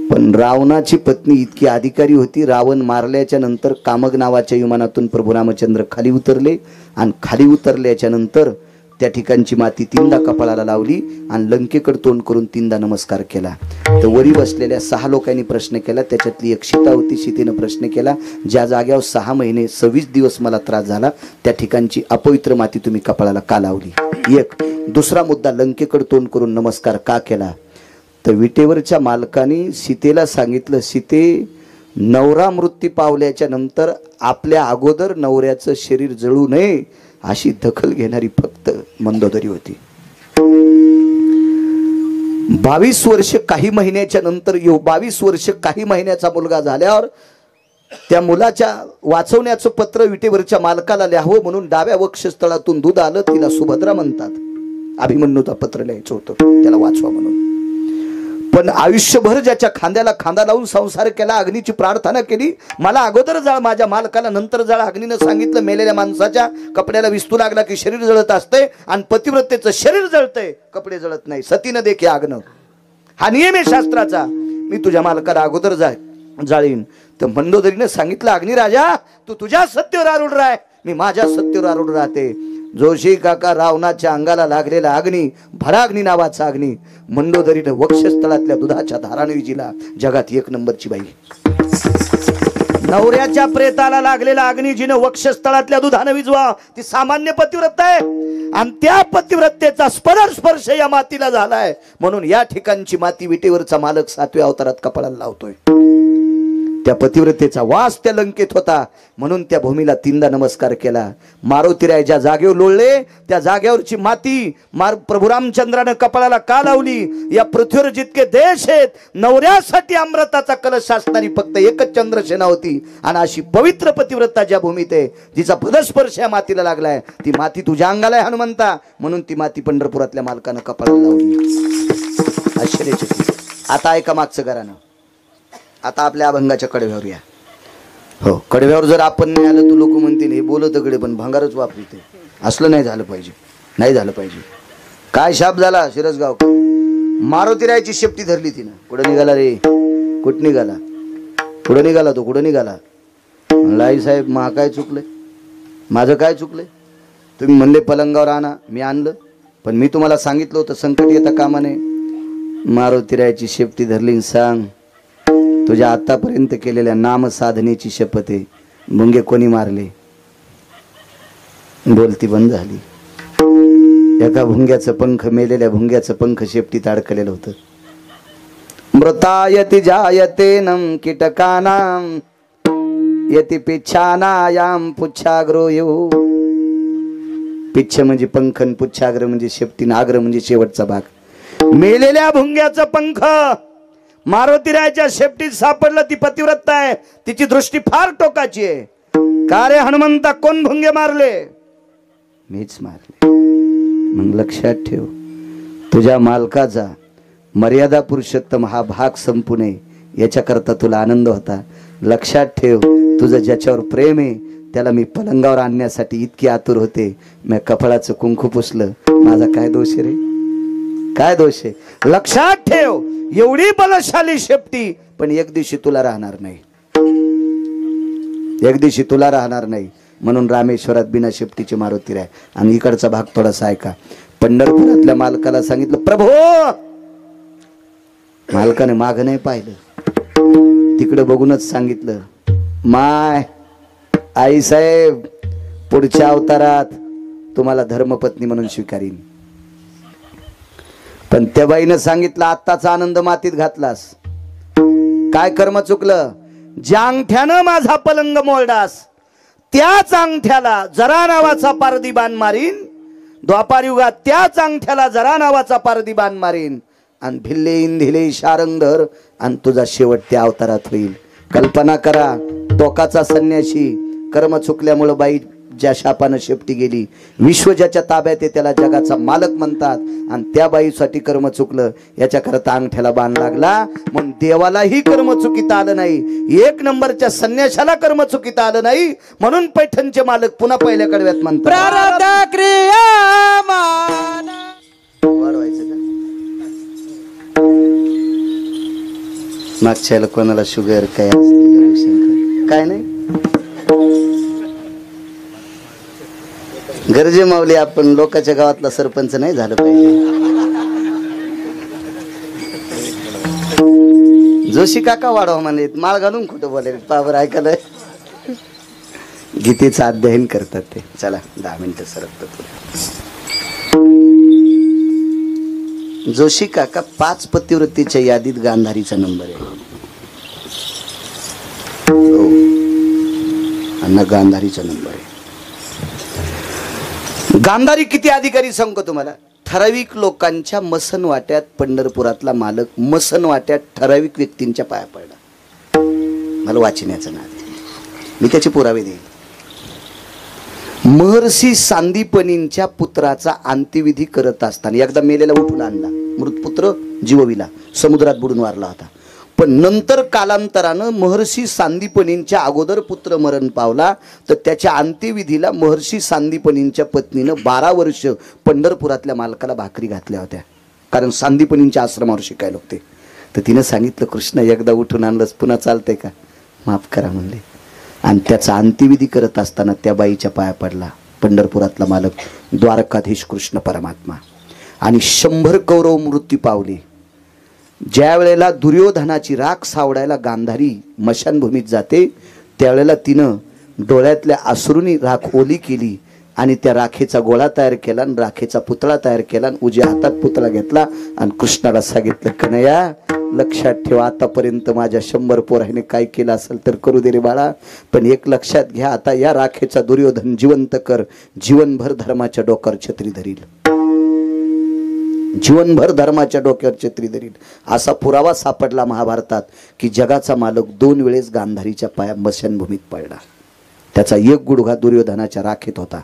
पण रावणाची पत्नी इतकी अधिकारी होती. रावण मारल्याच्या नंतर कामग नावाच्या विमानातून प्रभू रामचंद्र खाली उतरले आणि खाली उतरल्याच्या नंतर त्या ठिकाणची माती 3दा कपाळाला लावली आणि लंकेकडे तोंड करून 3दा नमस्कार केला. तर वरी बसलेल्या 6 लोकांनी प्रश्न केला. त्याच्यातली एक सीता होती. सीतेनं प्रश्न केला, ज्या जाग्यावर 6 महिने 26 दिवस मला त्रास झाला त्या ठिकाणची अपवित्र माती तुम्ही कपाळाला का लावली. एक. दुसरा मुद्दा, लंकेकडे तोंड करून नमस्कार का केला. तर विटेवरच्या मालकाने सीतेला सांगितलं, सीते, नवरा मृत्यू पावल्याच्या नंतर आपल्या अगोदर नवऱ्याचं शरीर जळू नये अशी दखल घेणारी फक्त मंदोदरी होती. 22 वर्ष काही महिन्याच्या नंतर 22 वर्ष काही महिन्याचा मुलगा झाल्यावर त्या मुलाच्या वाचवण्याचं पत्र विटेवरच्या मालकाला लिहावं म्हणून डाव्या वक्षस्थळातून दूध आलं. तिला सुभद्रा म्हणतात. अभिमन्यूचं पत्र लिहायचं होतं त्याला वाचवा म्हणून. पण आयुष्यभर ज्याच्या खांद्याला खांदा लावून संसार केला, अग्नीची प्रार्थना केली, मला अगोदर जाळ माझ्या मालकाला नंतर जाळ. अग्नीनं सांगितलं, मेलेल्या माणसाच्या कपड्याला विस्तू लागला की शरीर जळत असते आणि पतिव्रतेचं शरीर जळतंय, कपडे जळत नाही. सतीनं देखील आग्न. हा नियम आहे शास्त्राचा. मी तुझ्या मालकाला अगोदर जाळीन. तर मंदोदरीनं सांगितलं, अग्निराजा तू तुझ्या सत्तेवर आरूढ राह, मी माझ्या सत्तेवर आरूढ राहते. जोशी काका रावणाच्या अंगाला लागलेला अग्नी, भराग्नी नावाचा अग्नी, मंडोदरीनं वक्षस्थळातल्या दुधाच्या धाराने विजिला. जगात 1 नंबरची बाई. नवऱ्याच्या प्रेताला लागलेला अग्नी जिनं वक्षस्थळातल्या दुधानं विजवा, ती सामान्य पतिव्रता आहे. आणि त्या पतिव्रतेचा स्पर्श या मातीला झालाय. म्हणून या ठिकाणची माती विटेवरचा मालक 7व्या अवतारात कपाळाला लावतोय. त्या पतिव्रतेचा वास त्या लंकेत होता म्हणून त्या भूमीला 3दा नमस्कार केला. मारुतीराय ज्या जागेवर लोळले त्या जागेवरची माती प्रभू रामचंद्रानं कपाळाला का लावली. या पृथ्वीवर जितके देश आहेत, नवऱ्यासाठी अमृताचा कलश असणारी फक्त एकच चंद्रसेना होती. आणि अशी पवित्र पतिव्रता ज्या भूमीत आहे, जिचा पदस्पर्श या मातीला लागलाय, ती माती तुझ्या अंगाला आहे हनुमंता. म्हणून ती माती पंढरपुरातल्या मालकानं कपाळाला लावली. आश्चर्यचकित. आता ऐका मागचं घरानं. आता आपल्या अभंगाच्या कडव्यावर या. हो, कडव्यावर जर आपण नाही आलं तर लोक म्हणतील हे बोलत कडे पण भंगारच वापरते. असलं नाही झालं पाहिजे, नाही झालं पाहिजे. काय शाप झाला शिरसगाव. मारुतीरायची शेपटी धरली तिनं. कुठं निघाला रे, कुठं निघाला, कुठं निघाला तो, कुठं निघाला. म्हणला, आई साहेब मा काय चुकलंय, माझं काय चुकलंय. तुम्ही म्हणले पलंगावर आणा, मी आणलं. पण मी तुम्हाला सांगितलं होतं संकट येता कामा नये. मारुतीरायची शेपटी धरली. सांग, तुझ्या आतापर्यंत केलेल्या नाम साधनेची शपथ आहे. मुंगे कोणी मारले. बोलती बंद झाली. एका भुंग्याचं पंख, मेलेल्या भुंग्याचं पंख शेपटीत अडकलेलं होतं. मृतायति जायते नम कीटकानाम यति पिच्छानायाम पुच्छाग्रो यो. पिच्छ म्हणजे पंख, पुच्छाग्र म्हणजे शेपटी, आग्र म्हणजे शेवटचा भाग. मेलेल्या भुंग्याचं पंख मारुतीरायच्या शेपटीत सापडलं. ती पतिव्रता आहे, तिची दृष्टी फार टोकाची आहे. का रे हनुमंता, कोण भुंगे मारले. मीच मारले. मग लक्षात ठेव, तुझ्या मालकाचा मर्यादा पुरुषोत्तम हा भाग संपू नये याच्याकरता तुला आनंद होता. लक्षात ठेव, तुझं ज्याच्यावर प्रेम आहे त्याला मी पलंगावर आणण्यासाठी इतकी आतुर होते. मी कपाळाचं कुंकू पुसलं. माझा काय दोष रे, काय दोष आहे. लक्षात ठेव, एवढी बलशाली शेपटी पण एक दिवशी तुला राहणार नाही, एक दिवशी तुला राहणार नाही. म्हणून रामेश्वरात बिना शेपटीचे मारुतीराय. आणि इकडचा भाग थोडासा ऐका. पंढरपुरातल्या मालकाला सांगितलं, प्रभो. मालकाने माग नाही पाहिलं, तिकडे बघूनच सांगितलं, माय आई साहेब पुढच्या अवतारात तुम्हाला धर्मपत्नी म्हणून स्वीकारीन. पण त्या बाईनं सांगितलं, आत्ताचा आनंद मातीत घातलास. काय कर्म चुकलं? ज्या अंगठ्यानं माझा पलंग मोडलास त्याच अंगठ्याला जरा नावाचा पारधी बाण मारीन. द्वापार युगात त्याच अंगठ्याला जरा नावाचा पारधी बाण मारीन आणि भिल्ले इंधिले शारंगधर आणि तुझा शेवट त्या अवतारात होईल. कल्पना करा, टोकाचा संन्याशी, कर्म चुकल्यामुळे बाई ज्या शापानं शेपटी गेली. विश्व ज्याच्या ताब्यात आहे त्याला जगाचा मालक म्हणतात आणि त्या बाईसाठी कर्म चुकलं. याच्या करता अंगठ्याला बाण लागला. म्हणून देवालाही कर्म चुकीत आलं नाही, एक नंबरच्या संन्याशाला कर्म चुकीत आलं नाही. म्हणून पैठणचे मालक पुन्हा पहिल्या कडव्यात म्हणतात, प्रारब्ध क्रियामान. वाढवायचं का? मागच्या कोणाला शुगर काय काय नाही. गरजे मावली, आपण लोकांच्या गावातला सरपंच नाही झालं पाहिजे. जोशी काका वाढवा म्हणे, माळ घालून खोटं बोलाय. पावर ऐकायला गीतेचं अध्ययन करतात ते. चला 10 मिनिटं सरकतात. जोशी काका 5 पतिव्रतेच्या यादीत गांधारीचा नंबर आहे. हो, अण्णा गांधारीचा नंबर आहे. गांधारी किती अधिकारी सांगतो तुम्हाला. ठराविक लोकांच्या मसन वाट्यात पंढरपुरातला मालक मसन वाट्यात ठराविक व्यक्तींच्या पाया पडला. मला वाचण्याचं नाद, मी त्याचे पुरावे देईन. महर्षी सांदीपनींच्या पुत्राचा अंत्यविधी करत असताना एकदा मेलेला उठून आणला. मृतपुत्र जीवविला समुद्रात बुडून वारला होता. पण नंतर कालांतरानं महर्षी सांदीपनींच्या अगोदर पुत्र मरण पावला. तर त्याच्या अंत्यविधीला महर्षी सांदीपनींच्या पत्नीनं 12 वर्ष पंढरपुरातल्या मालकाला भाकरी घातल्या होत्या, कारण सांदीपनींच्या आश्रमावर शिकायला होते. तर तिनं सांगितलं, कृष्ण एकदा उठून आणलंच पुन्हा चालतंय का, माफ करा म्हणले. आणि त्याचा अंत्यविधी करत असताना त्या बाईच्या पाया पडला पंढरपुरातला मालक द्वारकाधीश कृष्ण परमात्मा. आणि 100 कौरव मृत्यू पावले. ज्या वेळेला दुर्योधनाची राख सावडायला गांधारी मशानभूमीत जाते, त्यावेळेला तिनं डोळ्यातल्या अश्रूंनी राख ओली केली आणि त्या राखेचा गोळा तयार केला आणि राखेचा पुतळा तयार केला आणि उजव्या हातात पुतळा घेतला आणि कृष्णाला सांगितलं, कन्हैया लक्षात ठेवा, आतापर्यंत माझ्या 100 पोराने काय केलं असेल तर करू दे रे बाळा, पण एक लक्षात घ्या, आता या राखेचा दुर्योधन जिवंत कर, जीवनभर धर्माच्या डोक्यावर छत्री धरील, जीवनभर धर्माच्या डोक्यावर छत्री धरील. असा पुरावा सापडला महाभारतात की जगाचा मालक 2 वेळेस गांधारीच्या पाया मशानभूमीत पडला. त्याचा एक गुडघा दुर्योधनाच्या राखेत होता,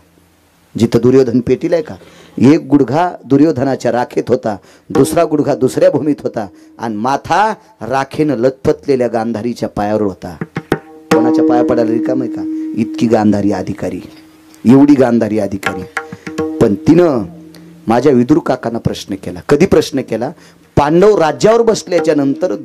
जिथं दुर्योधन पेटीलाय का, एक गुडघा दुर्योधनाच्या राखेत होता, दुसरा गुडघा दुसऱ्या भूमीत होता आणि माथा राखेनं लथपथलेल्या गांधारीच्या पायावर होता. कोणाच्या पाया पडायला रिकाम का? इतकी गांधारी अधिकारी, एवढी गांधारी अधिकारी. पण तिनं माझ्या विदुर काकांना प्रश्न केला. कधी प्रश्न केला? पांडव राज्यावर बसल्याच्या नंतर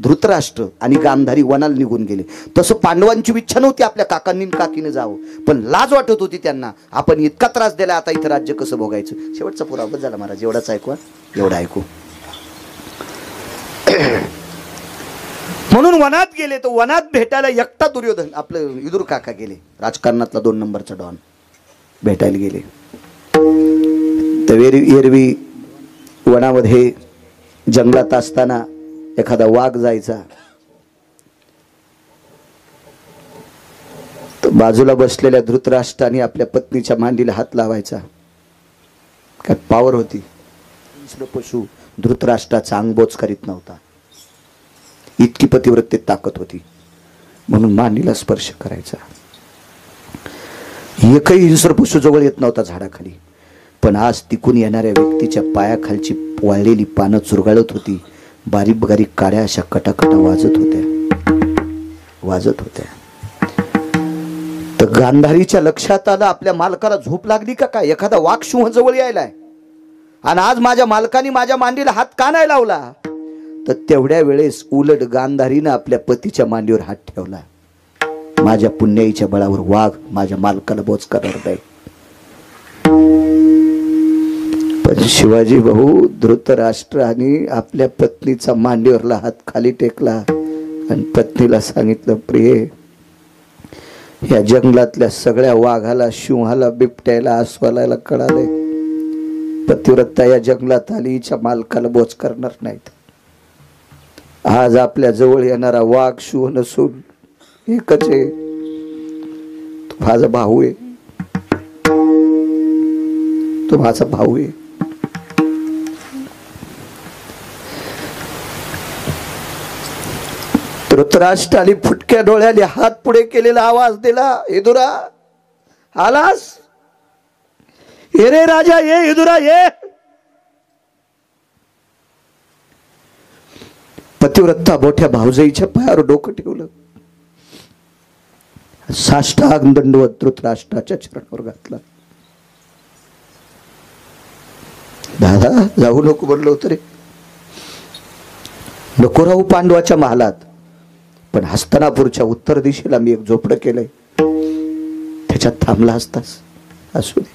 धृतराष्ट्र आणि गांधारी वनाला निघून गेले. तसं पांडवांची इच्छा नव्हती आपल्या काकांनी काकीने जावं, पण लाज वाटत होती त्यांना, आपण इतका त्रास दिला, आता इथं राज्य कसं भोगायचं. शेवटचा पुरावा झाला महाराज, एवढाच ऐकवा, एवढा ऐकू. म्हणून वनात गेले. तर वनात भेटायला एकटा दुर्योधन, आपलं विदुर काका गेले, राजकारणातला 2 नंबरचा डॉन भेटायला गेले. तर एरवी वनामध्ये जंगलात असताना एखादा वाघ जायचा, तर बाजूला बसलेल्या धृतराष्ट्राने आपल्या पत्नीच्या मांडीला हात लावायचा. काय पावर होती. दुसरं पशु धृतराष्ट्राचा अंगबोच करीत नव्हता, इतकी पतिव्रतेत ताकद होती. म्हणून मांडीला स्पर्श करायचा. एकही हिंस्र पशु जवळ येत नव्हता झाडाखाली. पण आज तिकून येणाऱ्या व्यक्तीच्या पायाखालची वाळलेली पानं चुरगाळत होती. बारीक बारीक काड्या अशा कटाकटा वाजत होत्या. तर गांधारीच्या लक्षात आलं, आपल्या मालकाला झोप लागली का काय, एखादा वाघ सिंह जवळ यायलाय आणि आज माझ्या मालकाने माझ्या मांडीला हात का नाही लावला. तर तेवढ्या वेळेस उलट गांधारीनं आपल्या पतीच्या मांडीवर हात ठेवला. माझ्या पुण्याईच्या बळावर वाघ माझ्या मालकाला बोच करणार नाही. पण शिवाजी भाऊ धृतराष्ट्राने आपल्या पत्नीचा मांडीवरला हात खाली टेकला आणि पत्नीला सांगितलं, प्रिये या जंगलातल्या सगळ्या वाघाला, शिंहाला, बिबट्याला, अस्वलाला कळालंय पतिव्रता या जंगलात आली, हिच्या मालकाला बोच करणार नाहीत. आज आपल्या जवळ येणारा वाघ शिव नसून एकच आहे, तो माझा भाऊ आहे, तो माझा भाऊ आहे. धृतराष्ट्र आली, फुटक्या डोळ्याने हात पुढे केलेला आवाज दिला, इदुरा आलास? ये रे राजा, ये इदुरा ये. पतिव्रता मोठ्या भाऊजाईच्या पायावर डोकं ठेवलं, साष्टांग दंडवत धृतराष्ट्राच्या चरणावर घातला. दादा जाऊ नको म्हणलं होतं रे, नको राहू पांडवाच्या महालात, पण हस्तिनापूरच्या उत्तर दिशेला मी एक झोपडं केलंय, त्याच्यात थांबला असतास. असू दे.